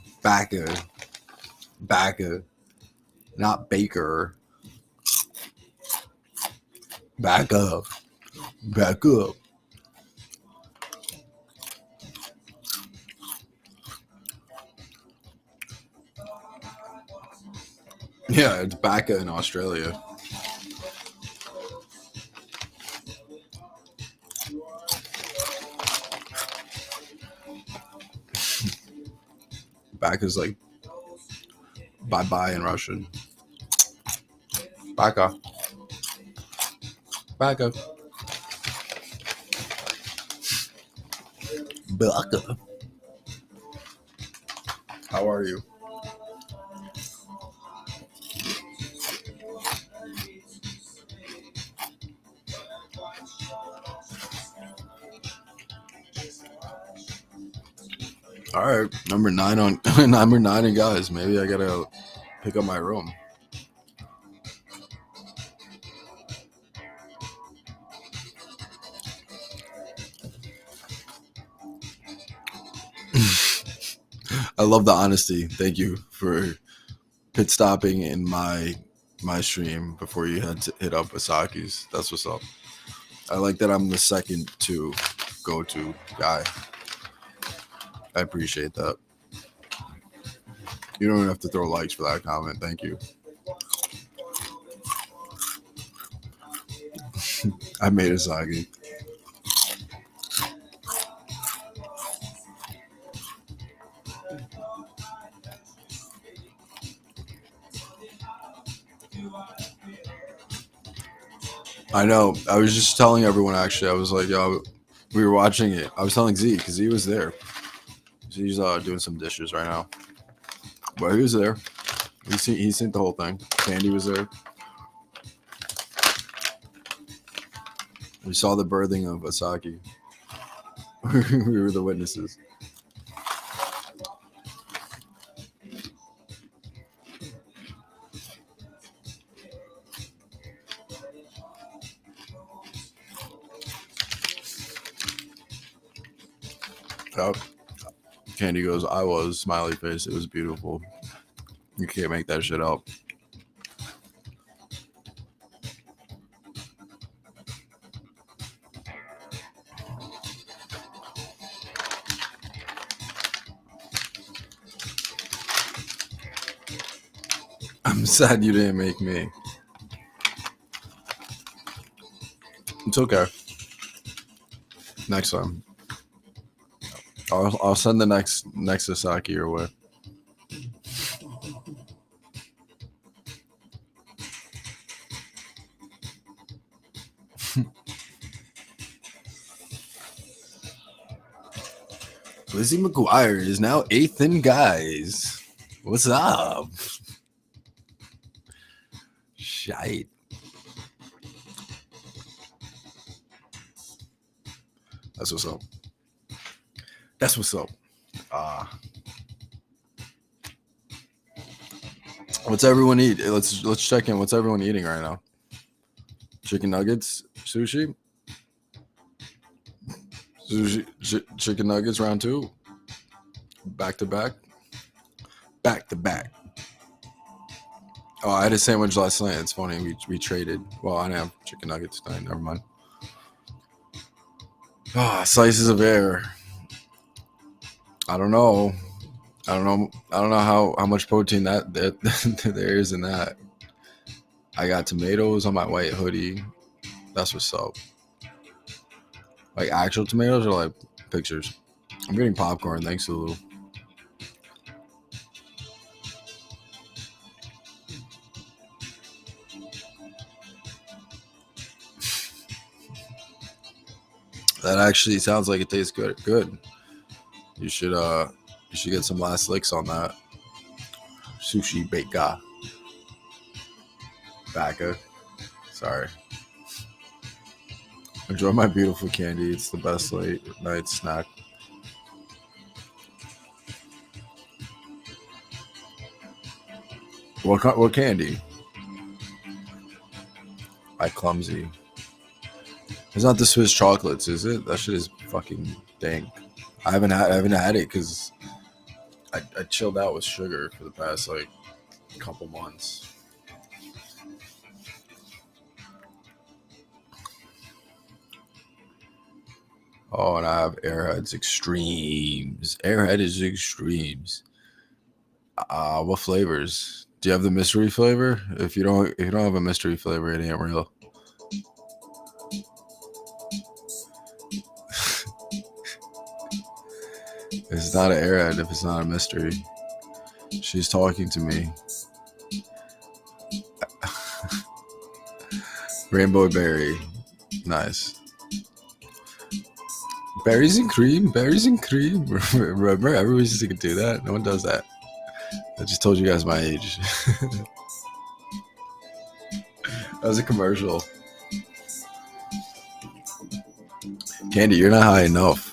not Baker. Back up. Yeah, it's Baka in Australia. Baka's like bye in Russian. Baka. Baka. How are you? All right, number 9 on number 9 and guys. Maybe I gotta pick up my room. I love the honesty. Thank you for pit stopping in my stream before you had to hit up Asaki's. That's what's up. I like that I'm the second to go to guy. I appreciate that. You don't even have to throw likes for that comment. Thank you. I made Asaki. I know. I was just telling everyone, actually. I was like, yo, we were watching it. I was telling Z because he was there. He's doing some dishes right now. But he was there. He seen the whole thing. Candy was there. We saw the birthing of Asaki. We were the witnesses. Yep. Candy goes, I was, smiley face. It was beautiful. You can't make that shit up. I'm sad you didn't make me. It's okay. Next time. I'll send the next Asaki your way. Lizzie McGuire is now 8th in guys. What's up? Shite. That's what's up. That's what's up. What's everyone eat? Let's check in. What's everyone eating right now? Chicken nuggets, sushi, chicken nuggets round 2, back to back. Oh, I had a sandwich last night. It's funny. We traded. Well, I didn't have chicken nuggets tonight. Never mind. Slices of air. I don't know how much protein that there is in that. I got tomatoes on my white hoodie. That's what's up. Like actual tomatoes or like pictures? I'm getting popcorn. Thanks, Lulu. That actually sounds like it tastes good. Good. You should get some last licks on that. Sushi Baka. Sorry. Enjoy my beautiful candy. It's the best late night snack. What candy? I clumsy. It's not the Swiss chocolates, is it? That shit is fucking dank. I haven't had it because I chilled out with sugar for the past like couple months. Oh, and I have Airheads Extremes. Airhead is Extremes. What flavors? Do you have the mystery flavor? If you don't have a mystery flavor, it ain't real. It's not an Airhead if it's not a mystery. She's talking to me. Rainbow berry. Nice. Berries and cream. Remember, everyone used to do that. No one does that. I just told you guys my age. That was a commercial. Candy, you're not high enough.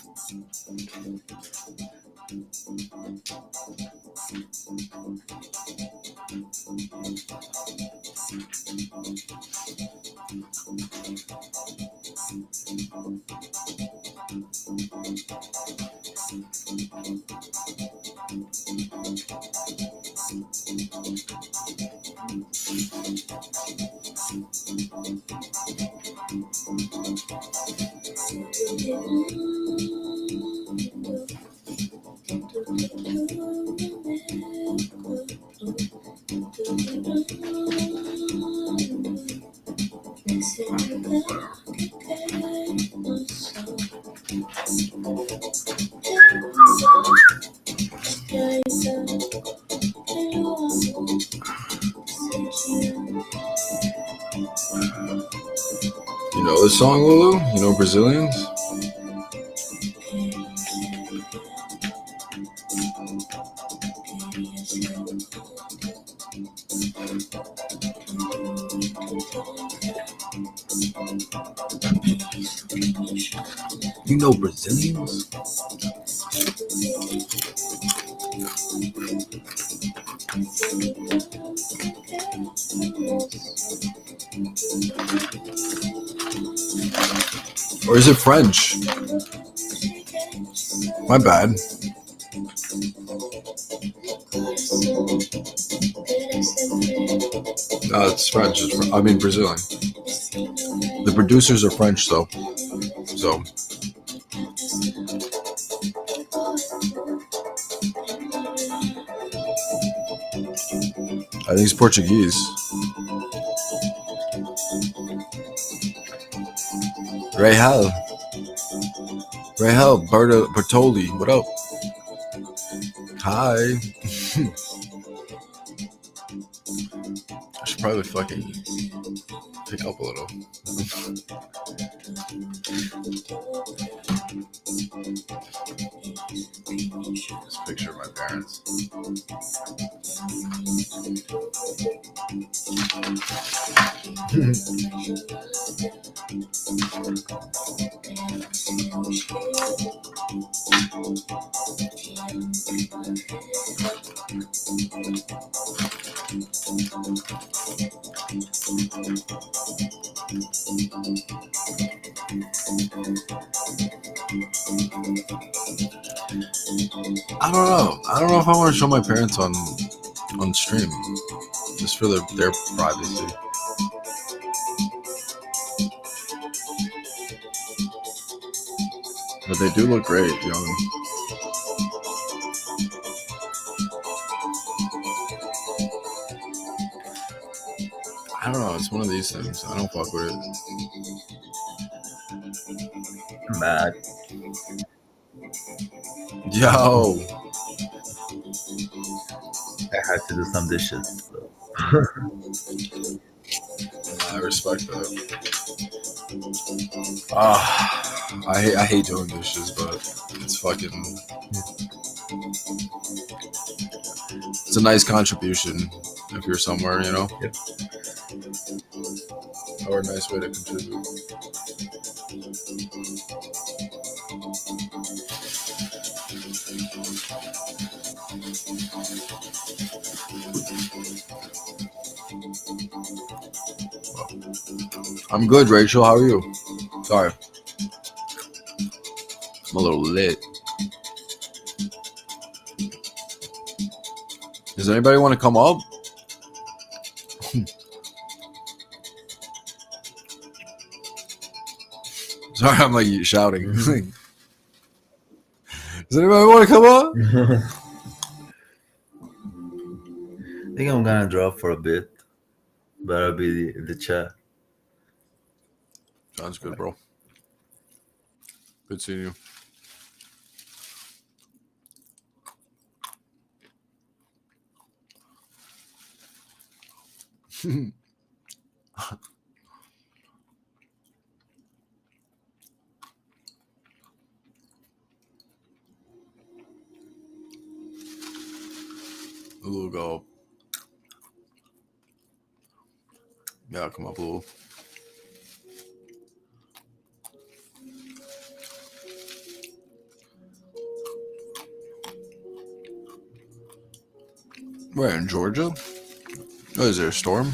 You know this song, Lulu? You know Brazilians? You know Brazilians? Or is it French? My bad. No, it's French. I mean Brazilian. The producers are French, though. So. I think it's Portuguese. Rahel Bertoli, what up? Hi. I should probably fucking pick up a little. This picture of my parents. I don't know. I don't know if I want to show my parents on stream, just for their privacy. But they do look great, young. I don't know. It's one of these things. I don't fuck with it. I'm mad. Yo, I had to do some dishes. So. I respect that. I hate doing dishes, but it's fucking. It's a nice contribution if you're somewhere, you know. Yep. Or a nice way to contribute. I'm good, Rachel. How are you? Sorry. I'm a little lit. Does anybody want to come up? Sorry, I'm like shouting. Does anybody want to come up? I think I'm gonna drop for a bit, but I'll be in the chat. Sounds good, bro. Good seeing you. Lulu, go. Yeah, come up, Lulu. Where, in Georgia? Oh, is there a storm?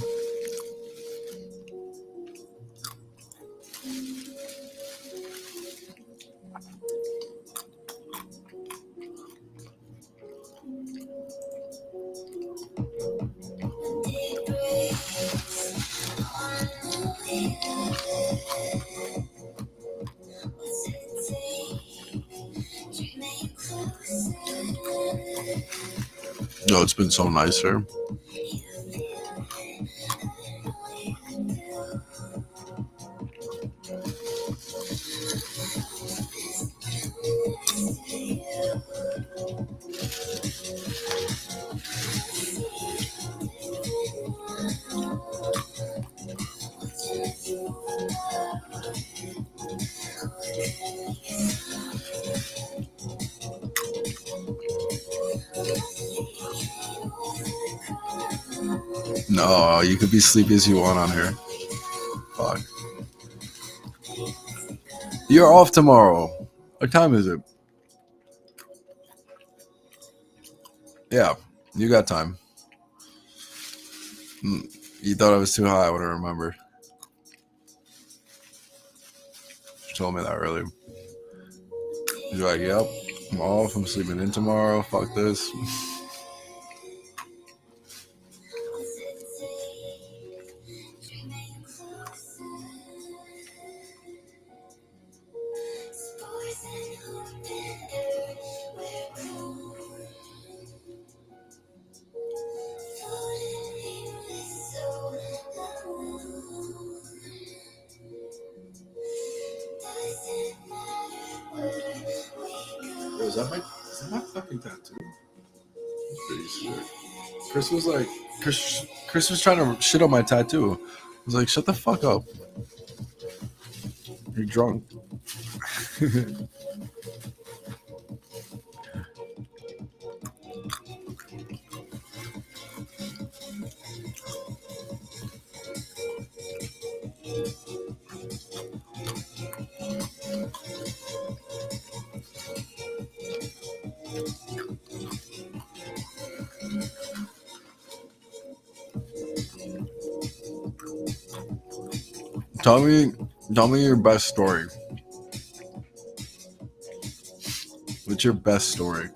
No, it's been so nice here. No, you could be sleepy as you want on here. Fuck. You're off tomorrow. What time is it? Yeah, you got time. You thought I was too high. I wouldn't remember. You told me that earlier. You're like, yep, I'm off. I'm sleeping in tomorrow. Fuck this. Yo, is that my fucking tattoo? That's pretty sick. Chris was like, Chris was trying to shit on my tattoo. I was like, shut the fuck up. You're drunk. Tell me, tell me your best story. What's your best story?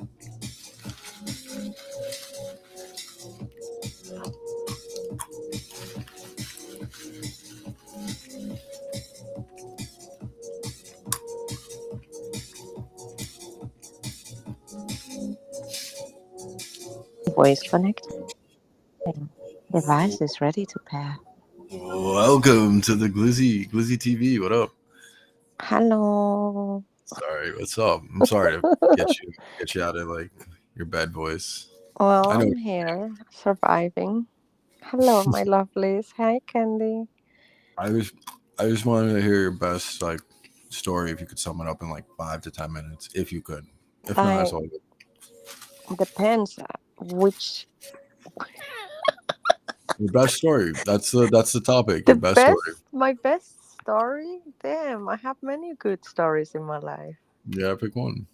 Voice connecting. Device is ready to pair. Welcome to the Glizzy TV. What up? Hello. Sorry, what's up? I'm sorry to get you out of like your bad voice. Well, I know. I'm here, surviving. Hello, my lovelies. Hi, Candy. I was I just wanted to hear your best like story if you could sum it up in like 5 to 10 minutes, if you could. If not, that's I all good. depends which Your best story. That's the topic. Your the best story. best. My best story. Damn, I have many good stories in my life. Yeah, pick one.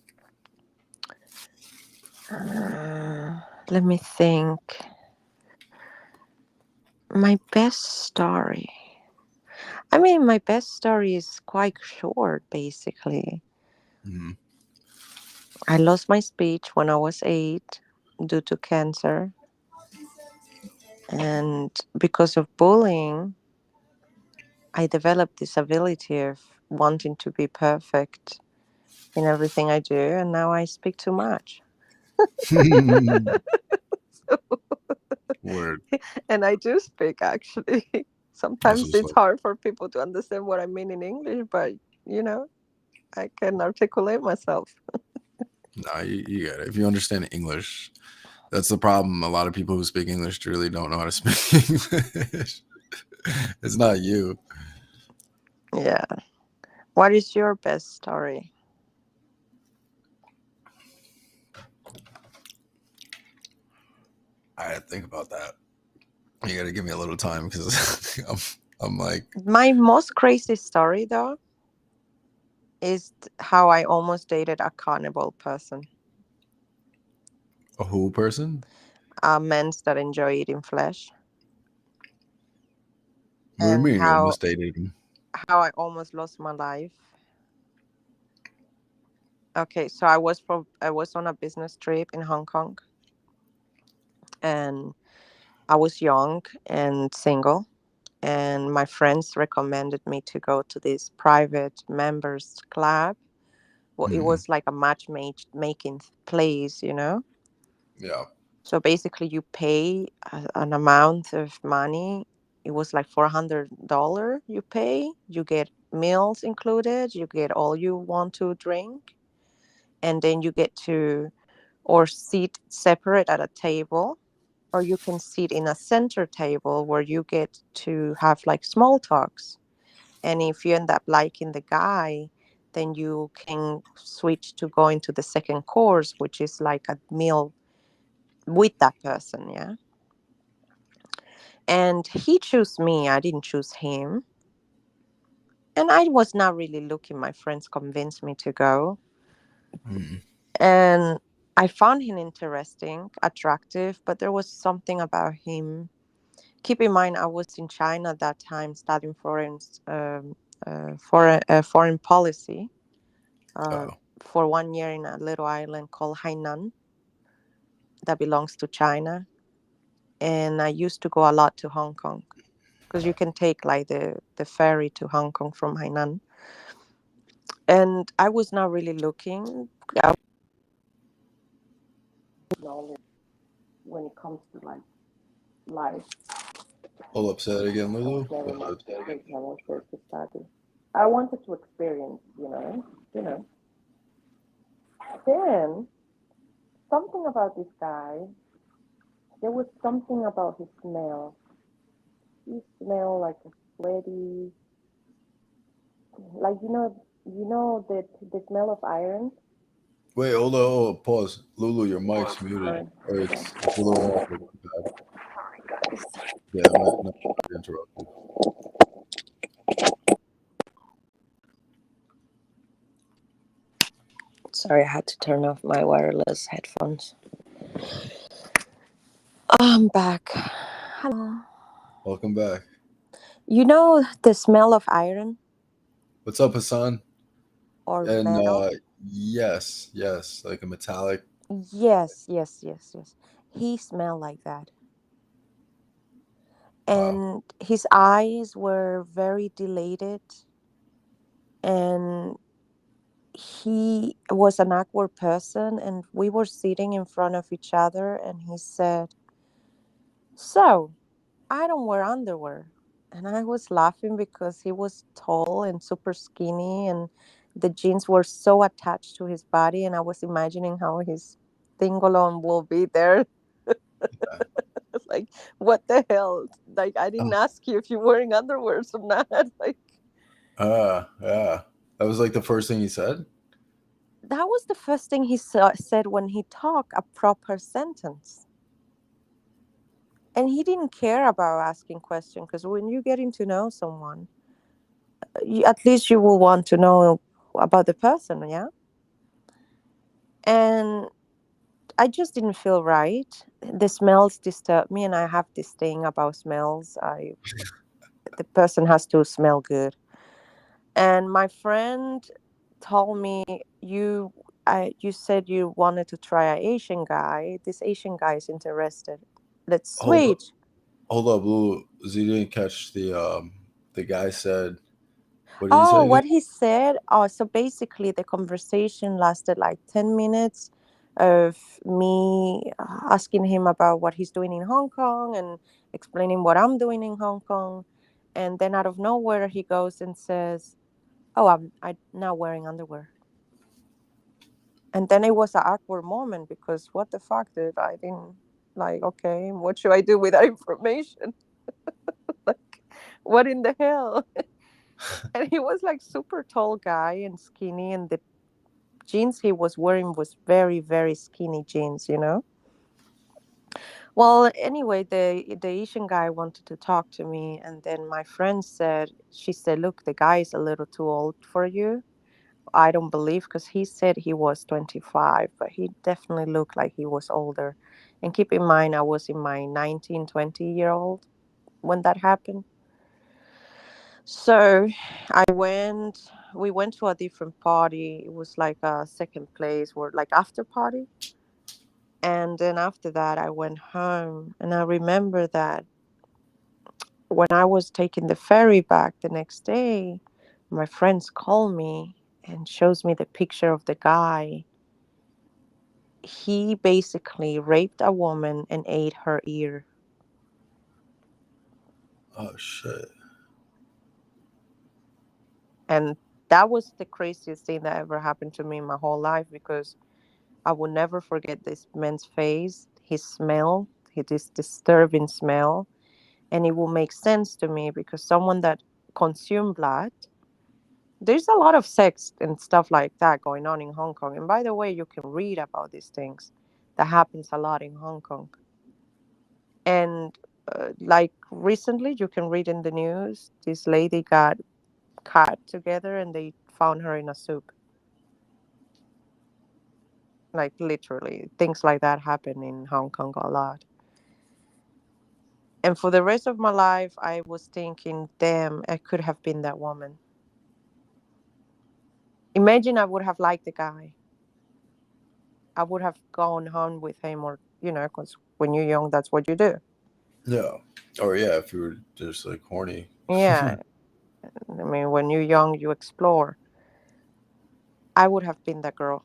Let me think. My best story. I mean, my best story is quite short, basically. Mm-hmm. I lost my speech when I was 8 due to cancer. And because of bullying, I developed this ability of wanting to be perfect in everything I do. And now I speak too much. Word. And I do speak, actually. That's Sometimes what's it's up. hard for people to understand what I mean in English, but you know, I can articulate myself. Nah, you get it. If you understand English, that's the problem. A lot of people who speak English really don't know how to speak English. It's not you. Yeah. What is your best story? I had to think about that. You got to give me a little time because I'm like My most crazy story, though, is how I almost dated a cannibal person. a who person. Men that enjoy eating flesh, What do you and mean you almost dated him? how I almost lost my life. Okay, so I was on a business trip in Hong Kong, and I was young and single, and my friends recommended me to go to this private members club. Well, it Hmm. was like a making place, you know. Yeah. So basically, you pay an amount of money. It was like $400. You pay, you get meals included, you get all you want to drink, and then you get to or sit separate at a table, or you can sit in a center table where you get to have like small talks. And if you end up liking the guy, then you can switch to going to the second course, which is like a meal with that person. Yeah. And he chose me, I didn't choose him. And I was not really looking. My friends convinced me to go. Hmm. And I found him interesting, attractive, but there was something about him. Keep in mind, I was in China at that time studying foreign policy uh, Oh. for 1 year in a little island called Hainan that belongs to China. And I used to go a lot to Hong Kong because you can take like the ferry to Hong Kong from Hainan. And I was not really looking. I knowledge when it comes to like life. Hold up, say that again, I was Lulu. never much interested to study. I wanted to experience, you know. Then something about this guy. There was something about his smell. He smelled like a sweaty, like the smell of iron. Wait, hold on, pause. Lulu, your mic's muted, Sorry, or okay. it's a little muffled. My bad. Sorry, guys. Yeah, not interrupted. Sorry, I had to turn off my wireless headphones. I'm back. Hello. Welcome back. You know the smell of iron What's up, Hassan? or And metal? yes, yes, like a metallic. Yes, yes, yes, yes. He smelled like that. Wow. And his eyes were very dilated, and he was an awkward person, and we were sitting in front of each other, and he said, "So, I don't wear underwear." And I was laughing because he was tall and super skinny, and the jeans were so attached to his body, and I was imagining how his dingolon will be there. Like, what the hell? Like, I didn't ask you if you're wearing underwear or not. Like, Yeah. That was like the first thing he said. that was the first thing he said when he talked a proper sentence. And he didn't care about asking questions, because when you're getting to know someone, at least you will want to know about the person, yeah? And I just didn't feel right. The smells disturb me, and I have this thing about smells. The person has to smell good. And my friend told me, you said you wanted to try an Asian guy. This Asian guy is interested. Let's Hold up, switch. hold up, Lou. Z didn't catch the guy said. What did he Oh, say again? what he said. Oh, so basically, the conversation lasted like 10 minutes of me asking him about what he's doing in Hong Kong and explaining what I'm doing in Hong Kong. And then out of nowhere, he goes and says, "Oh, I'm not wearing underwear." And then it was an awkward moment because what the fuck, dude? I didn't like. Okay, what should I do with that information? Like, what in the hell? And he was like super tall guy and skinny, and the jeans he was wearing was very very skinny jeans, you know. Well, anyway, the Asian guy wanted to talk to me, and then my friend said, she said, "Look, the guy is a little too old for you." I don't believe, because he said he was 25, but he definitely looked like he was older. And keep in mind, I was in my 19, 20-year old when that happened. So we went to a different party. It was like a second place or like after party. And then after that, I went home. And I remember that when I was taking the ferry back the next day, my friends call me and shows me the picture of the guy. He basically raped a woman and ate her ear. Oh shit. And that was the craziest thing that ever happened to me in my whole life, because I will never forget this man's face, his smell, his disturbing smell. And it will make sense to me because someone that consumed blood, there's a lot of sex and stuff like that going on in Hong Kong. And by the way, you can read about these things. That happens a lot in Hong Kong. And like recently, you can read in the news, this lady got cut together and they found her in a soup. Like literally, things like that happen in Hong Kong a lot. And for the rest of my life, I was thinking, damn, I could have been that woman. Imagine I would have liked the guy. I would have gone home with him, or, because when you're young, that's what you do. Yeah. Or yeah, if you were just like horny. Yeah. I mean, when you're young, you explore. I would have been that girl.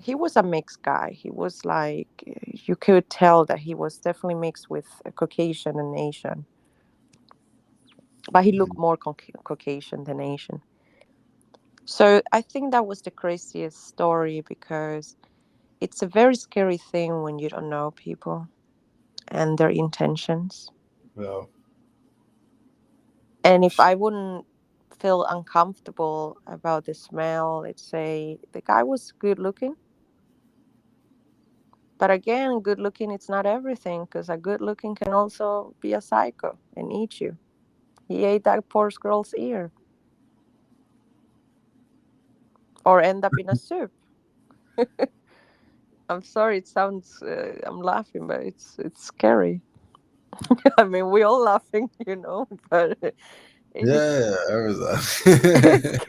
He was a mixed guy. He was like, you could tell that he was definitely mixed with a Caucasian and Asian, but he looked more Caucasian than Asian. So I think that was the craziest story, because it's a very scary thing when you don't know people and their intentions. Yeah. And if I wouldn't feel uncomfortable about the smell, let's say the guy was good looking. But again, good looking, it's not everything, because a good looking can also be a psycho and eat you. He ate that poor girl's ear, or end up in a soup. I'm sorry, it sounds, I'm laughing, but it's scary. I mean, we all laughing, but it's Yeah, I was it's that.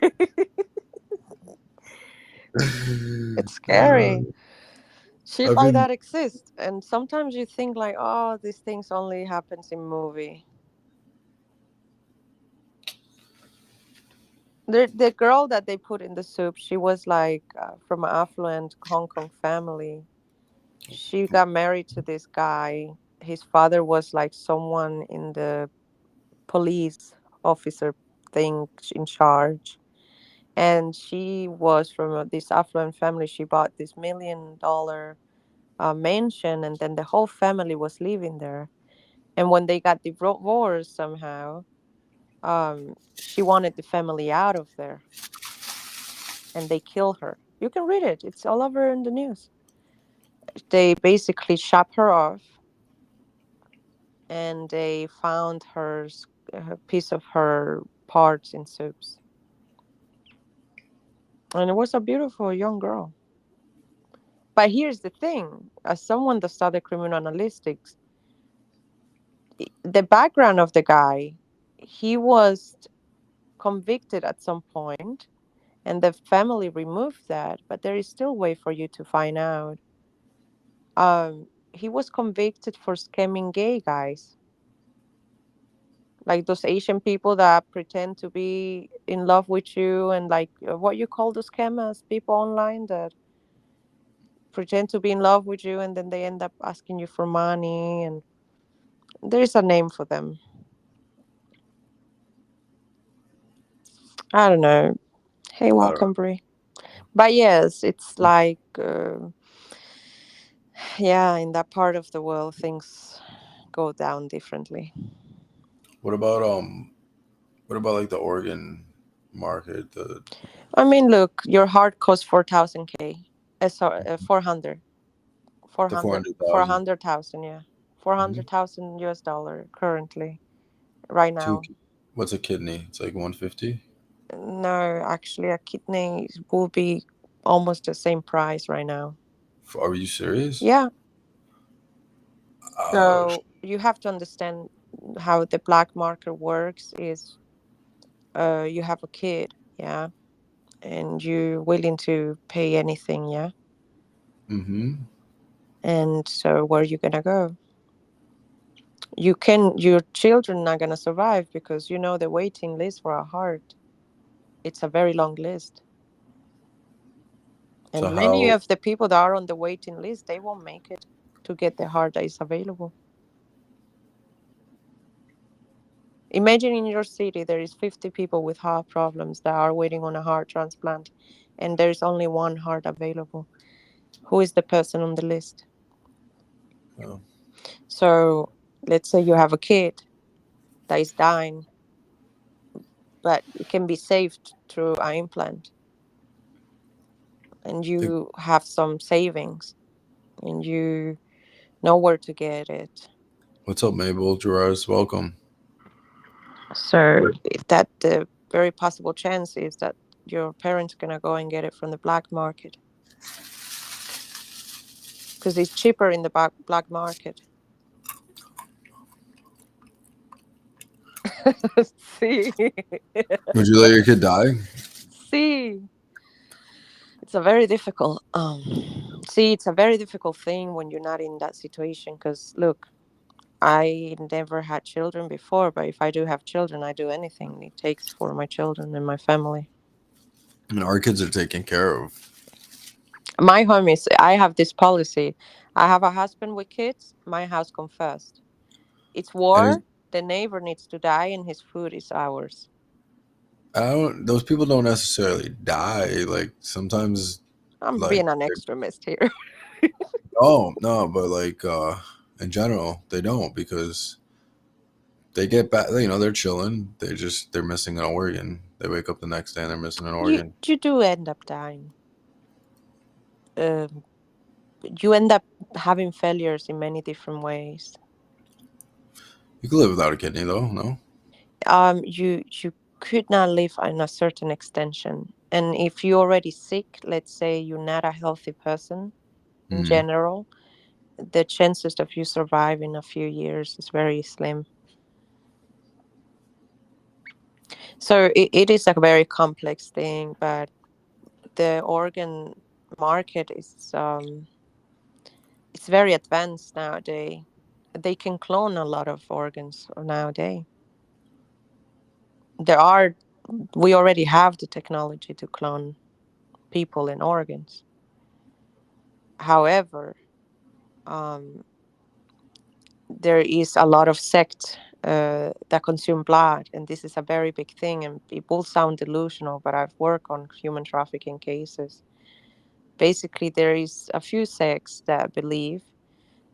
it's uh, scary. Shit I've like been. that exists, and sometimes you think like, oh, these things only happens in movie. The girl that they put in the soup, she was like from an affluent Hong Kong family. She got married to this guy. His father was like someone in the police officer thing in charge. And she was from this affluent family. She bought this $1 million mansion, and then the whole family was living there. And when they got divorced somehow, she wanted the family out of there, and they kill her. You can read it; it's all over in the news. They basically chop her off, and they found a piece of her parts in soups. And it was a beautiful young girl. But here's the thing: as someone that studied criminal analytics, the background of the guy, he was convicted at some point, and the family removed that. But there is still a way for you to find out. He was convicted for scamming gay guys, like those Asian people that pretend to be in love with you, and like what you call those scammers, people online that pretend to be in love with you, and then they end up asking you for money, and there is a name for them. I don't know. Hey, I don't know. welcome, Brie. But yes, it's like, yeah, in that part of the world, things go down differently. What about What about like the organ market? The I mean, look, your heart costs 4,000 k. Sorry, 400, the 400,000. 400,000, yeah, Mm-hmm. 400,000 US dollar currently, right Two. now. What's a kidney? It's like 150. No, actually, a kidney will be almost the same price right now. Are you serious? Yeah. Oh, So you have to understand how the black market works is you have a kid, yeah, and you're willing to pay anything, yeah. mm-hmm. And so where are you gonna go? Your children not gonna survive because the waiting list for a heart. It's a very long list. So And many how? of the people that are on the waiting list, they won't make it to get the heart that is available. Imagine in your city there is 50 people with heart problems that are waiting on a heart transplant, and there is only one heart available. Who is the person on the list? Oh, So let's say you have a kid that is dying, but it can be saved through an implant, and hey, you have some savings, and you know where to get it. what's up, Mabel? Gerard's welcome. So that the very possible chance is that your parents gonna go and get it from the black market because it's cheaper in the black market. See, Would you let your kid die? see, it's a very difficult. See, it's a very difficult thing when you're not in that situation. Because look, I never had children before, but if I do have children, I do anything it takes for my children and my family. I mean, our kids are taken care of, My home is. I have this policy. I have a husband with kids. My house come first. It's and it's, war. The neighbor needs to die, and his food is ours. I don't. Those people don't necessarily die. Like sometimes, I'm like being an extremist here. no, but like in general, they don't because they get back. You know, they're chilling. They're missing an organ. They wake up the next day and they're missing an you organ. you do end up dying. Um, you end up having failures in many different ways. You can live without a kidney though. No. You could not live on a certain extension, and if you're already sick, let's say you're not a healthy person in Mm. general, the chances of you surviving a few years is very slim. So it is a very complex thing, but the organ market is it's very advanced nowadays. They can clone a lot of organs nowadays. There are we already have the technology to clone people and organs. However, um, there is a lot of sects that consume blood, and this is a very big thing. And it will sound delusional, but I've worked on human trafficking cases. Basically, there is a few sects that believe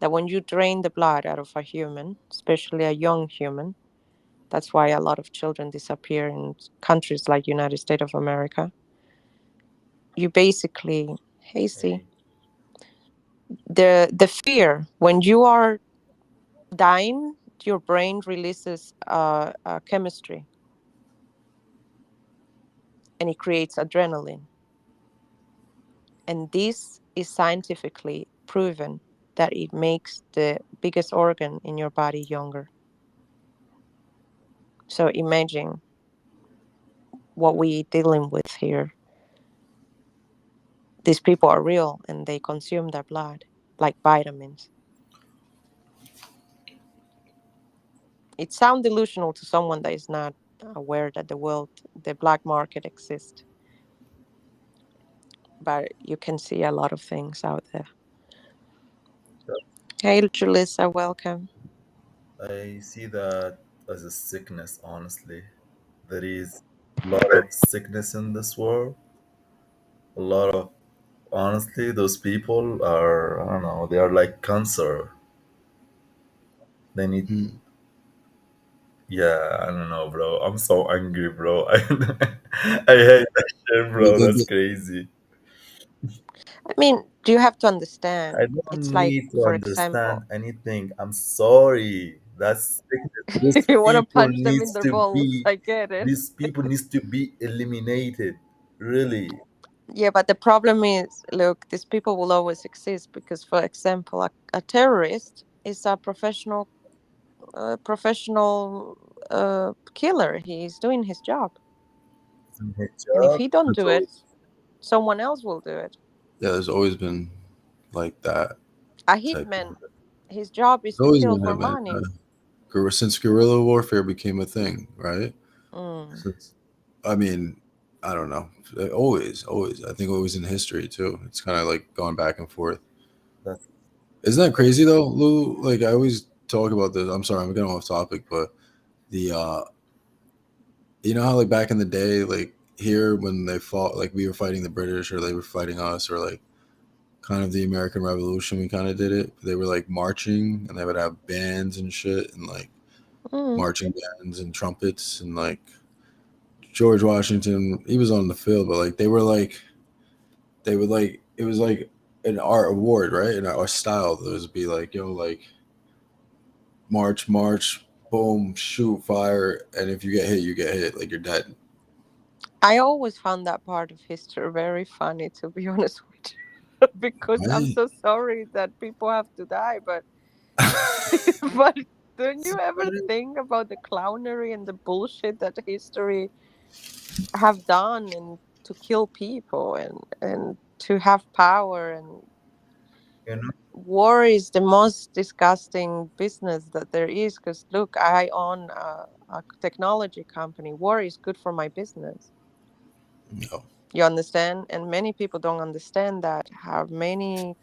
that when you drain the blood out of a human, especially a young human, that's why a lot of children disappear in countries like United States of America. You basically, hey, see, Hey, the fear when you are dying, your brain releases a chemistry and it creates adrenaline. And this is scientifically proven that it makes the biggest organ in your body younger. So imagine what we dealing with here. These people are real and they consume their blood like vitamins. It sounds delusional to someone that is not aware that the black market exists, but you can see a lot of things out there. Hey, Julissa, welcome. I see that as a sickness, honestly. There is a lot of sickness in this world. A lot of, honestly, those people are, I don't know, they are like cancer. They need, Hmm. yeah, I don't know, bro. I'm so angry, bro. I hate that shit, You bro. think That's that, crazy. I mean, do you have to understand? I It's don't like, need to for understand example, anything. I'm sorry. That's sickness. These you want to people punch them in needs their to balls. be, I get it. these people needs to be eliminated. Really. Yeah, but the problem is, look, these people will always exist because, for example, a terrorist is a professional killer. He's doing his job, It's in his and if job. he don't that's do always, it, someone else will do it. yeah, there's always been like that A type of. hitman, his job is It's to always kill been for that, man. money. Since guerrilla warfare became a thing, right? Mm. Since, I mean, I don't know. Always, always. I think always in history too. It's kind of like going back and forth. That's Isn't that crazy though, Lou? Like I always talk about this. I'm sorry, I'm getting off topic, but the you know how like back in the day, like here when they fought, like we were fighting the British or they were fighting us, or like kind of the American Revolution, we kind of did it. They were like marching, and they would have bands and shit, and like Mm. marching bands and trumpets, and like George Washington, he was on the field, but like they would like it was like an art award, right? And our style, there would be like, yo, like march, march, boom, shoot, fire, and if you get hit, you get hit, like you're dead. I always found that part of history very funny, to be honest with you, because I'm Right? so sorry that people have to die, but but don't you ever think about the clownery and the bullshit that history have done and to kill people and to have power and you know. war is the most disgusting business that there is because look, I own a technology company. War is good for my business. No. You understand? And many people don't understand that how many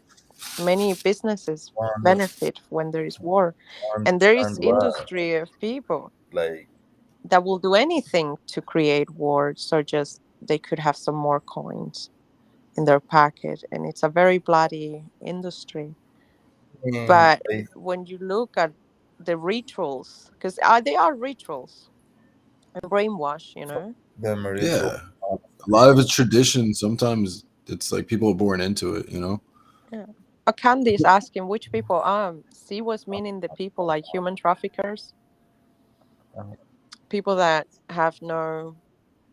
businesses Understand, benefit when there is war. And there is understand what? industry of people Like, that will do anything to create wars or just they could have some more coins in their pocket. And it's a very bloody industry. think But when you look at the rituals, because they are rituals and brainwash, you know. the ritual. Yeah. A lot of it's tradition. Sometimes it's like people are born into it, you know? Yeah. Candy is asking which people C was meaning the people like human traffickers, people that have no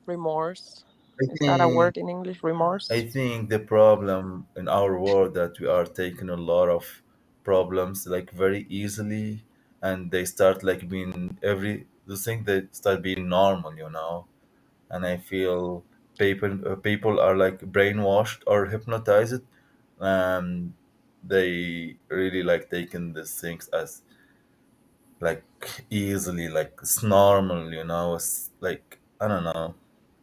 remorse. I Is that a think word in English? I Remorse? think the problem in our world that we are taking a lot of problems like very easily, and they start like being every the thing they start being normal, and I feel people are like brainwashed or hypnotized, and they really like taking these things as like easily, like it's normal, it's like I don't know,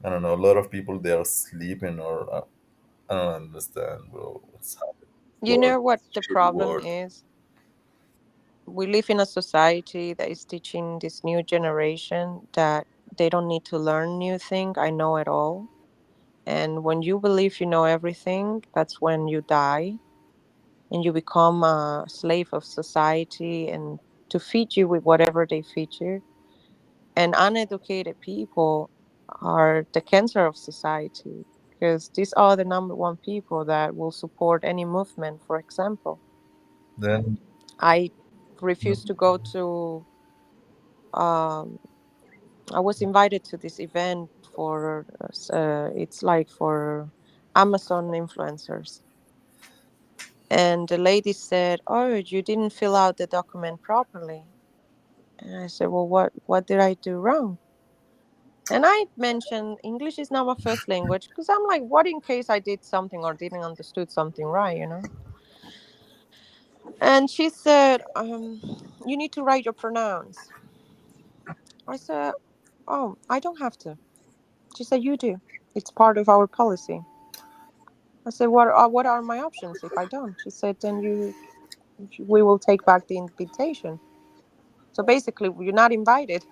a lot of people they are sleeping, or I don't understand, bro, what's happening in this You world, know what this the shitty problem world. is? We live in a society that is teaching this new generation that they don't need to learn new thing. I know it all. And when you believe you know everything, that's when you die and you become a slave of society and to feed you with whatever they feed you. And uneducated people are the cancer of society because these are the number one people that will support any movement. For example, Then I refused to go to um, I was invited to this event for it's like for Amazon influencers. And the lady said, "Oh, you didn't fill out the document properly." And I said, "Well, what did I do wrong?" And I mentioned English is not my first language because I'm like, what in case I did something or didn't understood something right? And she said, "You need to write your pronouns." I said, "Oh, I don't have to." She said, "You do. It's part of our policy." I said, "What are my options if I don't?" She said, "Then we will take back the invitation. So basically, you're not invited."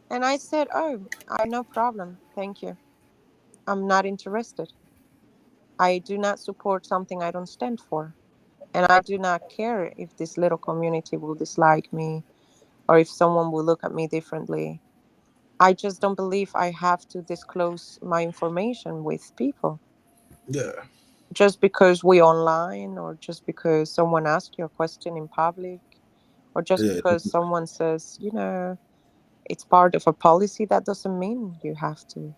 And I said, "Oh, I no problem. Thank you. I'm not interested. I do not support something I don't stand for. And I do not care if this little community will dislike me or if someone will look at me differently. I just don't believe I have to disclose my information with people Yeah, just because we online or just because someone asks you a question in public or just yeah. because someone says, it's part of a policy. That doesn't mean you have to."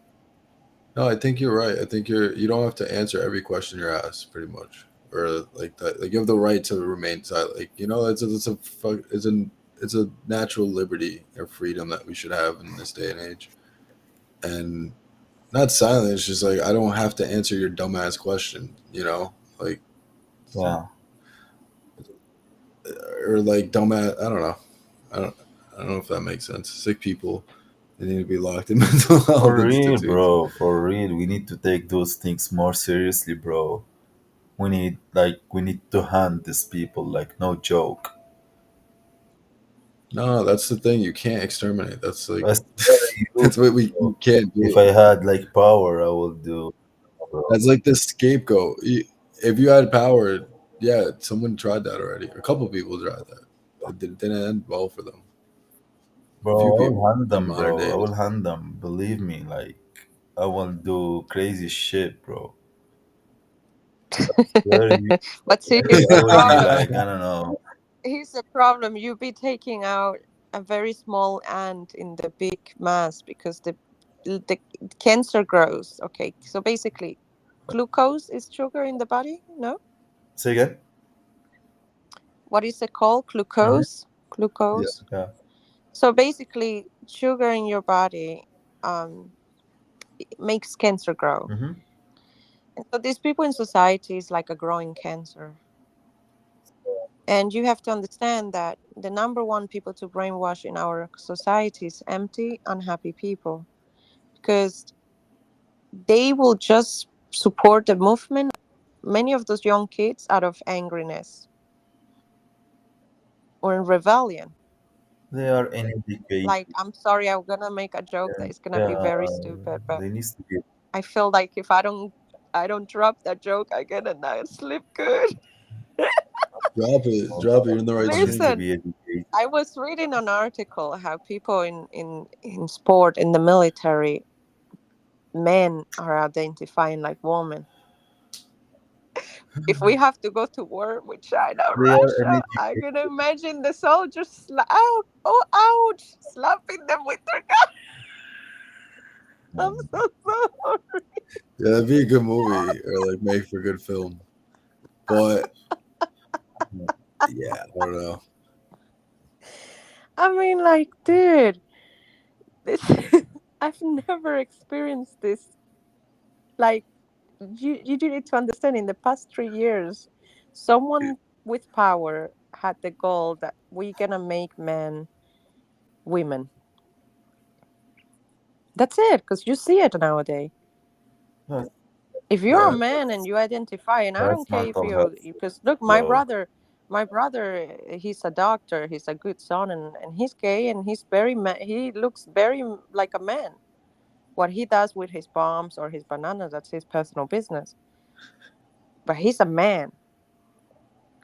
No, I think you're right. I think you don't have to answer every question you're asked, pretty much, or like that. Like you have the right to remain silent. Like it's a natural liberty or freedom that we should have in this day and age. And not silent. It's just like I don't have to answer your dumbass question. Like yeah, or like dumbass. I don't know. I don't. I don't know if that makes sense. Sick people, they need to be locked in mental health for real, institutes. bro, for real, we need to take those things more seriously, bro. We need to hunt these people, like no joke. No, that's the thing. You can't exterminate. That's like I swear you, that's what we bro, can't if do. I had like power, I would do, bro. That's like the scapegoat. If you had power, yeah, someone tried that already. A couple people tried that. Didn't end well for them. A Bro, few I will people hunt in them, modern bro. I days. will hunt them. Believe me, like I will do crazy shit, bro. Swear you, But see, here's I the will be problem. like, I don't know, Here's the problem. You'll be taking out a very small ant in the big mass because the cancer grows. Okay, so basically, glucose is sugar in the body. No, say again. what is it called? Uh-huh. Glucose. Yeah, Glucose. yeah. So basically, sugar in your body um, makes cancer grow. Mm-hmm. And so these people in society is like a growing cancer. And you have to understand that the number one people to brainwash in our society is empty, unhappy people because they will just support the movement. Many of those young kids out of angriness or in rebellion. They are uneducated. Like, I'm sorry, I'm gonna make a joke that is gonna be Yeah, very stupid, but they need to be. I feel like if I don't drop that joke, I get a night sleep good. Drop it, drop it. You're in the right They need to street. Listen, be educated. I was reading an article how people in sport in the military, men are identifying like women. If we have to go to war with China or They are Russia, I uneducated. can imagine the soldiers out, oh ouch, slapping them with their gun. I'm so sorry. Yeah, that'd be a good movie or like make for a good film. But Yeah, I don't know. I mean, like, dude, this I've never experienced this. Like, you do need to understand. In the past 3 years, someone with power had the goal that we're gonna make men women. That's it, because you see it nowadays. That's, If you're a Yeah. man and you identify, and I don't that's care if mental you, health, because look, bro. my brother, he's a doctor, he's a good son, and he's gay, and he's he looks very like a man. What he does with his bombs or his bananas, that's his personal business. But he's a man,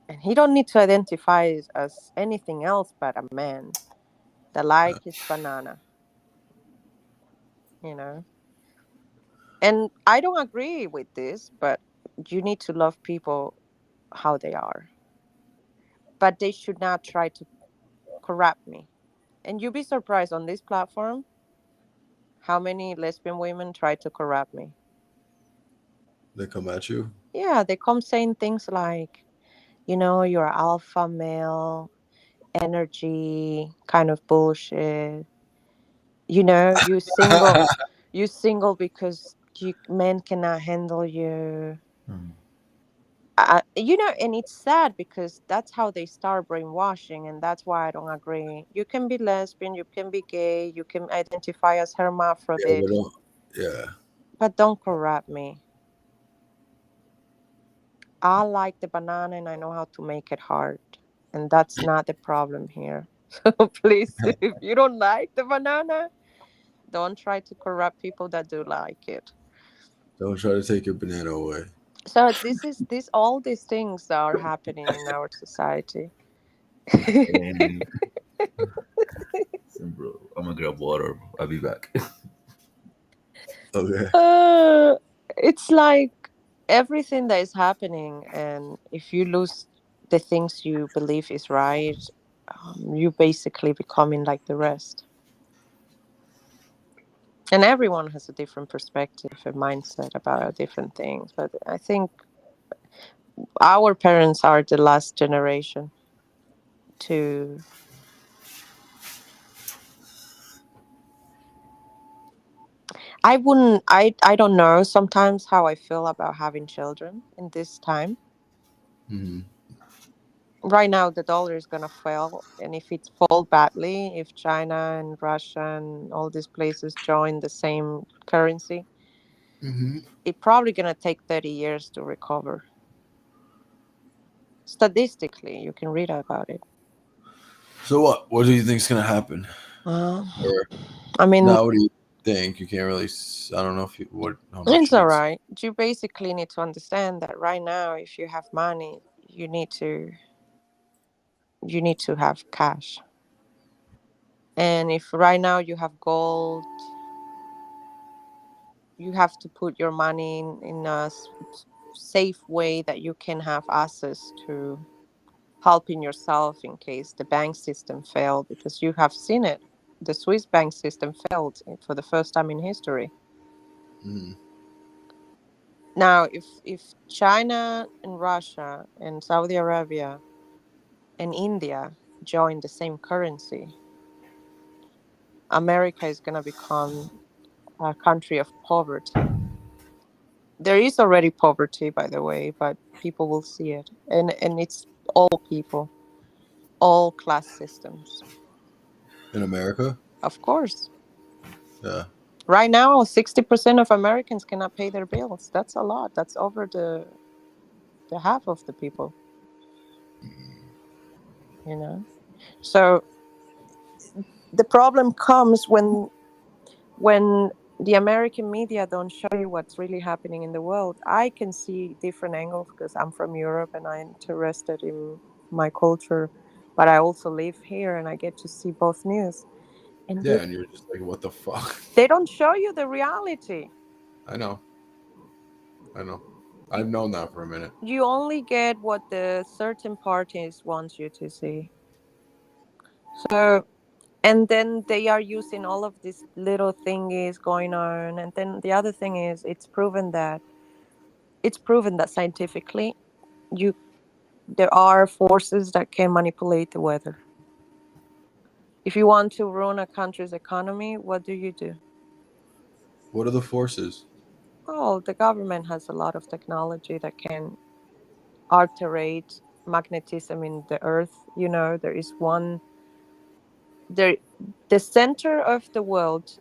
and he don't need to identify as anything else but a man that like his banana, you know. And I don't agree with this, but you need to love people how they are. But they should not try to corrupt me. And you'll be surprised on this platform how many lesbian women try to corrupt me. They come at you. Yeah, they come saying things like, you're alpha male, energy, kind of bullshit. You single because men cannot handle you. Hmm. And it's sad because that's how they start brainwashing, and that's why I don't agree. You can be lesbian, you can be gay, you can identify as Yeah, they hermaphrodite, don't. Yeah, but don't corrupt me. I like the banana and I know how to make it hard, and that's not the problem here. So please, if you don't like the banana, don't try to corrupt people that do like it. don't try to take your banana away. So this all these things that are happening in our society. And listen, bro, I'm gonna grab water. I'll be back. Okay. uh, it's like everything that is happening, and if you lose the things you believe is right, you basically becoming like the rest. And everyone has a different perspective and mindset about different things, but I think our parents are the last generation to. I don't know sometimes how I feel about having children in this time. Hmm. Right now the dollar is gonna fall, and if it fall badly, if China and Russia and all these places join the same currency, Hmm. it probably gonna take 30 years to recover. Statistically, you can read about it. So what? What do you think's gonna happen? uh, Or I mean, now, what do you think? You can't really. I don't know if you what how much it's you all can say. right. You basically need to understand that right now, if you have money, you need to have cash. And if right now you have gold, you have to put your money in a safe way that you can have access to helping yourself in case the bank system failed, because you have seen it. The Swiss bank system failed for the first time in history. Mm-hmm. Now, if China and Russia and Saudi Arabia and India join the same currency, America is going to become a country of poverty. There is already poverty, by the way, but people will see it, and it's all people, all class systems. In America. Of course, Yeah. right now 60% of Americans cannot pay their bills. That's a lot. That's over the half of the people. You know. So the problem comes when the American media don't show you what's really happening in the world. I can see different angles because I'm from Europe and I'm interested in my culture, but I also live here and I get to see both news. And Yeah, and you're just like, what the fuck? they don't show you the reality. I know. I know. I've known that for a minute. You only get what the certain parties want you to see. So, and then they are using all of these little thingies going on. And then the other thing is, it's proven that scientifically, you There are forces that can manipulate the weather. If you want to ruin a country's economy, what do you do? What are the forces? Well, the government has a lot of technology that can alterate magnetism in the earth. There is one there the center of the world,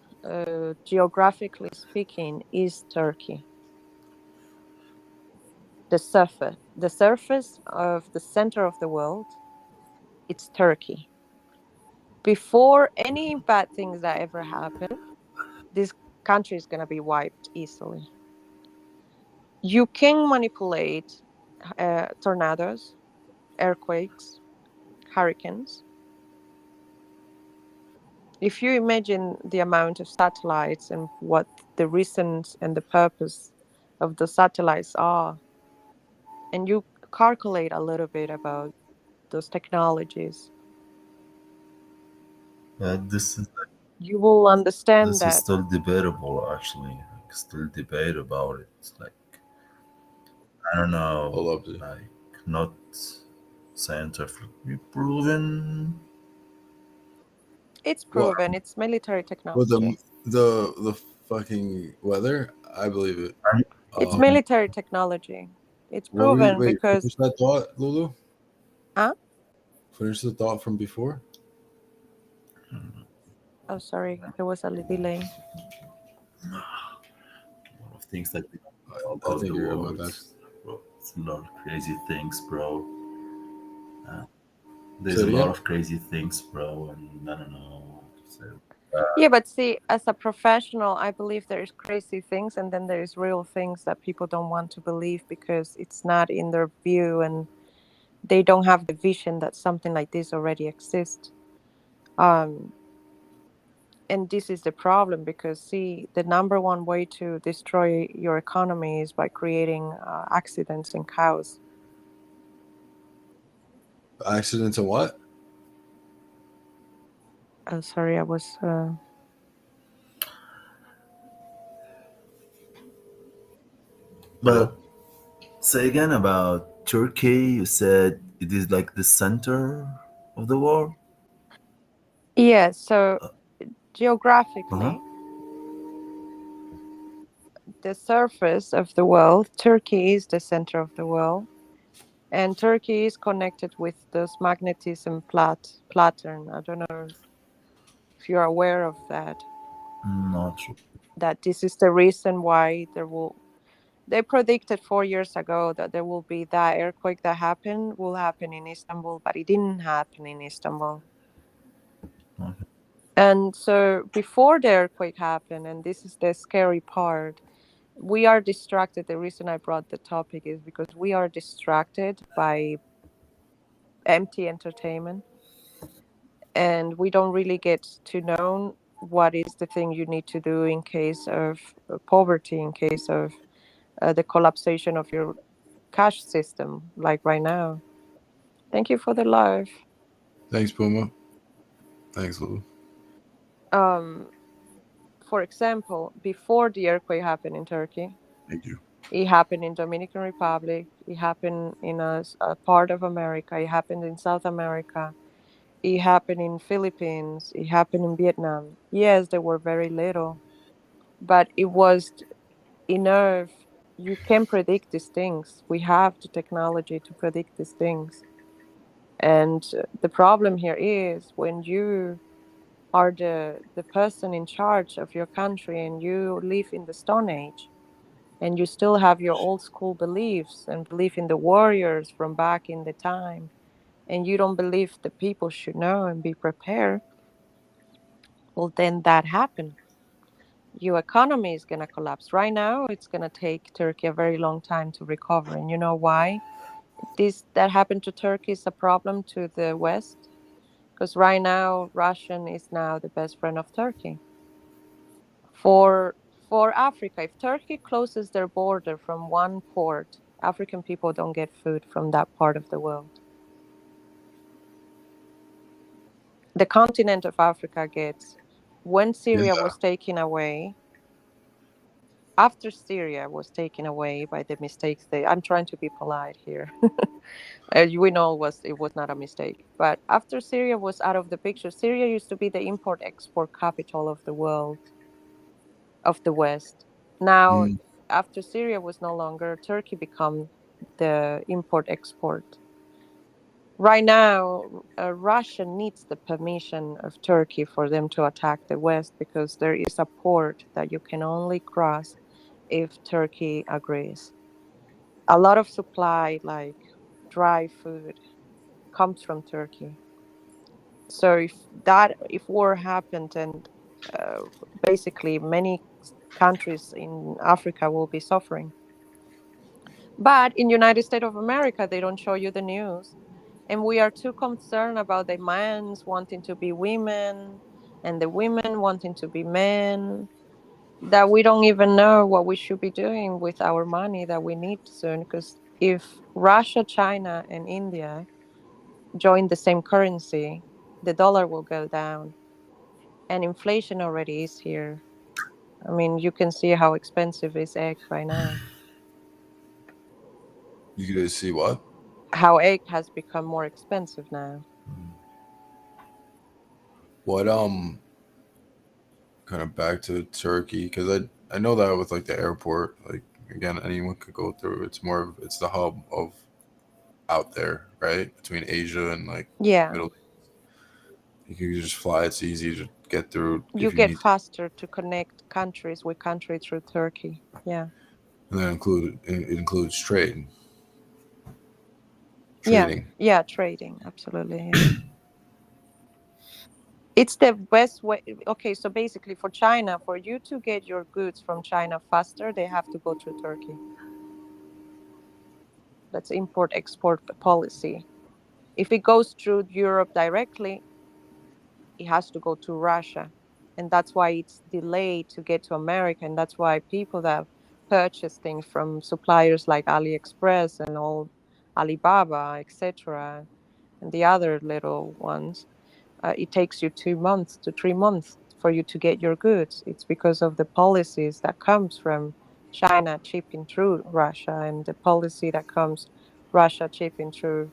geographically speaking, is Turkey. The surface of the center of the world, it's Turkey. Before any bad things that ever happen, this country is going to be wiped easily. You can manipulate tornadoes, earthquakes, hurricanes. If you imagine the amount of satellites and what the reasons and the purpose of the satellites are, and you calculate a little bit about those technologies, This is you will understand this is that still debatable, actually. Like, still debate about it. Like, I don't know, Hold up. Dude. like, not scientifically proven. it's What? proven. It's military What technology. the fucking weather? I believe it. It's Um, military technology. It's what were you? proven Wait, because, finish that thought, Lulu. huh? Finish the thought from before. Oh, sorry, there was a delay. A lot of things that we don't know I about think the you're good, my world, bad. bro. It's a lot of crazy things, bro. Say There's it a lot again. of crazy things, bro, and I don't know what to say. Yeah, but see, as a professional, I believe there is crazy things, and then there is real things that people don't want to believe because it's not in their view, and they don't have the vision that something like this already exists. Um, and this is the problem because, see, the number one way to destroy your economy is by creating accidents and chaos. Accidents and what? Sorry, I was. But say again about Turkey. You said it is like the center of the world. Yeah, so Uh huh. geographically, the surface of the world, Turkey is the center of the world. And Turkey is connected with this magnetism pattern. I don't know if you're aware of that. Not sure. That this is the reason why they predicted 4 years ago that there will be that earthquake that happened will happen in Istanbul, but it didn't happen in Istanbul. Okay. And so before the earthquake happened, and this is the scary part, we are distracted. The reason I brought the topic is because we are distracted by empty entertainment, and we don't really get to know what is the thing you need to do in case of poverty, in case of the collapsation of your cash system, like right now. Thank you for the love. Thanks, Puma. Thanks, Lulu. um for example, before the earthquake happened in Turkey, Thank you. it happened in Dominican Republic, it happened in a part of America, it happened in South America, it happened in Philippines, it happened in Vietnam. Yes, they were very little, but it was enough. You can predict these things. We have the technology to predict these things. And the problem here is when you are the person in charge of your country and you live in the Stone Age and you still have your old school beliefs and believe in the warriors from back in the time, and you don't believe the people should know and be prepared, well, then that happened. Your economy is going to collapse. Right now, it's going to take Turkey a very long time to recover. And you know why? This that happened to Turkey is a problem to the West because right now, Russian is now the best friend of Turkey. For Africa, if Turkey closes their border from one port, African people don't get food from that part of the world. The continent of Africa gets. When Yeah. Syria was taken away, After Syria was taken away by the mistakes they, I'm trying to be polite here. We know it was not a mistake. But after Syria was out of the picture, Syria used to be the import export capital of the world, of the West. Now, Mm. after Syria was no longer, Turkey become the import export. Right now, Russia needs the permission of Turkey for them to attack the West because there is a port that you can only cross if Turkey agrees. A lot of supply, like dry food, comes from Turkey. So if war happened and uh, basically many countries in Africa will be suffering. But in United States of America, they don't show you the news. And we are too concerned about the men wanting to be women and the women wanting to be men that we don't even know what we should be doing with our money that we need soon. Because if Russia, China, and India join the same currency, the dollar will go down. And inflation already is here. I mean, you can see how expensive is egg right now. You guys see what? How egg has become more expensive now. What kind of back to Turkey because I know that with like the airport, like again, anyone could go through. It's more of it's the hub of out there, right? Between Asia and like Yeah, Middle You can just fly. It's easy to get through you if you get need to. faster to connect countries with country through Turkey. Yeah. And then it includes Yeah. trading. Yeah, trading. Absolutely. Yeah. It's the best way. Okay, so basically, for China, for you to get your goods from China faster, they have to go through Turkey. That's import export policy. If it goes through Europe directly, it has to go to Russia. And that's why it's delayed to get to America. And that's why people that purchase things from suppliers like AliExpress and all Alibaba, etc., and the other little ones, it takes you 2 months to 3 months for you to get your goods. It's because of the policies that comes from China shipping through Russia and the policy that comes Russia shipping through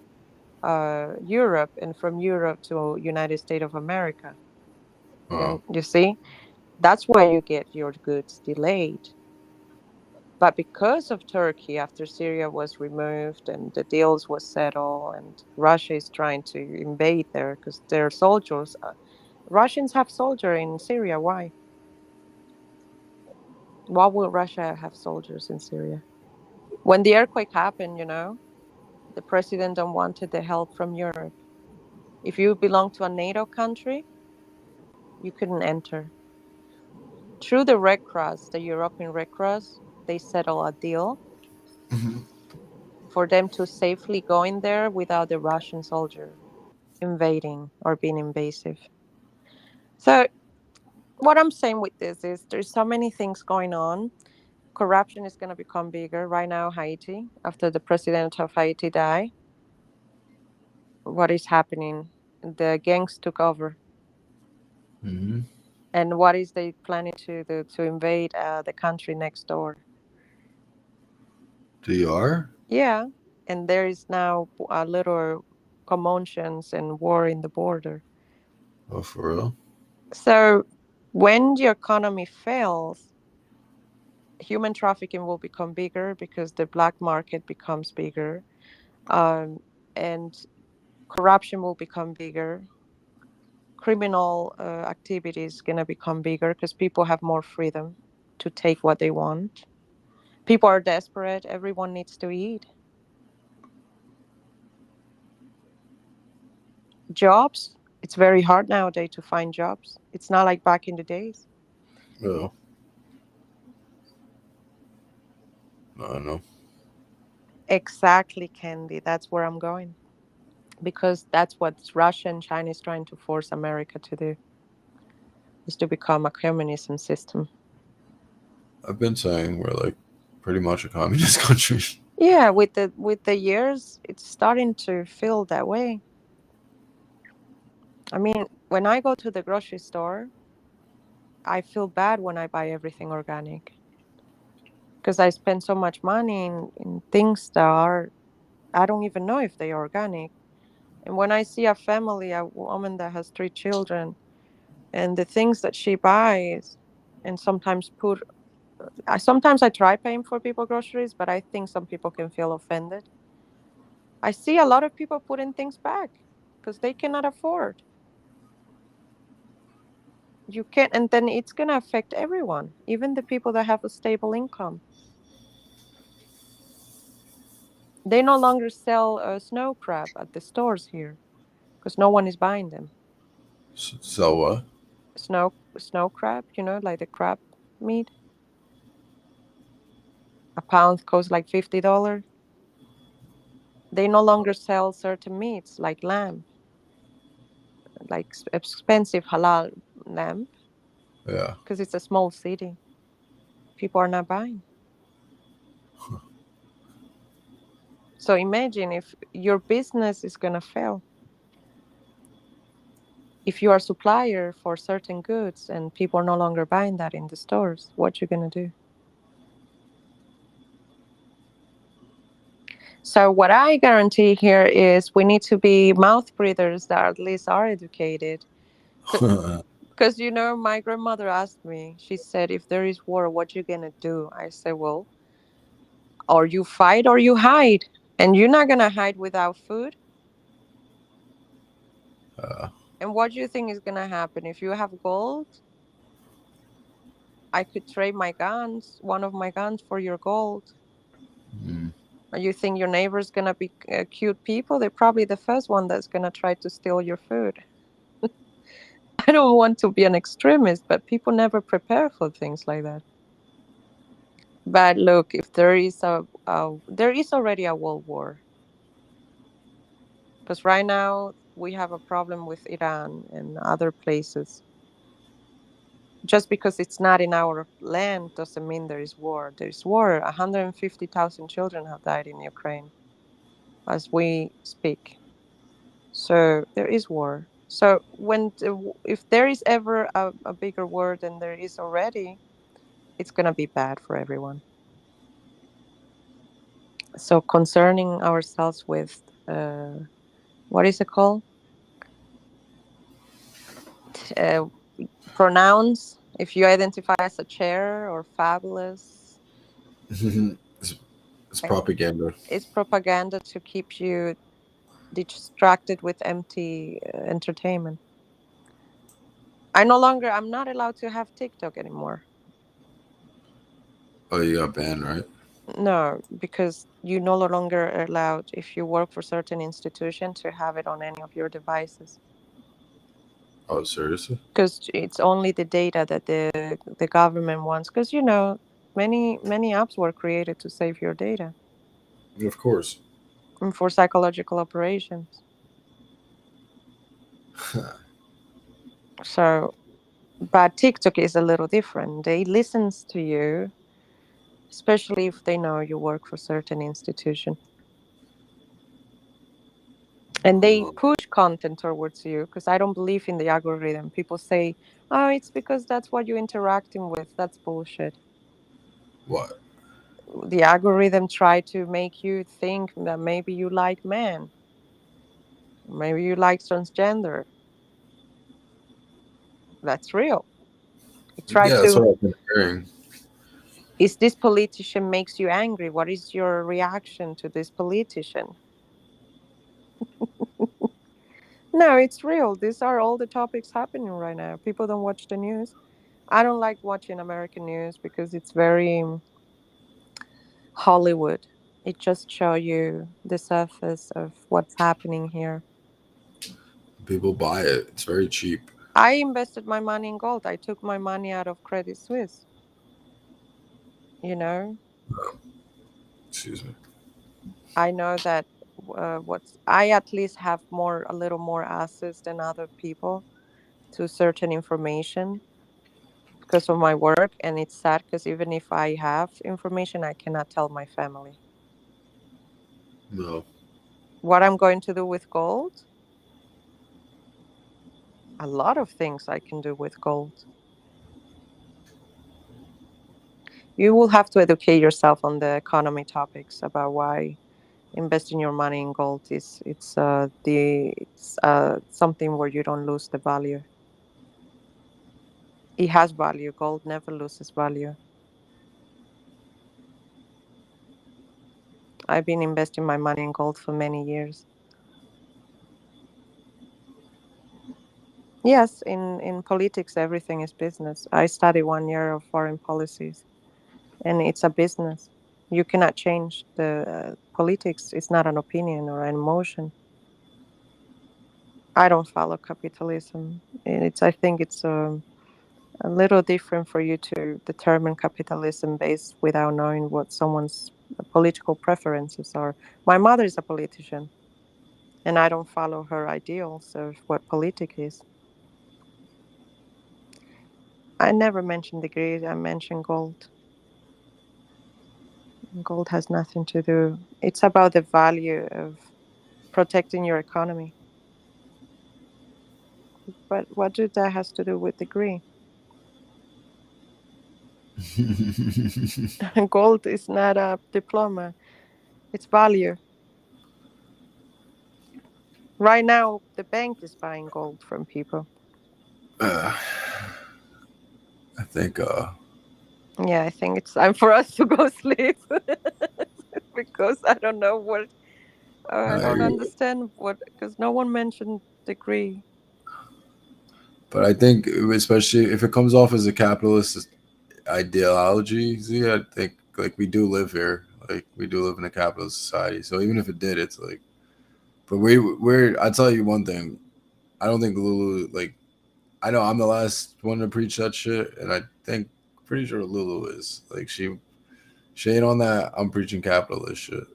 Europe and from Europe to United States of America. Uh, You see, that's why you get your goods delayed. But because of Turkey, after Syria was removed and the deals was settled, and Russia is trying to invade there because their soldiers, Russians have soldiers in Syria. Why? Why would Russia have soldiers in Syria? When the earthquake happened, the president don't wanted the help from Europe. If you belong to a NATO country, you couldn't enter. Through the Red Cross, the European Red Cross, they settle a deal for them to safely go in there without the Russian soldier invading or being invasive. So what I'm saying with this is there's so many things going on. Corruption is going to become bigger. Right now, Haiti, after the president of Haiti died, what is happening? The gangs took over. hmm And what is they planning to do to invade the country next door? DR? Yeah, and there is now a little commotions and war in the border. Oh, for real? So when the economy fails, human trafficking will become bigger because the black market becomes bigger, um, and corruption will become bigger. Criminal activities gonna become bigger because people have more freedom to take what they want. People are desperate. Everyone needs to eat. Jobs. It's very hard nowadays to find jobs. It's not like back in the days. Oh, I know. Exactly, Candy. That's where I'm going. Because that's what Russia and China is trying to force America to do, is to become a communism system. I've been saying we're like pretty much a communist country. Yeah, with the years, it's starting to feel that way. I mean, when I go to the grocery store, I feel bad when I buy everything organic. because I spend so much money in things that are, I don't even know if they're organic. And when I see a family, a woman that has 3 children, and the things that she buys, and sometimes I try paying for people groceries, but I think some people can feel offended. I see a lot of people putting things back because they cannot afford. You can't, and then it's gonna affect everyone, even the people that have a stable income. They no longer sell snow crab at the stores here because no one is buying them. So what? Snow crab, like the crab meat. A pound costs like $50. They no longer sell certain meats like lamb, like expensive halal lamb, Yeah. because it's a small city. People are not buying. So imagine if your business is gonna fail. If you are a supplier for certain goods and people are no longer buying that in the stores, what you gonna do? So what I guarantee here is we need to be mouth breathers that at least are educated. Because my grandmother asked me, she said, if there is war, what you gonna do? I said, well, or you fight or you hide. And you're not gonna hide without food. And what do you think is gonna happen? If you have gold, I could trade one of my guns for your gold. Mm. Or you think your neighbor's gonna be cute people? They're probably the first one that's gonna try to steal your food. I don't want to be an extremist, but people never prepare for things like that. But look, if there is already a world war, because right now we have a problem with Iran and other places. Just because it's not in our land doesn't mean there is war. There is war. 150,000 children have died in Ukraine as we speak. So there is war. So if there is ever a bigger war than there is already, it's gonna be bad for everyone. So concerning ourselves with what is it called? Uh, Pronouns. If you identify as a chair or fabulous, it's, it's propaganda. it's propaganda to keep you distracted with empty entertainment. I'm not allowed to have TikTok anymore. Oh, you got banned, right? No, because you no longer are allowed, if you work for certain institution, to have it on any of your devices. Oh, seriously? Because it's only the data that the government wants. Because many apps were created to save your data Of course. and for psychological operations. So, but TikTok is a little different. They listens to you, especially if they know you work for certain institution. And they Oh, push content towards you because I don't believe in the algorithm. People say, oh, it's because that's what you're interacting with. That's bullshit. what? The algorithm try to make you think that maybe you like men, maybe you like transgender. That's real. It try Yeah, that's to, what I've been hearing. is this politician makes you angry? What is your reaction to this politician? No, it's real. These are all the topics happening right now. People don't watch the news. I don't like watching American news because it's very Hollywood. It just show you the surface of what's happening here. People buy it. It's very cheap. I invested my money in gold. I took my money out of Credit Suisse. You know, Excuse me. I know that I at least have a little more access than other people to certain information because of my work. And it's sad because even if I have information, I cannot tell my family. No. What I'm going to do with gold? A lot of things I can do with gold. You will have to educate yourself on the economy topics about why investing your money in gold is it's something where you don't lose the value. It has value. Gold never loses value. I've been investing my money in gold for many years. Yes, in politics, everything is business. I studied 1 year of foreign policies, and it's a business. You cannot change the politics. It's not an opinion or an emotion. I don't follow capitalism. It's I think it's a little different for you to determine capitalism based without knowing what someone's political preferences are. My mother is a politician, and I don't follow her ideals of what politics is. I never mentioned degree. I mentioned gold. Gold has nothing to do. It's about the value of protecting your economy. But what do that has to do with degree? Gold is not a diploma. It's value. Right now, the bank is buying gold from people. I think Yeah, I think it's time for us to go sleep because I don't know what I I don't understand what because no one mentioned degree. but I think especially if it comes off as a capitalist ideology, see, I think like we do live here. Like we do live in a capitalist society. So even if it did, it's like but we're I tell you one thing. I don't think Lulu like I know I'm the last one to preach that shit, and I think pretty sure Lulu is like she ain't on that. I'm preaching capitalist shit.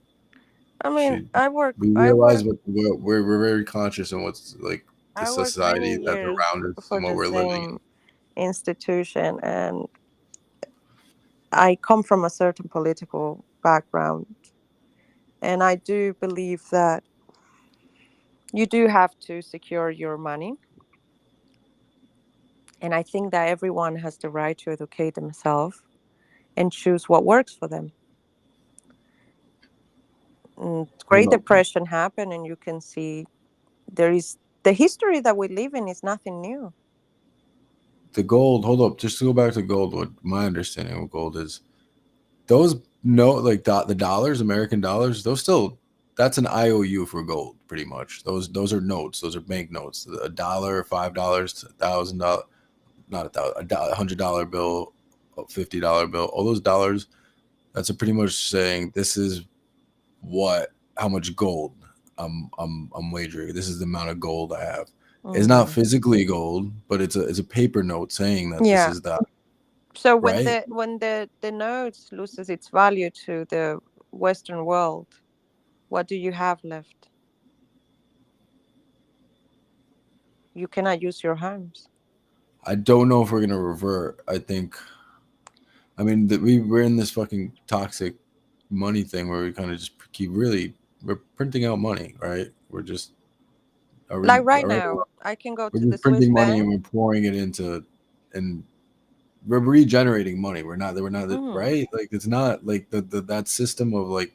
I mean, She we I realize work, we're very conscious in what's like the I worked many society that's years around us for and what the we're living same institution, and I come from a certain political background, and I do believe that you do have to secure your money, and I think that everyone has the right to educate themselves and choose what works for them. in. Great Depression happened, and you can see there is the history that we live in is nothing new. The gold. Hold up, just to go back to gold. What my understanding of gold is, those no like the dollars, American dollars, those still that's an IOU for gold, pretty much. Those are notes. Those are bank notes. A dollar, $5, $1,000, not $100 bill, $50 bill. All those dollars. That's a pretty much saying this is what how much gold I'm wagering. This is the amount of gold I have. It's not Hmm. physically gold, but it's a paper note saying that this Yeah. is that, So when right? the notes loses its value to the Western world, what do you have left? You cannot use your hands. I don't know if we're gonna revert. I think I mean that we're in this fucking toxic money thing where we kind of just keep really we're printing out money, right? We're just Like right already now, I can go we're to the just Swiss printing money and bank. we're pouring it into and we're regenerating money. We're not Hmm. right. Like it's not like the that system of like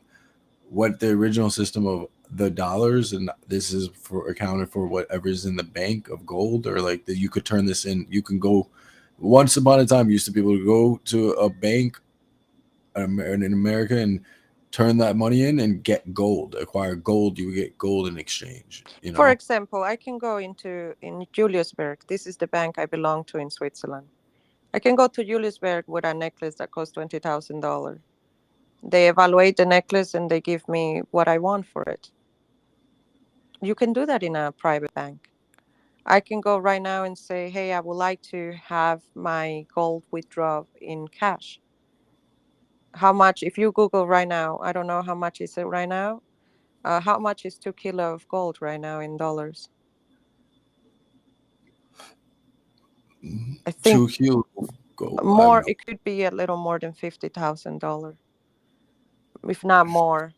what the original system of the dollars and this is for accounted for whatever's in the bank of gold or like that you could turn this in. You can go once upon a time you used to be able to go to a bank in America and turn that money in and get gold, acquire gold. You would get gold in exchange. You For know, example, I can go into in Juliusberg. This is the bank I belong to in Switzerland. I can go to Juliusberg with a necklace that costs $20,000. They evaluate the necklace and they give me what I want for it. You can do that in a private bank. I can go right now and say, hey, I would like to have my gold withdraw in cash. How much, if you Google right now, I don't know how much is it right now. How much is 2 kilo of gold right now in dollars? I think 2 kilos of gold. I have more, no. it could be a little more than $50,000, if not more.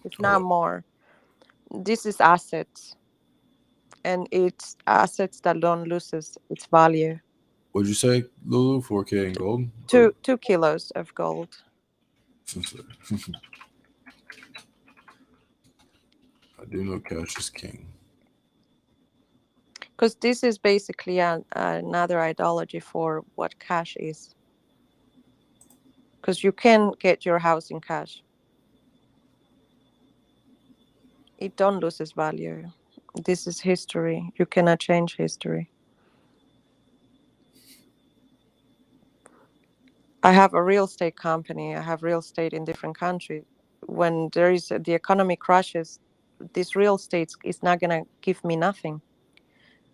If Hold not up. more. This is assets, and it's assets that don't lose its value. What'd you say, Lulu? 4K in gold? Two 2 kilos of gold. I do know cash is king. Because this is basically another ideology for what cash is. Because you can get your house in cash. It don't lose its value. This is history. You cannot change history. I have a real estate company. I have real estate in different countries. When there is the economy crashes, this real estate is not gonna give me nothing.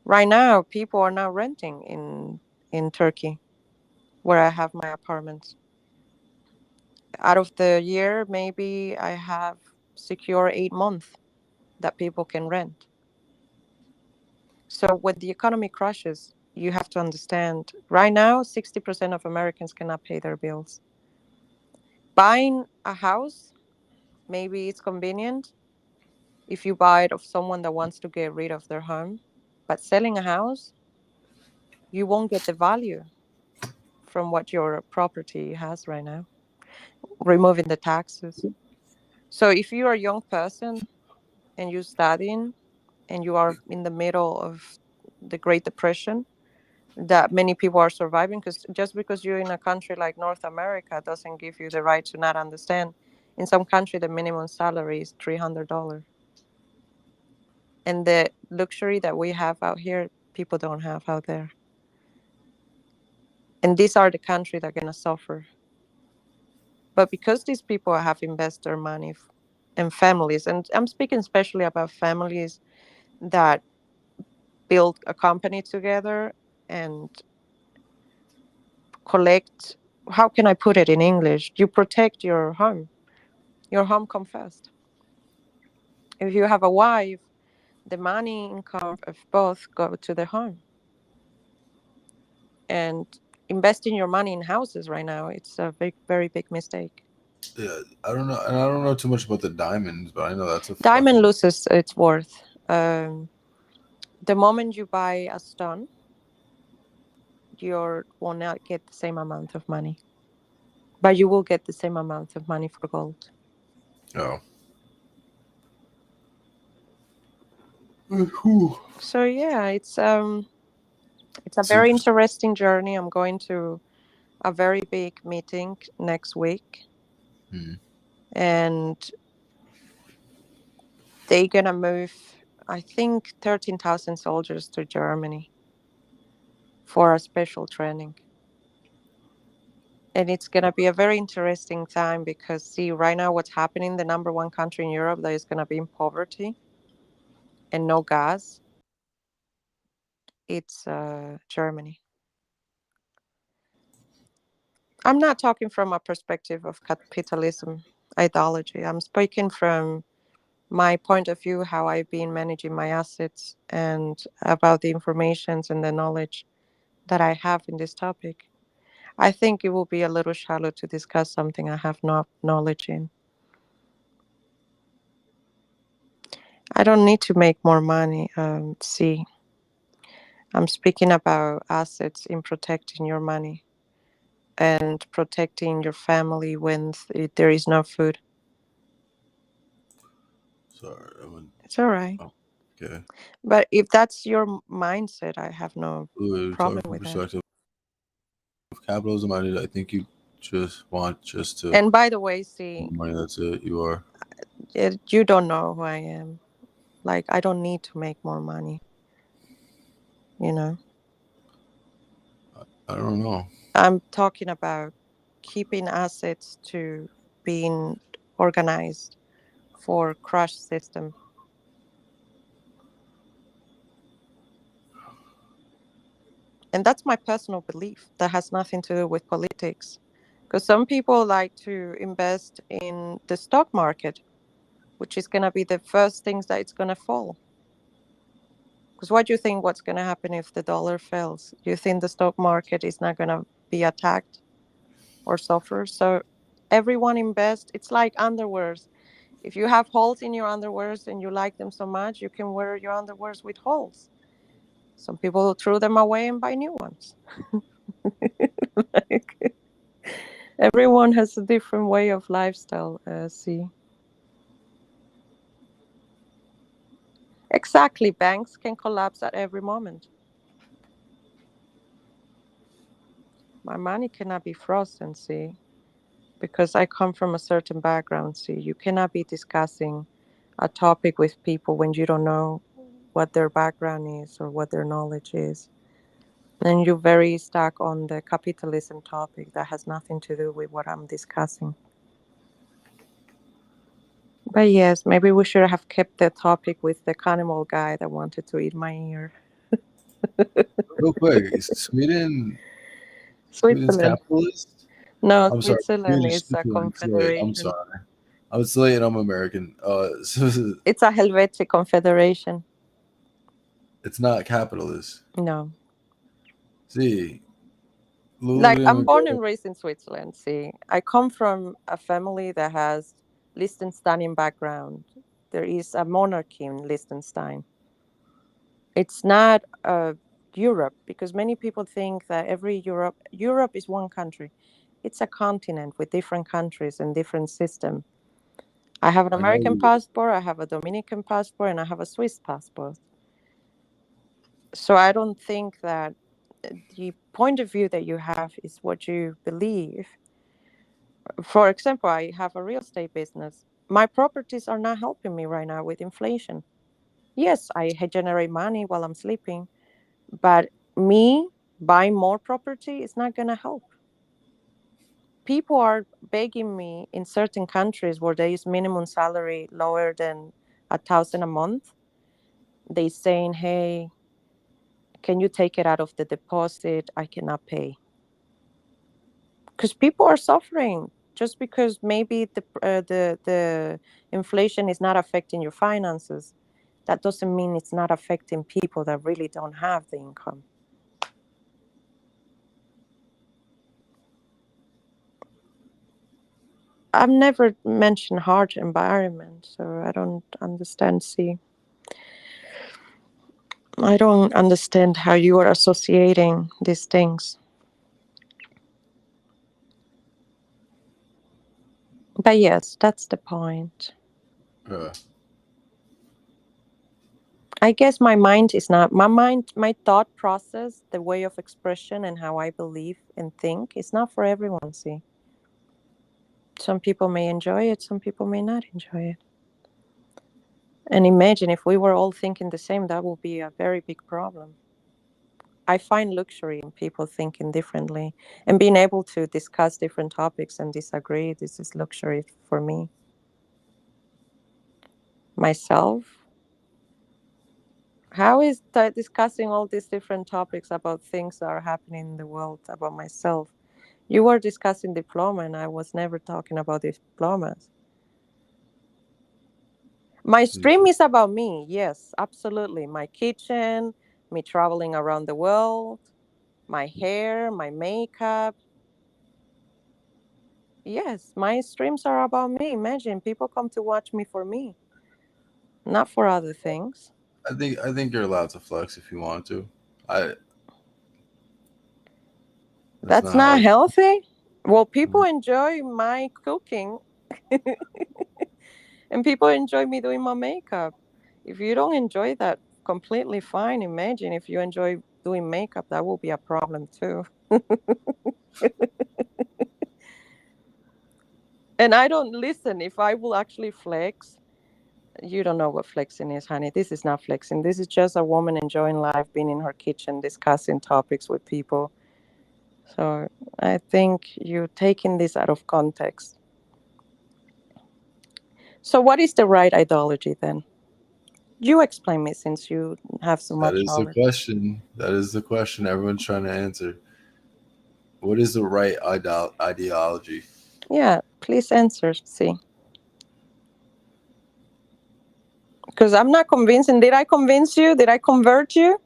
Right now, people are now renting in Turkey, where I have my apartments. Out of the year, maybe I have secure 8 months that people can rent. So when the economy crashes, you have to understand. Right now, 60% of Americans cannot pay their bills. Buying a house, maybe it's convenient if you buy it of someone that wants to get rid of their home, but selling a house, you won't get the value from what your property has right now, removing the taxes. So if you're a young person and you're studying and you are in the middle of the Great Depression that many people are surviving, because just because you're in a country like North America doesn't give you the right to not understand. In some country, the minimum salary is $300. And the luxury that we have out here, people don't have out there. And these are the countries that are going to suffer. But because these people have invested their money and families, and I'm speaking especially about families that build a company together and collect, how can I put it in English? You protect your home. Your home comes first. If you have a wife, the money income of both go to the home. And investing your money in houses right now, it's a big, very big mistake. Yeah, I don't know, and I don't know too much about the diamonds, but I know that's a Diamond fucking. loses its worth. The moment you buy a stone, you will not get the same amount of money, but you will get the same amount of money for gold. Oh. Whew. So yeah, it's a It's very interesting. interesting journey. I'm going to a very big meeting next week, Hmm. and they're gonna move, I think, 13,000 soldiers to Germany for a special training. And it's gonna be a very interesting time because see, right now what's happening, the number one country in Europe that is gonna be in poverty and no gas, it's Germany. I'm not talking from a perspective of capitalism ideology. I'm speaking from my point of view, how I've been managing my assets and about the informations and the knowledge that I have in this topic. I think it will be a little shallow to discuss something I have no knowledge in. I don't need to make more money. See, I'm speaking about assets in protecting your money and protecting your family when there is no food. Sorry, I went. It's all right. Oh, okay. But if that's your mindset, I have no Ooh, talking problem from with that. perspective of capitalism, I think you just want just to And by the way, see, money. That's it. You are. you don't know who I am. Like, I don't need to make more money, you know? I don't know. I'm talking about keeping assets to being organized for crush system. And that's my personal belief. That has nothing to do with politics. Because some people like to invest in the stock market, which is going to be the first things that it's going to fall. Because what do you think what's going to happen if the dollar falls? Do you think the stock market is not going to be attacked or suffer? So everyone invest. It's like underwears. If you have holes in your underwears and you like them so much, you can wear your underwears with holes. Some people throw them away and buy new ones. Like, everyone has a different way of lifestyle. See, exactly. Banks can collapse at every moment. My money cannot be frozen. See, because I come from a certain background. See, you cannot be discussing a topic with people when you don't know what their background is or what their knowledge is. And you're very stuck on the capitalism topic that has nothing to do with what I'm discussing. But yes, maybe we should have kept the topic with the cannibal guy that wanted to eat my ear. Real quick, is Sweden's Switzerland. capitalist? No, I'm sorry, Switzerland Swedish, is a Switzerland. Sorry, I'm confederation. sorry. I was late. I'm American. It's a Helvetic confederation. It's not capitalist. No. See, Lula Like, I'm didn't born go. and raised in Switzerland. See, I come from a family that has Liechtensteinian background. There is a monarchy in Liechtenstein. It's not Europe, because many people think that Europe is one country. It's a continent with different countries and different system. I have an I know American you. passport, I have a Dominican passport, and I have a Swiss passport. So I don't think that the point of view that you have is what you believe. For example, I have a real estate business. My properties are not helping me right now with inflation. Yes, I generate money while I'm sleeping, but me buying more property is not going to help. People are begging me in certain countries where there is minimum salary lower than 1,000 a month. They saying, "Hey, can you take it out of the deposit? I cannot pay." Because people are suffering just because maybe the inflation is not affecting your finances. That doesn't mean it's not affecting people that really don't have the income. I've never mentioned hard environment, so I don't understand. See, I don't understand how you are associating these things. But yes, that's the point. Uh, I guess my mind is not my mind, my thought process, the way of expression, and how I believe and think is not for everyone. See, some people may enjoy it, some people may not enjoy it. And imagine if we were all thinking the same, that would be a very big problem. I find luxury in people thinking differently and being able to discuss different topics and disagree. This is luxury for me. Myself, how is discussing all these different topics about things that are happening in the world about myself? You were discussing diploma, and I was never talking about diplomas. My stream is about me. Yes, absolutely. My kitchen, me traveling around the world, my hair, my makeup. Yes, my streams are about me. Imagine people come to watch me for me, not for other things. I think you're allowed to flex if you want to. I That's That's not not how. healthy. Well, people enjoy my cooking and people enjoy me doing my makeup. If you don't enjoy that, completely fine. Imagine if you enjoy doing makeup, that will be a problem too. And I don't listen. If I will actually flex, you don't know what flexing is, honey. This is not flexing. This is just a woman enjoying life, being in her kitchen, discussing topics with people. So I think you're taking this out of context. So what is the right ideology then? You explain me since you have so That much is the knowledge. question. That is the question everyone's trying to answer. What is the right ideology? Yeah, please answer. See, because I'm not convincing. Did I convince you? Did I convert you?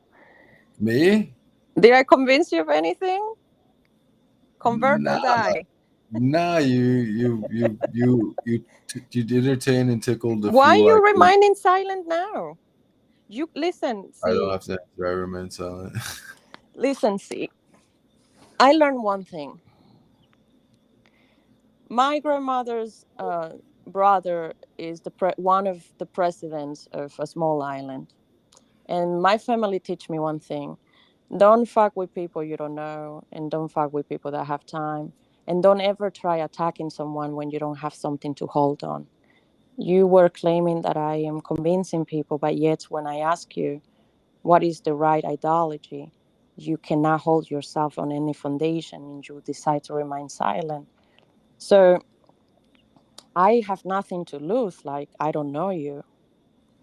Me? Did I convince you of anything? Convert or Nah, die. nah. You entertain and tickled a Why are few you ideas. remaining silent now? You listen, I don't see, have to answer. I remain silent. listen, see. I learned one thing. My grandmother's brother is one of the presidents of a small island, and my family teach me one thing: don't fuck with people you don't know, and don't fuck with people that have time, and don't ever try attacking someone when you don't have something to hold on. You were claiming that I am convincing people, but yet when I ask you what is the right ideology, you cannot hold yourself on any foundation and you decide to remain silent. So I have nothing to lose. Like, I don't know you.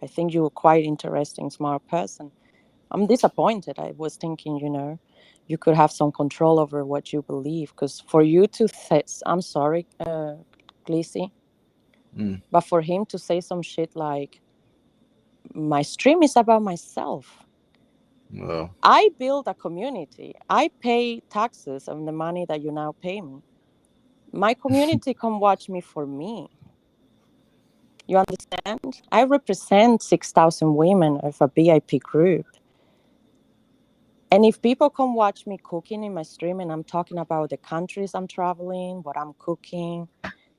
I think you're quite interesting, smart person. I'm disappointed. I was thinking, you could have some control over what you believe. Because for you to say, I'm sorry, Glissy, Mm, but for him to say some shit like, my stream is about myself. well, I build a community. I pay taxes on the money that you now pay me. My community come watch me for me. You understand? I represent 6,000 women of a VIP group. And if people come watch me cooking in my stream and I'm talking about the countries I'm traveling, what I'm cooking,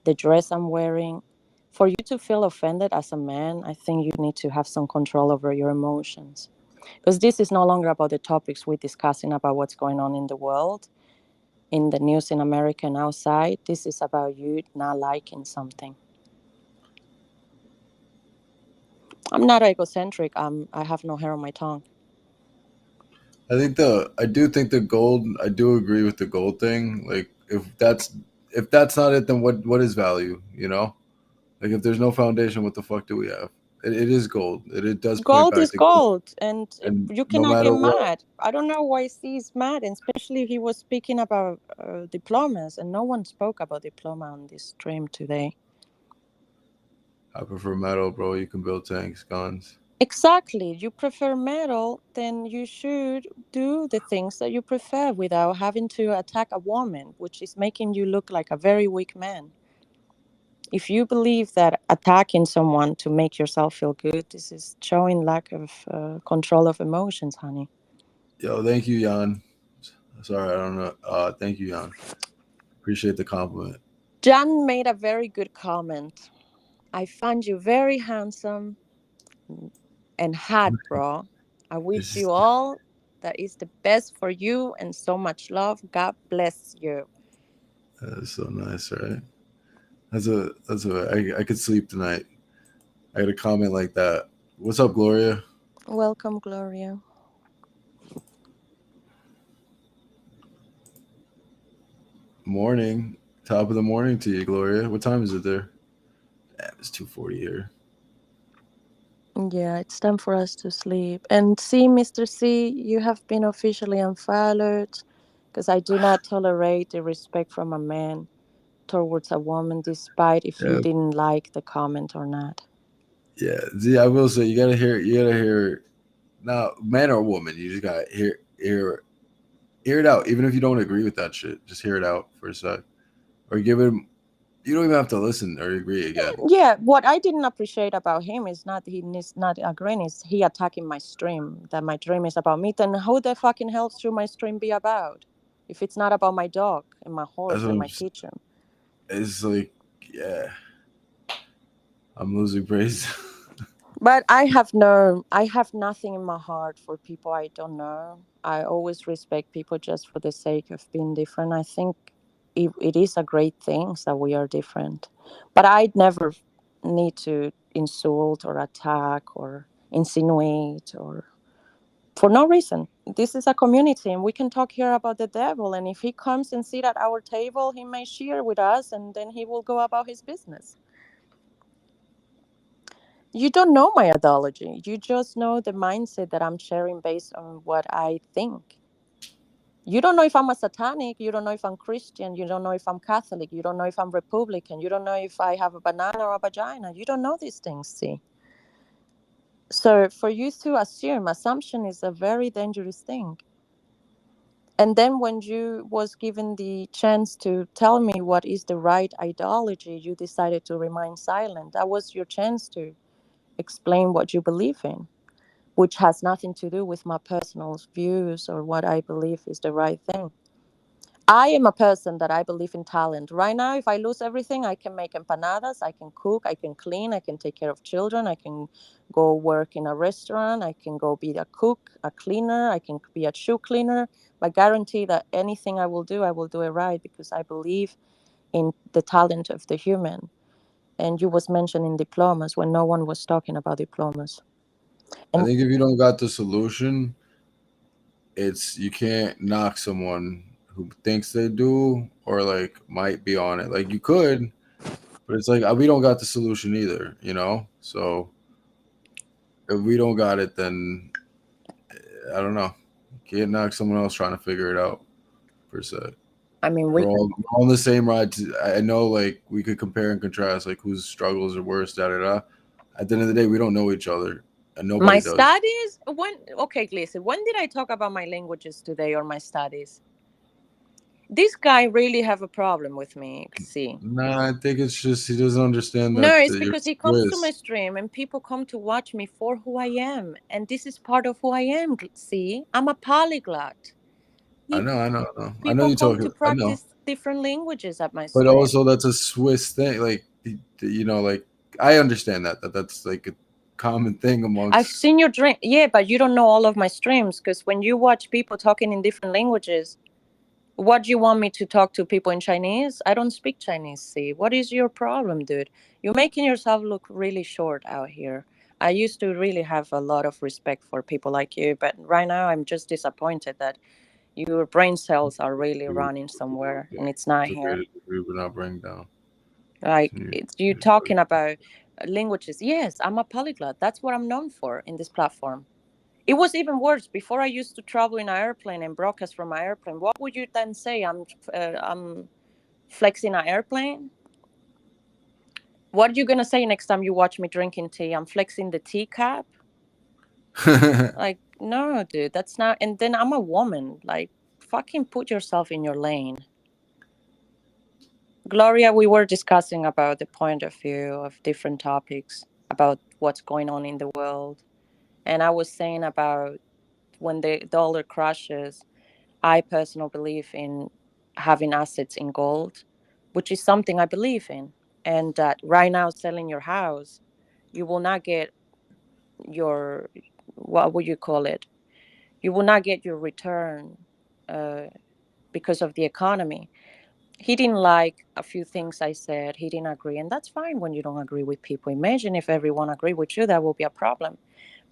the dress I'm wearing, for you to feel offended as a man, I think you need to have some control over your emotions. Because this is no longer about the topics we're discussing about what's going on in the world, in the news in America and outside. This is about you not liking something. I'm not egocentric. I have no hair on my tongue. I do think the gold. I do agree with the gold thing. Like, if that's not it, then what is value? You know, like if there's no foundation, what the fuck do we have? It is gold. It does point Gold back is to gold, gold, and and you no cannot get matter what, mad. I don't know why he's mad, and especially he was speaking about diplomas, and no one spoke about diploma on this stream today. I prefer metal, bro. You can build tanks, guns. Exactly. You prefer metal, then you should do the things that you prefer without having to attack a woman, which is making you look like a very weak man. If you believe that attacking someone to make yourself feel good, this is showing lack of control of emotions, honey. Yo, thank you, Jan. Sorry, I don't know. Thank you, Jan. Appreciate the compliment. Jan made a very good comment. I find you very handsome and hot, bro. I wish This you all that is the best for you and so much love. God bless you. is so nice, right? I could sleep tonight. I got a comment like that. What's up, Gloria? Welcome, Gloria. Morning. Top of the morning to you, Gloria. What time is it there? Damn, it's 2:40 here. Yeah, it's time for us to sleep. And see, Mr. C, you have been officially unfollowed because I do not tolerate the respect from a man towards a woman, despite if you Yeah, didn't like the comment or not. yeah. See, I will say you gotta hear now, man or woman, you just gotta hear it out. Even if you don't agree with that shit, just hear it out for a sec. Or give it you don't even have to listen or agree again. Yeah, what I didn't appreciate about him is not he is not agreeing, is he attacking my stream. That my dream is about me. Then who the fucking hell should my stream be about? If it's not about my dog and my That's horse what and I'm my kitchen. it's like, yeah, I'm losing praise. But I have nothing in my heart for people I don't know. I always respect people just for the sake of being different. I think it is a great thing that we are different. But I'd never need to insult or attack or insinuate or for no reason. This is a community and we can talk here about the devil. And if he comes and sit at our table, he may share with us and then he will go about his business. You don't know my ideology. You just know the mindset that I'm sharing based on what I think. You don't know if I'm a satanic. You don't know if I'm Christian. You don't know if I'm Catholic. You don't know if I'm Republican. You don't know if I have a banana or a vagina. You don't know these things, see? So for you to assumption is a very dangerous thing. And then when you was given the chance to tell me what is the right ideology, you decided to remain silent. That was your chance to explain what you believe in. which has nothing to do with my personal views or what I believe is the right thing. I am a person that I believe in talent. Right now, if I lose everything, I can make empanadas, I can cook, I can clean, I can take care of children, I can go work in a restaurant, I can go be a cook, a cleaner, I can be a shoe cleaner. But guarantee that anything I will do it right because I believe in the talent of the human. And you was mentioning diplomas when no one was talking about diplomas. I And think if you don't got the solution, it's you can't knock someone who thinks they do or like might be on it. Like you could, but it's like we don't got the solution either, you know? So if we don't got it, then I don't know. You can't knock someone else trying to figure it out per se. I mean, We're all on the same ride. I know, like we could compare and contrast, like whose struggles are worse. Da da da. At the end of the day, we don't know each other, and my nobody does. studies, when, okay, listen, when did I talk about my languages today or my studies? This guy really have a problem with me, see. Nah, I think it's just he doesn't understand No, it's that you're because he comes to my Swiss. stream and people come to watch me for who I am. And this is part of who I am, see. I'm a polyglot. I He, know, I know, I know. I know people you're come talking. to I know, practice different languages at my but stream. also that's a Swiss thing. Like like I understand that's like a common thing I've amongst. seen your drink. Yeah, but you don't know all of my streams because when you watch people talking in different languages, what do you want me to talk to people in Chinese? I don't speak Chinese, see. What is your problem, dude? You're making yourself look really short out here. I used to really have a lot of respect for people like you, but right now I'm just disappointed that your brain cells are really running somewhere and it's not It's okay here. to agree but not bring down. Like You- it's you talking about languages. Yes, I'm a polyglot. That's what I'm known for in this platform. It was even worse before. I used to travel in an airplane and broadcast from an airplane. What would you then say? I'm flexing an airplane. What are you gonna say next time you watch me drinking tea? I'm flexing the teacup. Like no, dude, that's not. And then I'm a woman. Like fucking put yourself in your lane. Gloria, we were discussing about the point of view of different topics about what's going on in the world, and I was saying about when the dollar crashes. I personally believe in having assets in gold, which is something I believe in. And that right now, selling your house, you will not get your, what would you call it? You will not get your return uh, because of the economy. He didn't like a few things I said. He didn't agree. And that's fine when you don't agree with people. Imagine if everyone agreed with you, that will be a problem.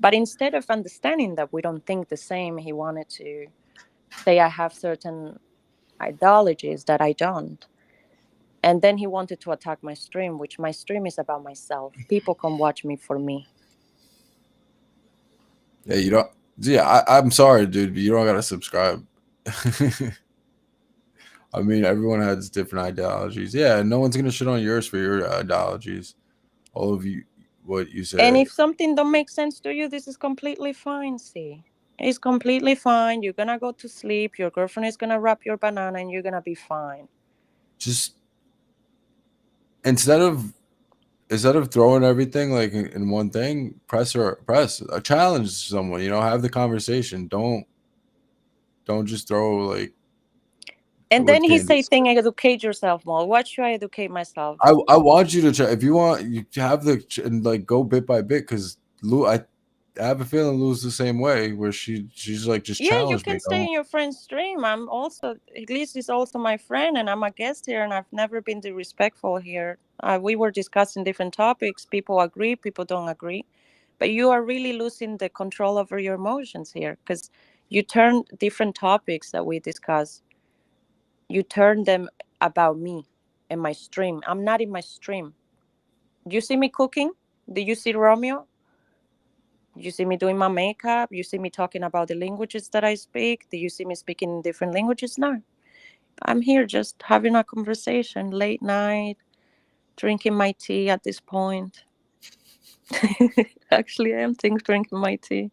But instead of understanding that we don't think the same, he wanted to say I have certain ideologies that I don't. And then he wanted to attack my stream, which my stream is about myself. People come watch me for me. Yeah, you don't. Yeah, I'm sorry, dude, but you don't gotta subscribe. I mean, everyone has different ideologies. Yeah, no one's gonna shit on yours for your ideologies. All of you, what you And say. if something don't make sense to you, this is completely fine, see. It's completely fine. You're gonna go to sleep, your girlfriend is gonna wrap your banana and you're gonna be fine. Just instead of throwing everything like in one thing, press a challenge someone. You know, have the conversation. Don't just throw like And then what he Candy say said. thing, educate yourself more. What should I educate myself? I want you to try if you want you to have and like go bit by bit because Lou I have a feeling Lou's the same way where she's like just Yeah, you challenge me. can stay Don't in your friend's stream. I'm also, at least he's also my friend and I'm a guest here and I've never been disrespectful here. We were discussing different topics. People agree, people don't agree. But you are really losing the control over your emotions here because you turn different topics that we discuss, you turn them about me and my stream. I'm not in my stream. Do you see me cooking? Do you see Romeo? You see me doing my makeup? You see me talking about the languages that I speak? Do you see me speaking in different languages? No. I'm here just having a conversation late night, drinking my tea at this point. Actually, I am drinking my tea.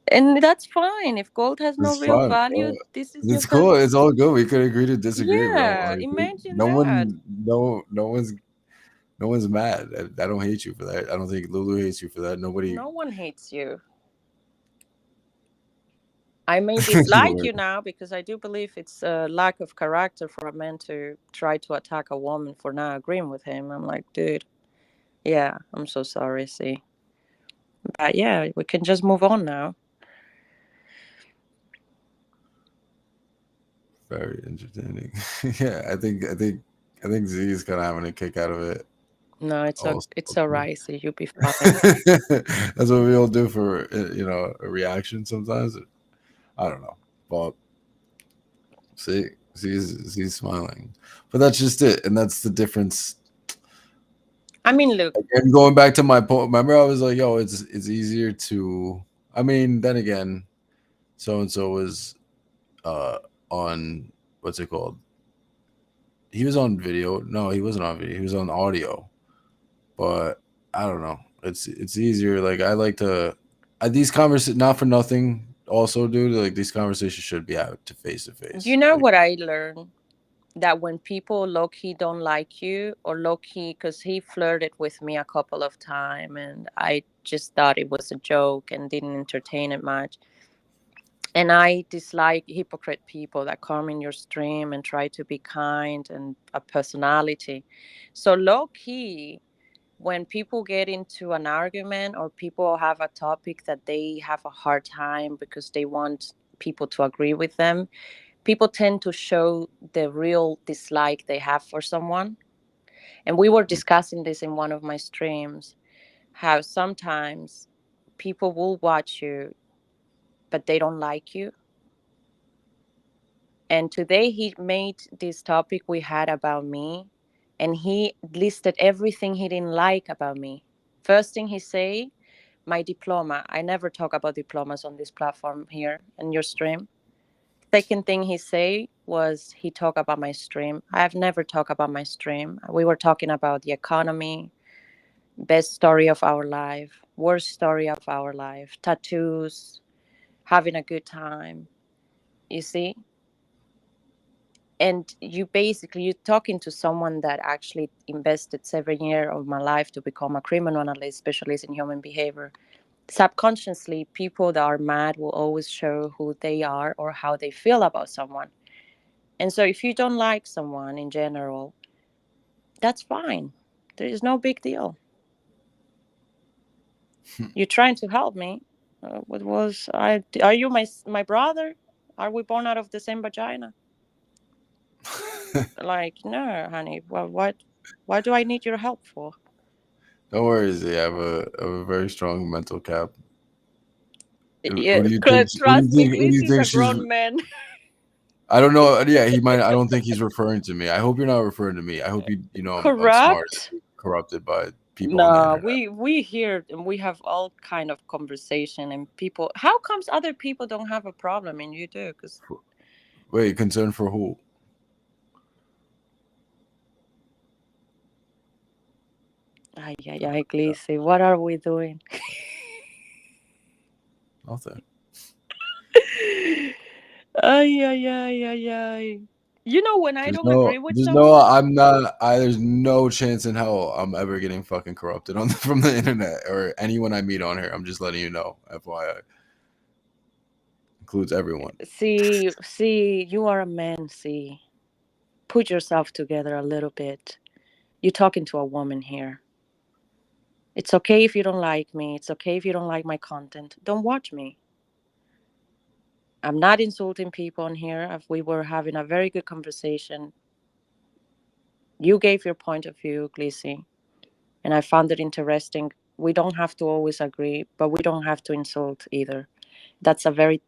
And that's fine. If gold has no it's real fun, value, bro. this is your It's cool. person. It's all good. We could agree to disagree, bro. Yeah, Like imagine no that. one, no one's No one's mad. I don't hate you for that. I don't think Lulu hates you for that. Nobody. No one hates you. I may dislike you now because I do believe it's a lack of character for a man to try to attack a woman for not agreeing with him. I'm like, dude, yeah, I'm so sorry, see. But yeah, we can just move on now. Very entertaining. Yeah, I think Z is kind of having a kick out of it. No, Also, it's alright, see, you'll be fine. that's what we all do for a reaction sometimes. I don't know, but see, Z's smiling, but that's just it, and that's the difference. I mean, look, And going back to my point, remember I was like, "Yo, it's easier to." I mean, then again, so and so was uh on what's it called? He was on video. No, he wasn't on video. He was on audio. But I don't know. It's easier. Like I like to these conversations. Not for nothing. Also, dude, like these conversations should be out to face. you know Like, what I learned? That when people low key don't like you, or low key, because he flirted with me a couple of times and I just thought it was a joke and didn't entertain it much. And I dislike hypocrite people that come in your stream and try to be kind and a personality. So low key, when people get into an argument or people have a topic that they have a hard time because they want people to agree with them, people tend to show the real dislike they have for someone. And we were discussing this in one of my streams, how sometimes people will watch you, but they don't like you. And today he made this topic we had about me, and he listed everything he didn't like about me. First thing he say, my diploma. I never talk about diplomas on this platform here in your stream. Second thing he say was he talked about my stream. I have never talked about my stream. We were talking about the economy, best story of our life, worst story of our life, tattoos, having a good time. You see? And you're talking to someone that actually invested 7 years of my life to become a criminal analyst specialist in human behavior. Subconsciously, people that are mad will always show who they are or how they feel about someone. And so if you don't like someone in general, that's fine. There is no big deal. You're trying to help me. What was I? Are you my brother? Are we born out of the same vagina? Like, no, honey. Well, Why do I need your help for? don't worry, Z. I have a very strong mental cap. Yeah, Who do you think? Who do you trust me, think? Who do you Gleacy's think a she's? grown man. I don't know. Yeah, he might. I don't think he's referring to me. I hope you're not referring to me. I hope I'm smart, Corrupt. corrupted by people on the No, internet. we hear and we have all kind of conversation and people. How comes other people don't have a problem and you do? Because Wait, concern for who? ay, Gleacy, what are we doing? Nothing. Ay. You know when I Just don't know, agree with just know, someone, I'm not. There's no chance in hell I'm ever getting fucking corrupted from the internet or anyone I meet on here. I'm just letting you know. FYI, includes everyone. see, you are a man. See, put yourself together a little bit. You're talking to a woman here. It's okay if you don't like me. It's okay if you don't like my content. Don't watch me. I'm not insulting people on here. If we were having a very good conversation, you gave your point of view, Gleesy, and I found it interesting. We don't have to always agree, but we don't have to insult either. That's a very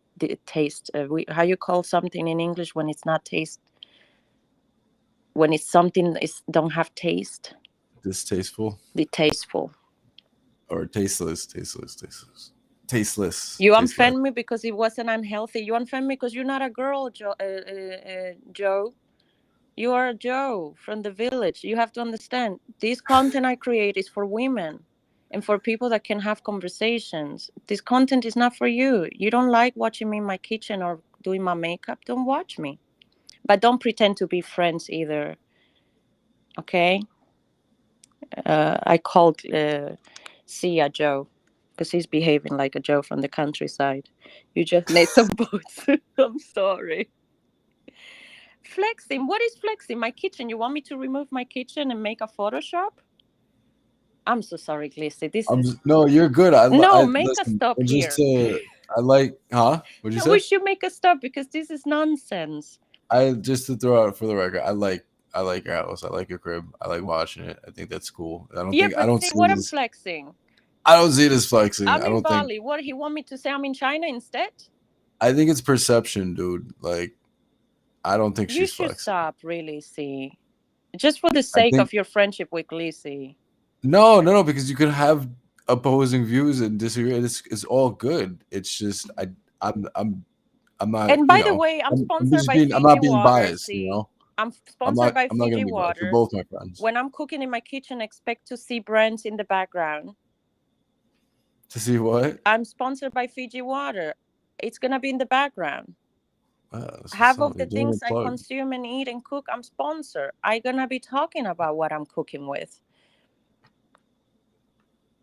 taste. How you call something in English when it's not taste? When it's something is don't have taste, Distasteful the tasteful. or tasteless, You tasteless. unfriend me because it wasn't unhealthy. You unfriend me because you're not a girl, Joe. You are Joe from the village. You have to understand this content I create is for women and for people that can have conversations. This content is not for you. You don't like watching me in my kitchen or doing my makeup. Don't watch me. But don't pretend to be friends either. Okay? I called Sia Joe because he's behaving like a Joe from the countryside. You just made some boots. I'm sorry. Flexing? What is flexing? My kitchen? You want me to remove my kitchen and make a Photoshop? I'm so sorry, Glissy. This is No, you're good. no, I make a listen. stop And just here. I like, huh? What'd you No, we say? should make a stop because this is nonsense. I just to throw out for the record, I like your house. I like your crib. I like watching it. I think that's cool. Yeah, I but don't see see what it I'm as flexing. I don't see it as flexing. I'm I in don't think Bali. What he want me to say? I'm in China instead. I think it's perception, dude. Like I don't think You she's should flexing. stop, really. See, just for the I sake think of your friendship with Glissy. no, because you could have opposing views and disagree. It's all good. It's just I'm I'm not, And by the way, I'm I'm sponsored just by being I'm Fiji not being Water. biased, you See, know. I'm sponsored by I'm not Fiji gonna be biased. You're Water. both my friends. When I'm cooking in my kitchen, expect to see brands in the background. To see what? I'm sponsored by Fiji Water. It's gonna be in the background. This is Half of something the you're doing things a I plug. consume and eat and cook, I'm sponsored. I'm gonna be talking about what I'm cooking with.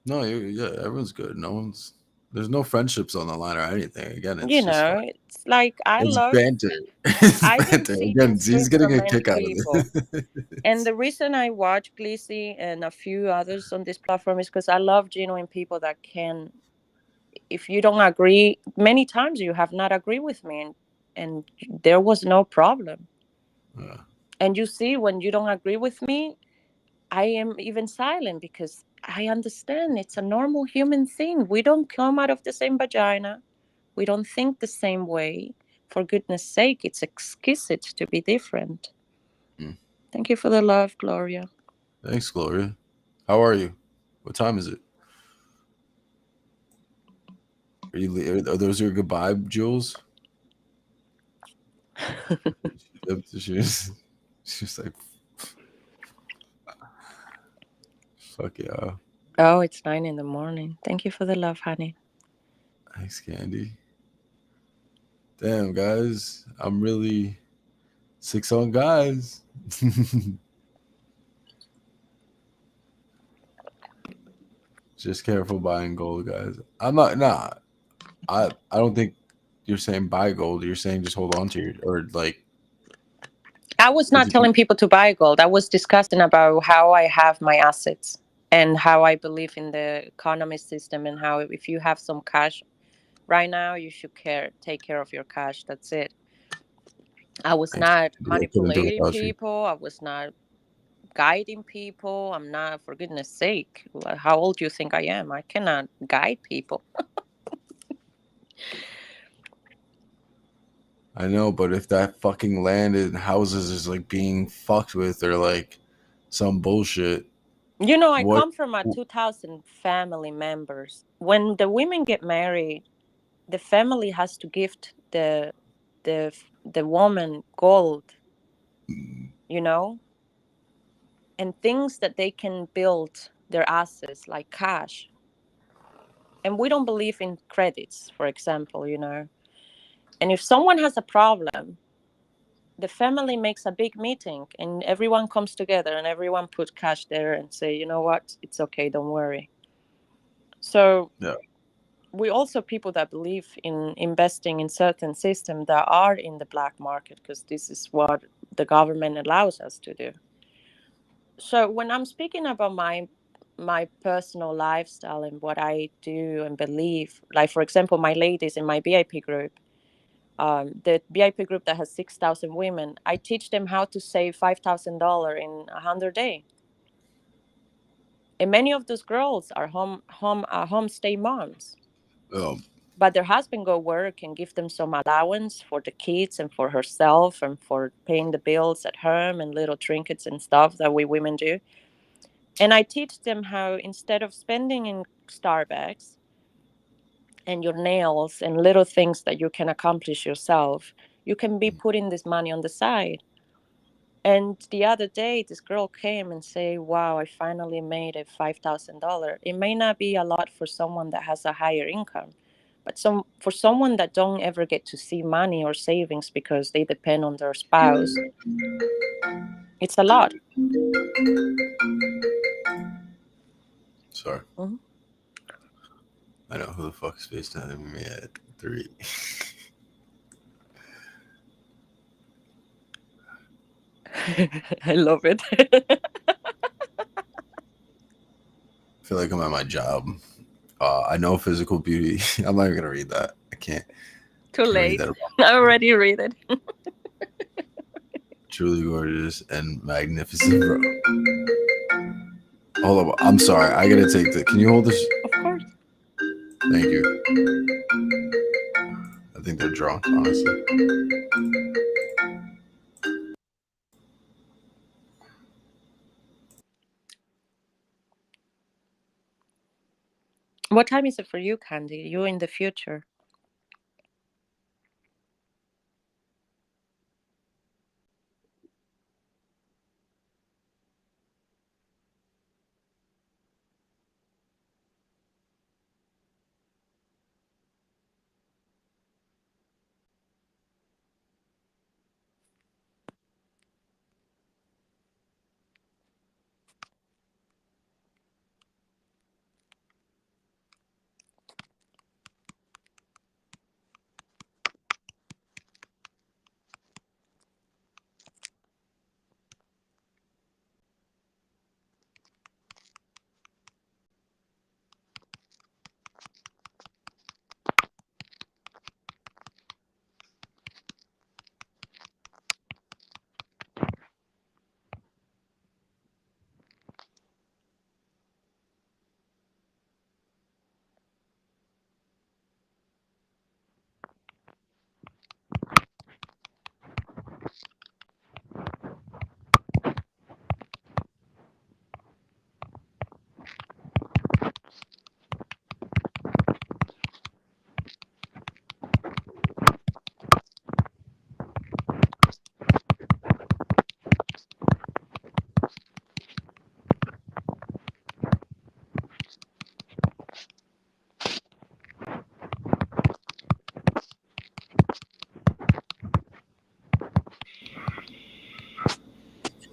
No, yeah, everyone's good. No one's there's no friendships on the line or anything. Again, You it's just fun. know, it's like I It's love. banter. It's I didn't banter. see Again, this Z's group getting from a many kick out of people. And this. the reason I watch Gleesy and a few others on this platform is because I love genuine people that can, if you don't agree, many times you have not agreed with me, and there was no problem. Yeah. And you see, when you don't agree with me, I am even silent because I understand it's a normal human thing. We don't come out of the same vagina. We don't think the same way. For goodness sake, it's exquisite to be different. Mm. Thank you for the love, Gloria. Thanks, Gloria. How are you? What time is it? Are those your goodbye, Jules? She's she's like, fuck yeah. Oh, it's 9 in the morning. Thank you for the love, honey. Thanks, Candy. Damn, guys. I'm really 6 on guys. Just careful buying gold, guys. I'm not, nah. I don't think you're saying buy gold. You're saying just hold on to your, or like, I was is not it, telling people to buy gold. I was discussing about how I have my assets and how I believe in the economy system, and how if you have some cash right now, you should take care of your cash. That's it. I was thanks, not Candy. I couldn't do it manipulating without you. people. I was not guiding people. I'm not, for goodness sake. How old do you think I am? I cannot guide people. I know, but if that fucking land and houses is like being fucked with or like some bullshit, You know, I what? come from a 2,000 family members. When the women get married, the family has to gift the woman gold, you know, and things that they can build their assets like cash. And we don't believe in credits, for example, you know. And if someone has a problem, the family makes a big meeting and everyone comes together and everyone put cash there and say, you know what, it's okay, don't worry. So Yeah. we also people that believe in investing in certain systems that are in the black market, because this is what the government allows us to do. So when I'm speaking about my personal lifestyle and what I do and believe, like for example, my ladies in my VIP group, the VIP group that has 6,000 women, I teach them how to save $5,000 in 100 days. And many of those girls are homestay moms, Um, but their husband go work and give them some allowance for the kids and for herself and for paying the bills at home and little trinkets and stuff that we women do. And I teach them how, instead of spending in Starbucks and your nails and little things that you can accomplish yourself, you can be putting this money on the side. And the other day, this girl came and say, "Wow, I finally made a $5,000." It may not be a lot for someone that has a higher income, but for someone that don't ever get to see money or savings because they depend on their spouse, it's a lot. Sorry. Mhm. I know who the fuck is FaceTiming me at 3. I love it. I feel like I'm at my job. I know physical beauty. I'm not even gonna read that. I Too can't read late. that about I already read it. truly gorgeous and magnificent. Bro. Hold up. I'm sorry. I gotta take the. Can you hold this? Of course. Thank you. I think they're drunk, honestly. What time is it for you, Candy? You in the future?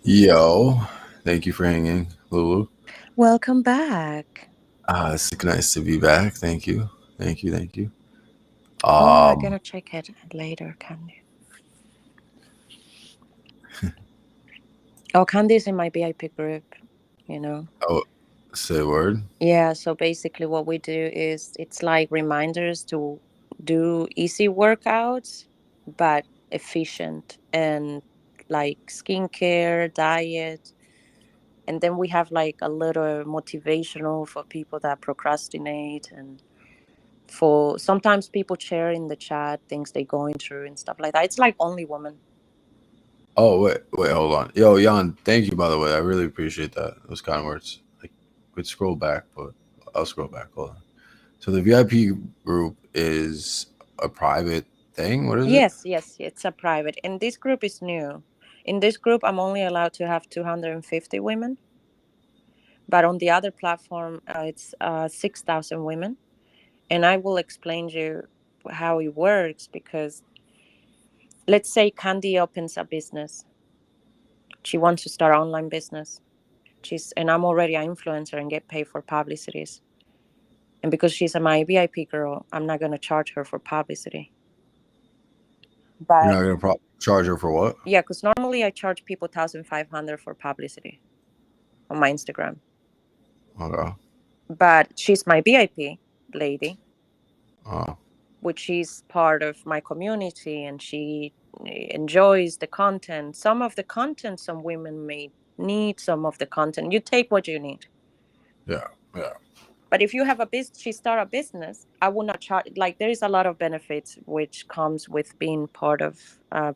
Yo, thank you for hanging, Lulu. Welcome back. It's nice to be back. Thank you. Thank you. Thank you. Oh, I'm Um, gonna check it later, Candy. Oh, Candy's in my VIP group, you know. oh, say a word. Yeah, so basically what we do is it's like reminders to do easy workouts, but efficient and like skincare, diet. And then we have like a little motivational for people that procrastinate and for sometimes people share in the chat things they're going through and stuff like that. It's like only women. Oh, wait, hold on. Yo, Jan, thank you, by the way. I really appreciate that. Those kind words. I could scroll back, but I'll scroll back. Hold on. So the VIP group is a private thing. What is it? Yes, yes, it's a private. And this group is new. In this group, I'm only allowed to have 250 women. But on the other platform, it's 6,000 women. And I will explain to you how it works because let's say Candy opens a business. She wants to start an online business. And I'm already an influencer and get paid for publicities. And because she's a my VIP girl, I'm not gonna charge her for publicity. You're But not gonna charge her for what? yeah, because normally I charge people 1,500 for publicity on my Instagram. Okay. But she's my VIP lady, Oh, which is part of my community, and she enjoys the content. Some of the content some women may need, some of the content you take what you need. yeah, yeah. But if you have a business, she start a business, I will not charge. Like there is a lot of benefits which comes with being part of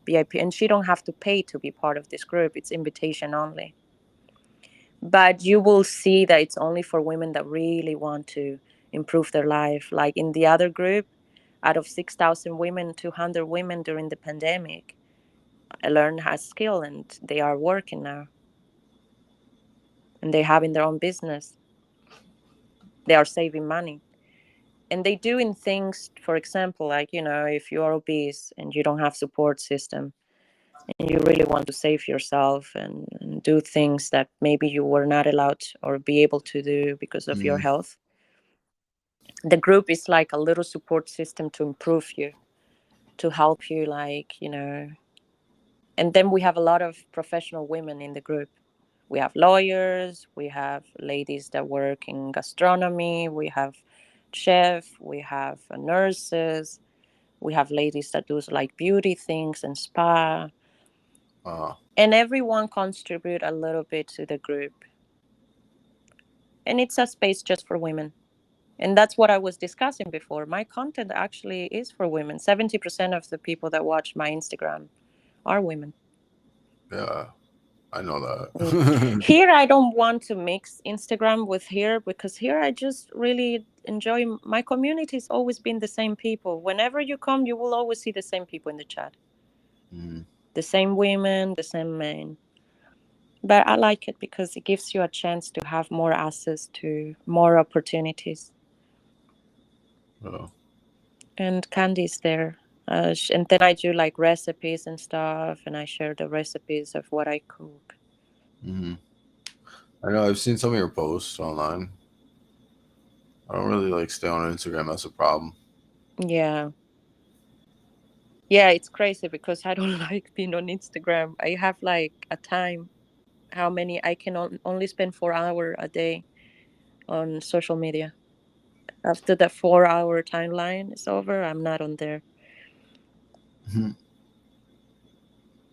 VIP, and she don't have to pay to be part of this group. It's invitation only. But you will see that it's only for women that really want to improve their life. Like in the other group, out of 6,000 women, 200 women during the pandemic learned how skill and they are working now and they're having their own business. They are saving money and they doing things, for example, like, you know, if you're obese and you don't have support system, and you really want to save yourself and do things that maybe you were not allowed or be able to do because of your Mm, health, the group is like a little support system to improve you, to help you, like, and then we have a lot of professional women in the group. We have lawyers, we have ladies that work in gastronomy, we have chef, we have nurses, we have ladies that do like beauty things and spa, uh, and everyone contribute a little bit to the group, and it's a space just for women. And that's what I was discussing before. My content actually is for women. 70% of the people that watch my Instagram are women. yeah, I know Mm. that. Here, I don't want to mix Instagram with here, because here I just really enjoy my community. Has always been the same people. Whenever you come, you will always see the same people in the chat, Mm, the same women, the same men. But I like it because it gives you a chance to have more access to more opportunities. oh, And Candy's there. And then I do like recipes and stuff, and I share the recipes of what I cook. mm. I know I've seen some of your posts online. I don't really like stay on Instagram. That's a problem. Yeah. Yeah, it's crazy because I don't like being on Instagram. I have like a time, how many I can only spend 4 hours a day on social media. After the 4 hour timeline is over, I'm not on there.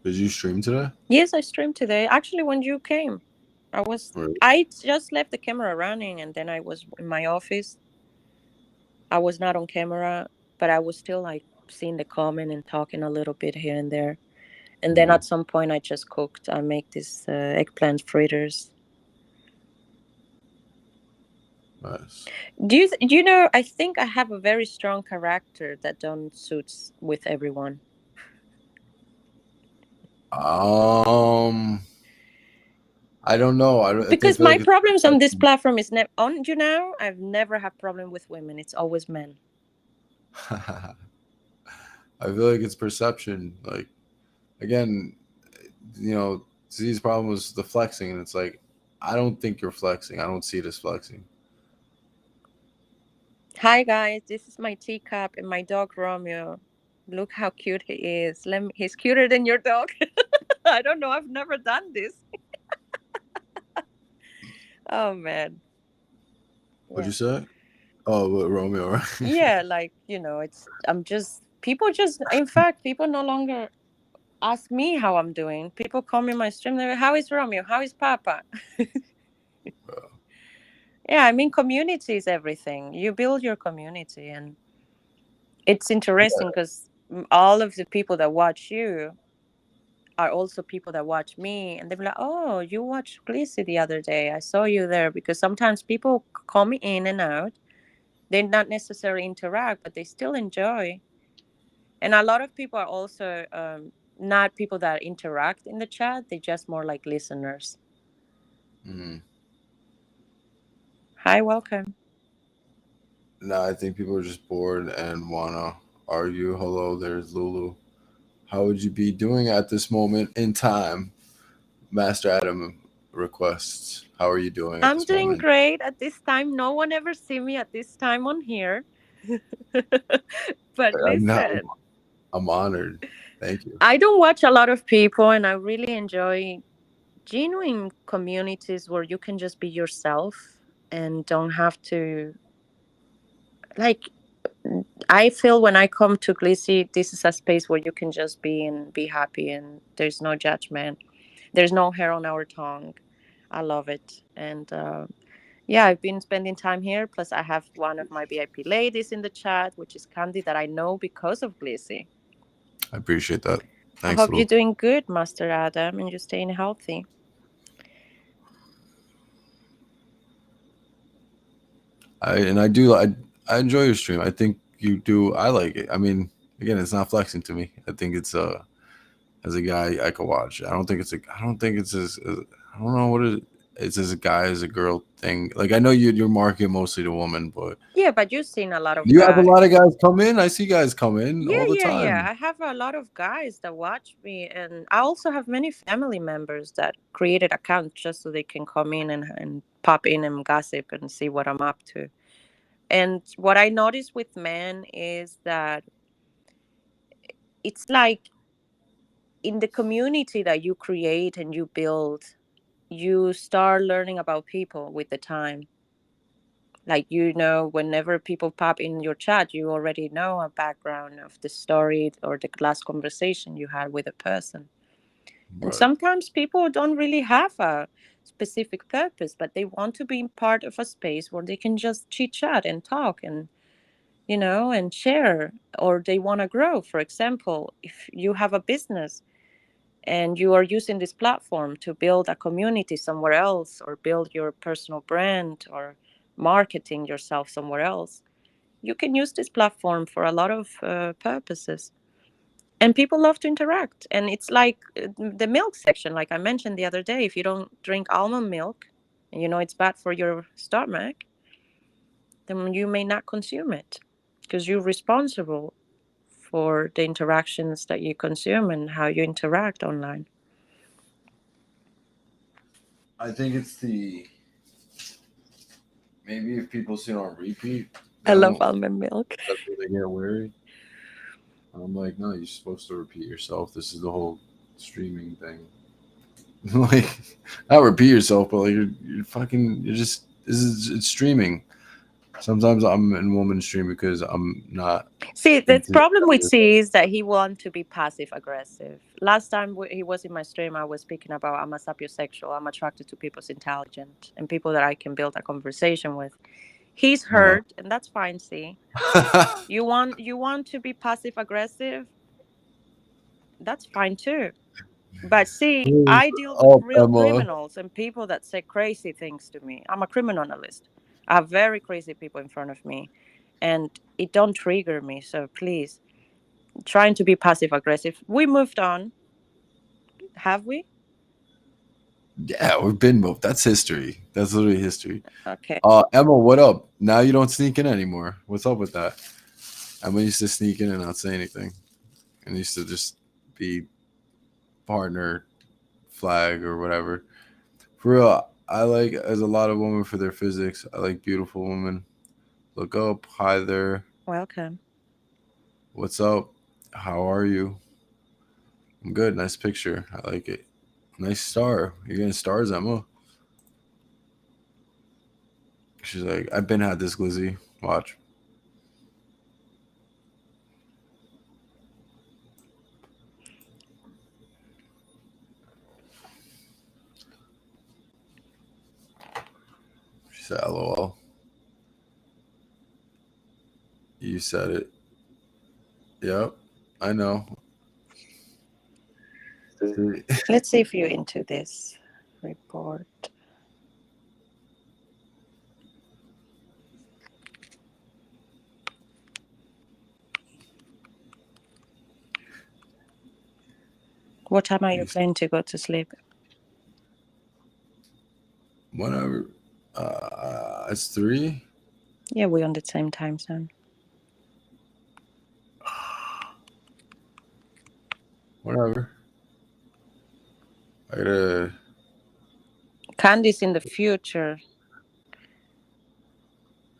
Did you stream today? Yes, I streamed today. Actually, when you came, I was Or, I just left the camera running, and then I was in my office. I was not on camera, but I was still like seeing the comment and talking a little bit here and there. And then mm, at some point, I just cooked. I make these eggplant fritters. nice. I think I have a very strong character that don't suits with everyone. Um, I don't know. I think Because feel my like it's problems on this perception. platform is never on I've never had problem with women. It's always men. I feel like it's perception. Like again, Z's problem was the flexing, and it's like I don't think you're flexing. I don't see it as flexing. Hi guys, this is my teacup and my dog Romeo. Look how cute he is. He's cuter than your dog. I don't know. I've never done this. Oh man. What'd Yeah. you say? Oh, what, Romeo, right? Yeah, like, it's I'm just people just in fact, people no longer ask me how I'm doing. People call me my stream. They're like, how is Romeo? How is Papa? Yeah, I mean, community is everything. You build your community, and it's interesting because all of the people that watch you are also people that watch me, and they're like, "Oh, you watched Glissy the other day. I saw you there." Because sometimes people come in and out. They not necessarily interact, but they still enjoy. And a lot of people are also not people that interact in the chat. They're just more like listeners. Mm. Hi, welcome. No, I think people are just bored and wanna argue. Hello, there's Lulu. How would you be doing at this moment in time? Master Adam requests. How are you doing at I'm this doing moment? great at this time. No one ever see me at this time on here. But I'm not. listen, I'm honored. Thank you. I don't watch a lot of people, and I really enjoy genuine communities where you can just be yourself and don't have to, like, I feel when I come to Glissy, this is a space where you can just be and be happy, and there's no judgment. There's no hair on our tongue. I love it. And yeah, I've been spending time here. Plus, I have one of my VIP ladies in the chat, which is Candy, that I know because of Glissy. I appreciate that. I Thanks, hope you're Lou. doing good, Master Adam, and you're staying healthy. I do. I enjoy your stream. I think you do. I like it. I mean, again, it's not flexing to me. I think it's as a guy I could watch. I don't think it's I don't think it's as I don't know what it. is this a guy, is a girl thing? Like I know you're marketing mostly to women, but Yeah, but you've seen a lot of you have a lot guys. of guys come in. I see guys come in Yeah, all the yeah, yeah. time. I have a lot of guys that watch me, and I also have many family members that created accounts just so they can come in and pop in and gossip and see what I'm up to. And what I notice with men is that it's like in the community that you create and you build, you start learning about people with the time. Like, whenever people pop in your chat, you already know a background of the story or the last conversation you had with a person. And Right. sometimes people don't really have a specific purpose, but they want to be part of a space where they can just chit chat and talk and share, or they want to grow. For example, if you have a business and you are using this platform to build a community somewhere else, or build your personal brand, or marketing yourself somewhere else, you can use this platform for a lot of purposes. And people love to interact. And it's like the milk section, like I mentioned the other day. If you don't drink almond milk and it's bad for your stomach, then you may not consume it, because you're responsible for the interactions that you consume and how you interact online. I think it's the maybe if people see it on repeat, they I love don't. almond milk. That's where they get weary. I'm like, no, you're supposed to repeat yourself. This is the whole streaming thing. Like, not repeat yourself, but like you're fucking. You're just. It's streaming. Sometimes I'm in woman stream because I'm not See, the into. problem with C is that he wants to be passive aggressive. Last time he was in my stream, I was speaking about I'm a sapiosexual. I'm attracted to people's intelligent and people that I can build a conversation with. He's Uh, hurt, and that's fine. See, you want to be passive aggressive. That's fine too. But see, I deal with oh, real Emma. criminals and people that say crazy things to me. I'm a criminalist. I have very crazy people in front of me, and it don't trigger me. So please, trying to be passive aggressive. We moved on, have we? Yeah, we've been moved. That's history. That's literally history. Okay. Emma, what up? Now you don't sneak in anymore. What's up with that? Emma used to sneak in and not say anything, and used to just be partner flag or whatever. For real, I like as a lot of women for their physics. I like beautiful women. Look up. Hi there. Welcome. What's up? How are you? I'm good. Nice picture. I like it. Nice star. You're getting stars, Emma. She's like, I've been had this glizzy. Watch. She said, LOL. You said it. Yep. I know. See? Let's see if you're into this report. What time are you planning to go to sleep? Whatever. It's 3. Yeah, we're on the same time zone. Whatever. I gotta. Candy's in the future.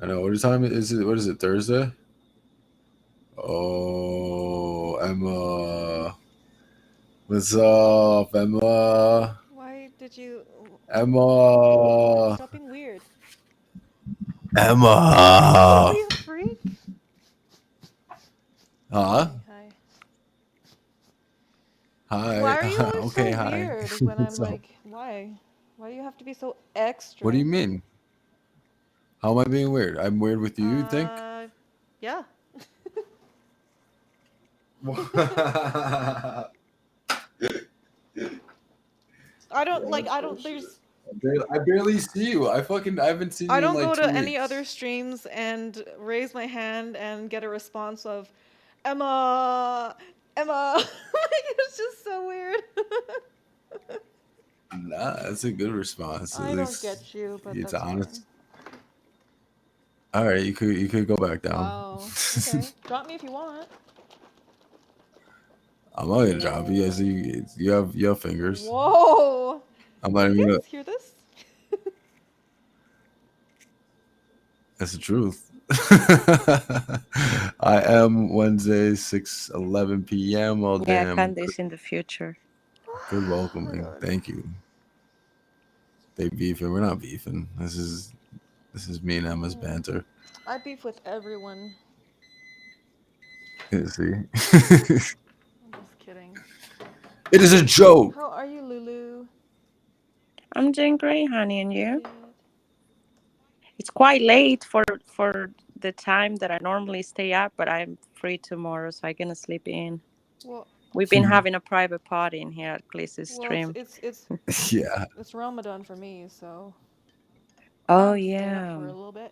I know. What time is it? What is it? Thursday? Oh, Emma. What's up, Emma? Why did you? Emma. Stop being weird. Emma. You freak. Huh? Hi. Hi. Why are you always so Okay, hi. weird when I'm What's up? like, why? Why do you have to be so What do extra? you mean? How am I being weird? I'm weird with you, you think? Yeah. I don't Bro, like. that's I don't. bullshit. There's. I barely see you. I haven't seen I you in don't like go two to any weeks. other streams and raise my hand and get a response of, Emma, Emma. Like, it's just so weird. That's a good response. At I don't least get you, but it's that's honest. fine. All right, you could go back down. Wow. Okay. Drop me if you want. I'm not gonna drop you. I see you have fingers. Whoa. I'm Do not you even gonna. guys hear this? That's the truth. I am Wednesday, 6:11 p.m. Oh Yeah, damn! Candy's in the future. Good Oh my welcoming. god. Thank you. They beefing. We're not beefing. This is me and Emma's banter. I beef with everyone. You see, I'm just kidding. it is a joke. How are you, Lulu? I'm doing great, honey, and you? Good. It's quite late for the time that I normally stay up, but I'm free tomorrow, so I'm gonna sleep in. Well, We've been having a private party in here at Gliss's well, it's stream. it's it's Yeah, it's Ramadan for me, so Oh I'll stay up yeah, for a little bit.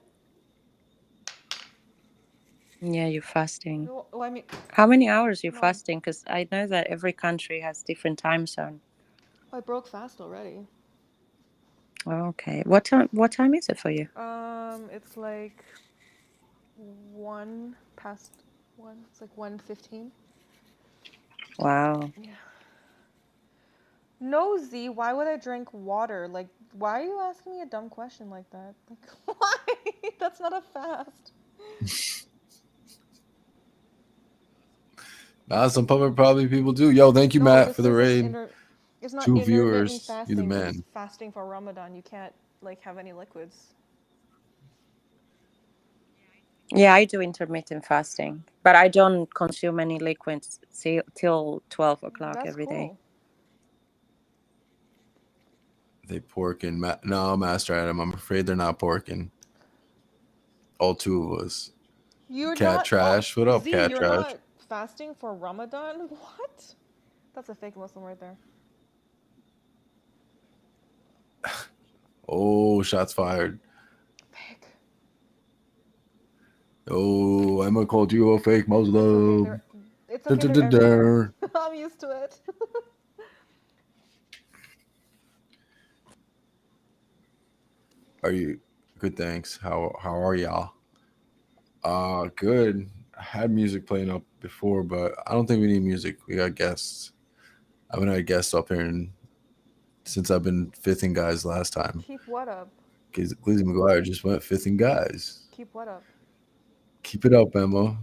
yeah, you're fasting. Well, I mean, How many hours you no, fasting? Because I know that every country has different time zone. I broke fast already. Okay, what time? What time is it for you? It's like 1 past 1. It's like 1:15. Wow. Yeah. No, Z, why would I drink water? Like, why are you asking me a dumb question like that? Like, why? That's not a fast. nah, some public probably people do. Yo, thank you, No, Matt, for this the isn't raid. it's not 2 viewers. intermittent You the fasting. This is man. fasting for Ramadan. You can't like have any liquids. Yeah, I do intermittent fasting, but I don't consume any liquids till 12 o'clock That's every day. cool. They porking. No, Master Adam. I'm afraid they're not porking. All two of us. You're Cat not trash. What up, Z, cat you're trash? not fasting for Ramadan? What? That's a fake Muslim right there. Oh, shots fired. Fake. Oh, Emma called you a fake It's okay. Muslim. It's okay. They're everywhere. I'm used to it. Are you good? Thanks. How are y'all? Good. I had music playing up before, but I don't think we need music. We got guests. I haven't had guests up here since I've been fifthing guys last time. Keep what up? Because Glizzy McGuire just went fifthing guys. Keep what up? Keep it up, Emma.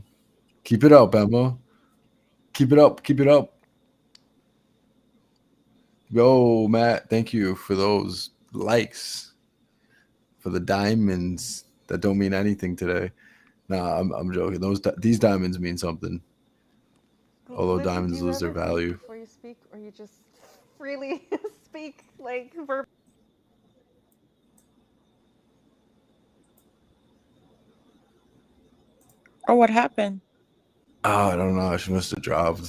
Keep it up, Emma. Keep it up. Keep it up. Yo, Matt, thank you for those likes, for the diamonds that don't mean anything today. Nah, I'm joking. These diamonds mean something. Although Lizzie, do diamonds you lose their ever think value. before you speak, or you just freely speak like verb? Oh, what happened? Oh, I don't know. She must have dropped.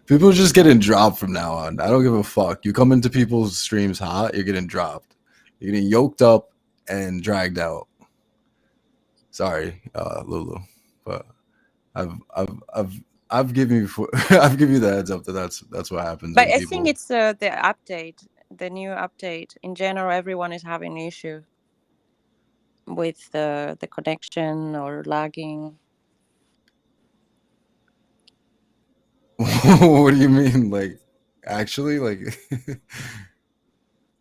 People are just getting dropped from now on. I don't give a fuck. You come into people's streams hot, you're getting dropped. You're getting yoked up and dragged out. Sorry, Lulu, but I've given you I've given you the heads up that that's what happens But when I people. think it's the update, the new update. In general, everyone is having an issue with the connection or lagging. What do you mean? Like, actually, like,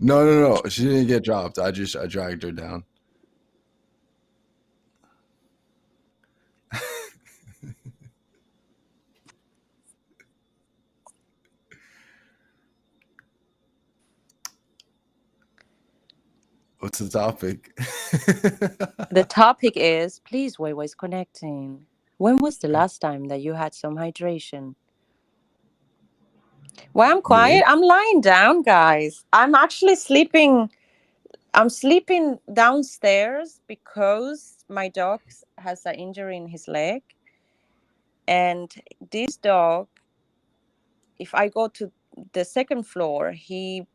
no. She didn't get dropped. I dragged her down. What's the topic? The topic is, please, Weiwei is connecting. When was the last time that you had some hydration? Why I'm quiet? Me? I'm lying down, guys. I'm actually sleeping. I'm sleeping downstairs because my dog has an injury in his leg. And this dog, if I go to the second floor, he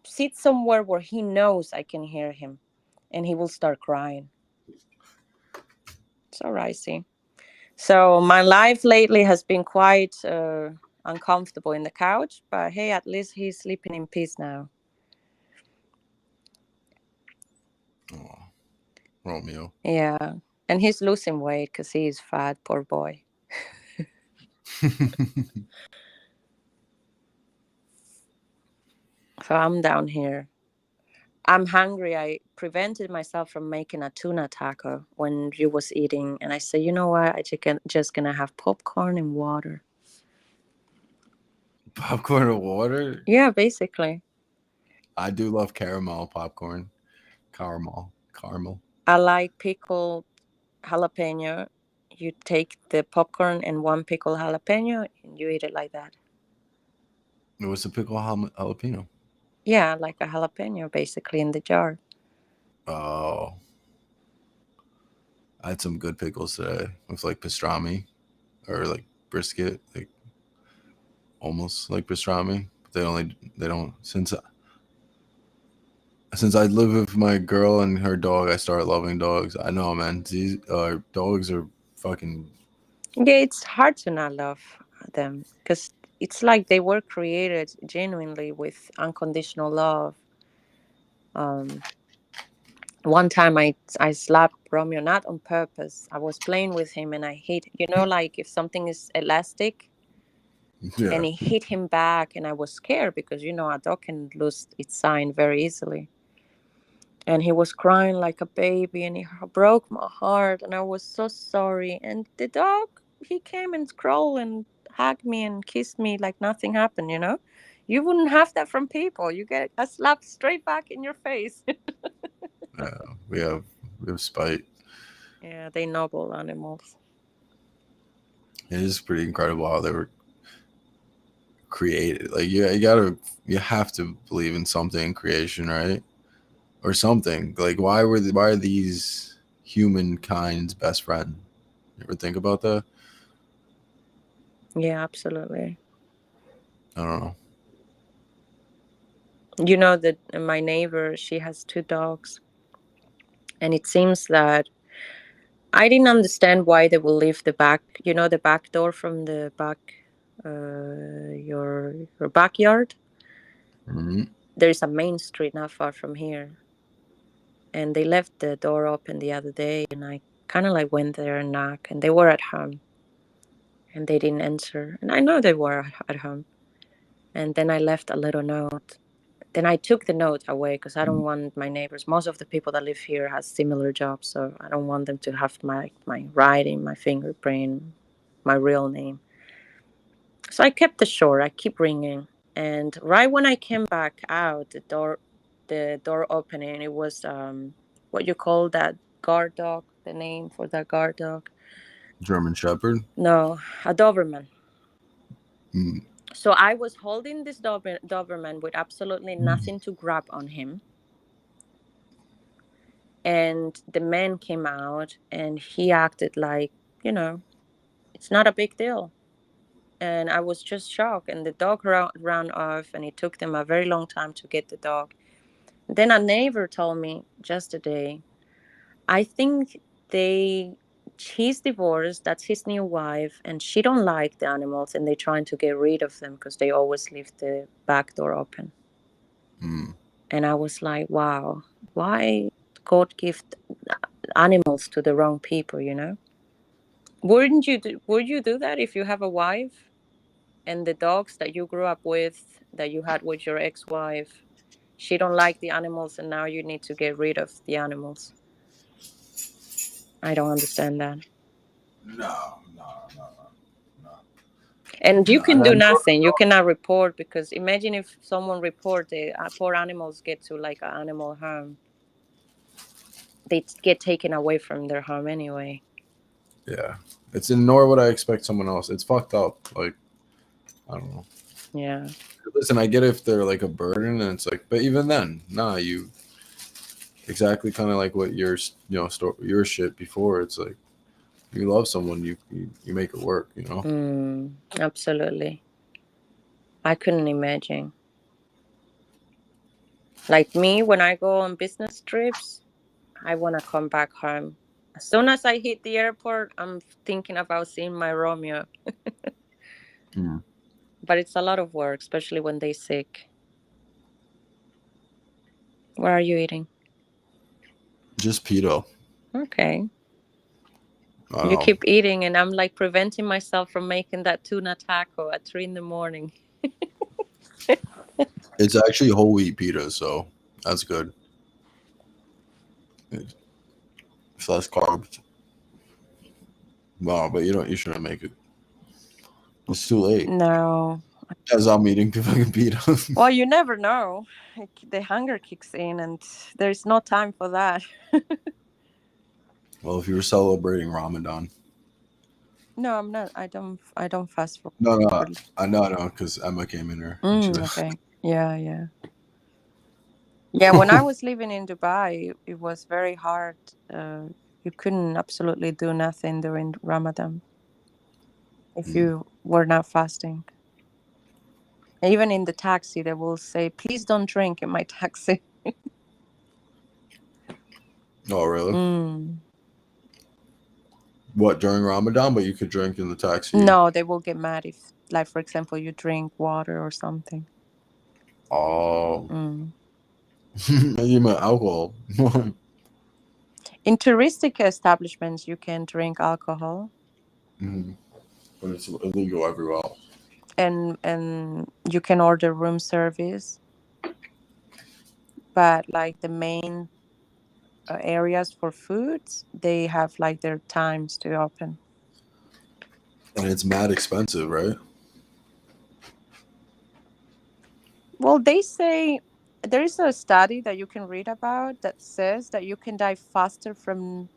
sits somewhere where he knows I can hear him. And he will start crying. It's all right, see. So my life lately has been quite uncomfortable in the couch. But hey, at least he's sleeping in peace now. Oh, Romeo. Yeah. And he's losing weight because he's fat, poor boy. So I'm down here. I'm hungry. I prevented myself from making a tuna taco when you was eating. And I said, you know what? Just gonna have popcorn and water. Popcorn or water? Yeah, basically. I do love caramel popcorn. Caramel. I like pickled jalapeno. You take the popcorn and one pickle jalapeno and you eat it like that. It was a pickle jalapeno. Yeah, like a jalapeno basically in the jar. Oh, I had some good pickles today with like pastrami or like brisket, like almost like pastrami. But they don't since I live with my girl and her dog, I started loving dogs. I know, man. These dogs are fucking. Yeah, it's hard to not love them because it's like they were created genuinely with unconditional love. Um, One time I slapped Romeo not on purpose. I was playing with him and I hit, like if something is elastic Yeah, and he hit him back and I was scared because a dog can lose its sign very easily. And he was crying like a baby and he broke my heart and I was so sorry. And the dog, he came and crawled and hugged me and kissed me like nothing happened. You wouldn't have that from people. You get a slap straight back in your face. yeah. We have spite. Yeah, they noble animals. It is pretty incredible how they were created. Like you have to believe in something in creation, right? Or something. Like why are these humankind's best friend? You ever think about that? Yeah, absolutely. I don't know. You know that my neighbor, she has two dogs. And it seems that I didn't understand why they will leave the back door from the back, your backyard. Mm-hmm. There's a main street not far from here. And they left the door open the other day. And I kind of like went there and knocked. And they were at home. And they didn't answer. And I know they were at home. And then I left a little note. Then I took the note away because I don't want my neighbors. Most of the people that live here has similar jobs, so I don't want them to have my writing, my fingerprint, my real name. So I kept the short. I keep ringing, and right when I came back out, the door opening. It was what you call that guard dog. The name for that guard dog? German Shepherd. No, a Doberman. Mm. So I was holding this Doberman with absolutely nothing to grab on him. And the man came out and he acted like, it's not a big deal. And I was just shocked. And the dog ran off and it took them a very long time to get the dog. Then a neighbor told me just today, I think he's divorced, that's his new wife, and she don't like the animals and they're trying to get rid of them because they always leave the back door open. Mm. And I was like, wow, why God give animals to the wrong people? Would you do that if you have a wife and the dogs that you grew up with, that you had with your ex-wife, she don't like the animals and now you need to get rid of the animals? I don't understand that. No. And you And can I do know. nothing. You cannot report because imagine if someone report the poor animals get to like an animal home. They get taken away from their home anyway. Yeah, it's in nor would I expect someone else. It's fucked up. Like I don't know. Yeah. Listen, I get if they're like a burden, and it's like, but even then, nah, you exactly kind of like what your shit before. It's like you love someone, you make it work. Absolutely. I couldn't imagine. Like me, when I go on business trips, I want to come back home. As soon as I hit the airport, I'm thinking about seeing my Romeo. Mm. but it's a lot of work, especially when they're sick. What are you eating? Just pedo. Okay. I You don't know. keep eating, and I'm like preventing myself from making that tuna taco at 3 in the morning. It's actually whole wheat pita, so that's good. It's less carbs. Wow, but you shouldn't make it. It's too late. No. As I'm eating fucking pita. Well, you never know. The hunger kicks in, and there's no time for that. Well, if you were celebrating Ramadan. No, I'm not. I don't fast for. No, I know, because Emma came in here. Okay. Yeah. Yeah, when I was living in Dubai, it was very hard. You couldn't absolutely do nothing during Ramadan if you were not fasting. Even in the taxi, they will say, "Please don't drink in my taxi." Oh, really? Mm. What, during Ramadan? But you could drink in the taxi? No, they will get mad if, like, for example, you drink water or something. Oh. Mm. You meant alcohol. In touristic establishments, you can drink alcohol, But it's illegal everywhere else. and you can order room service. But like the main areas for foods, they have like their times to open. And it's mad expensive, right? Well, they say there is a study that you can read about that says that you can die faster from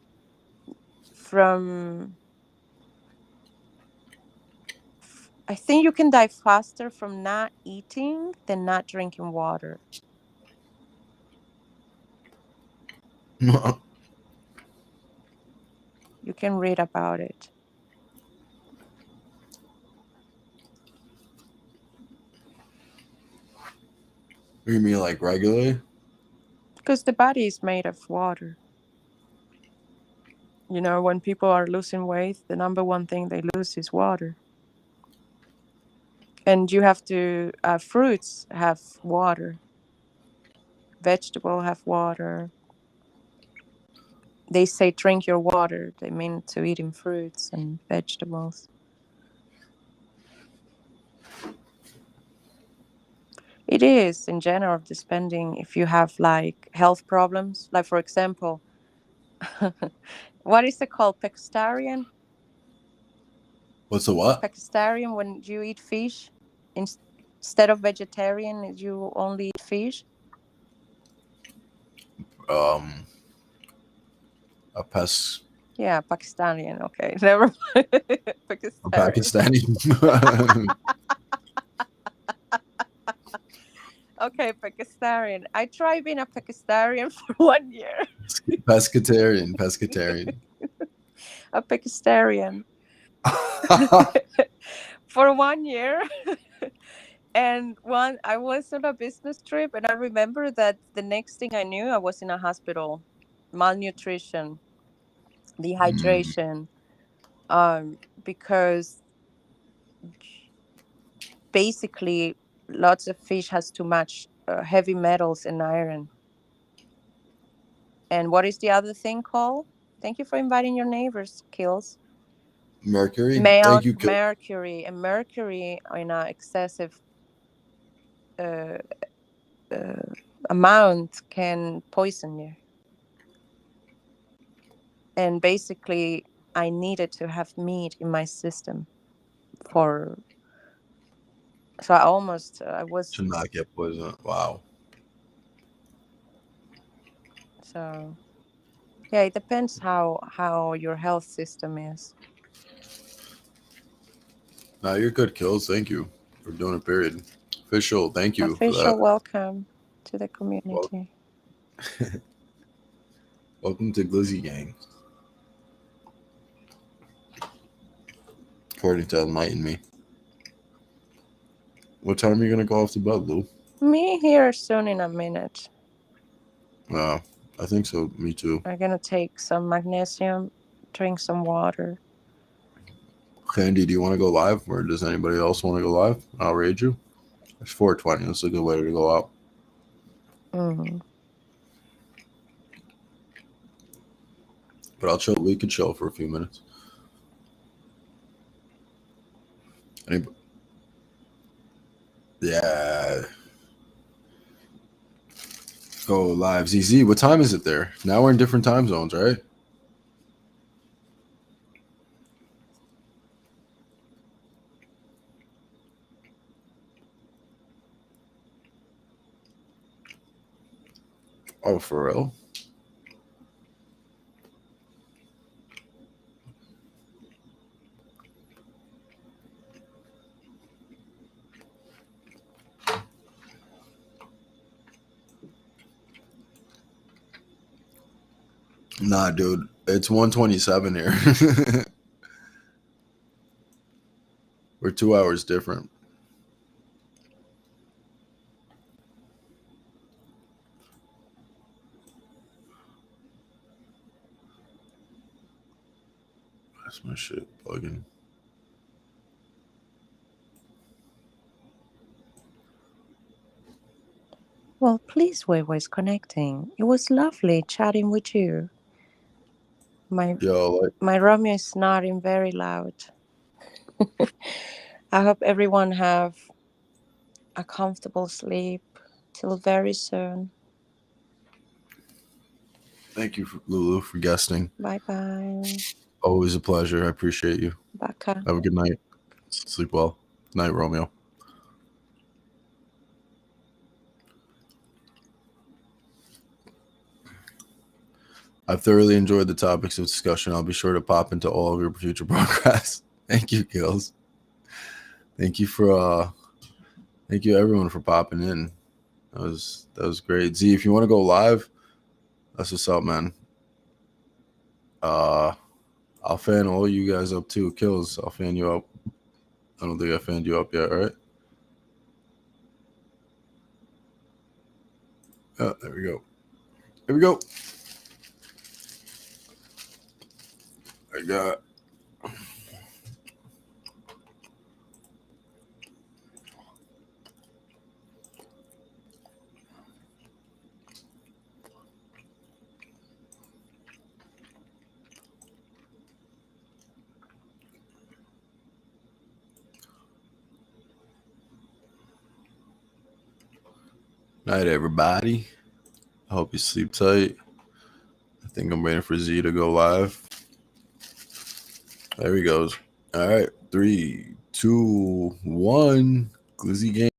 I think you can die faster from not eating than not drinking water. You can read about it. You mean like regularly? Because the body is made of water. You know, when people are losing weight, the number one thing they lose is water. And you have to, fruits have water. Vegetables have water. They say drink your water. They mean to eating fruits and vegetables. It is, in general, depending if you have like health problems. Like, for example, what is it called? Pescatarian? What's the what? Pescatarian, when you eat fish instead of vegetarian, you only eat fish. A pest. Yeah, Pakistani. Okay, never mind. A Pakistani. Pakistani. Okay, Pakistani. I tried being a Pakistani for 1 year. Pescatarian. A Pakistani. For 1 year. And I was on a business trip, and I remember that the next thing I knew, I was in a hospital. Malnutrition, dehydration, because basically lots of fish has too much heavy metals and iron. And what is the other thing called? Thank you for inviting your neighbors, Kills. Mercury. Thank you. Mercury, and mercury in an excessive amount can poison you. And basically, I needed to have meat in my system so I was To not get poisoned. Wow. So yeah, it depends how your health system is. Now you're good, Kills. Thank you for doing a period. Official. Thank you for Official that. welcome to the community. Welcome to Glizzy Gang. According to Enlighten Me. What time are you gonna go off to bed, Lou? Me here soon in a minute. I think so. Me too. I'm gonna take some magnesium, drink some water. Candy, do you want to go live, or does anybody else want to go live? I'll raid you. It's 4:20. That's a good way to go out. Mm. But I'll chill. We could chill for a few minutes. Yeah. Go live. ZZ, what time is it there? Now we're in different time zones, right? Oh, for real? Nah, dude. It's 1:27 here. We're 2 hours different. That's my shit bugging. Well, please, Wewa is connecting. It was lovely chatting with you. My Romeo is snoring very loud. I hope everyone have a comfortable sleep till very soon. Thank you, Lulu, for guesting. Bye-bye. Always a pleasure. I appreciate you. Baka. Have a good night. Sleep well. Night, Romeo. I've thoroughly enjoyed the topics of discussion. I'll be sure to pop into all of your future podcasts. Thank you, Gills. Thank you everyone for popping in. That was great. Z, if you want to go live, that's what's up, man. I'll fan all you guys up too. Kills, I'll fan you up. I don't think I fanned you up yet, right? Oh, there we go. Here we go. I got. Night, everybody. I hope you sleep tight. I think I'm waiting for Z to go live. There he goes. All right. 3, 2, 1. Glizzy game.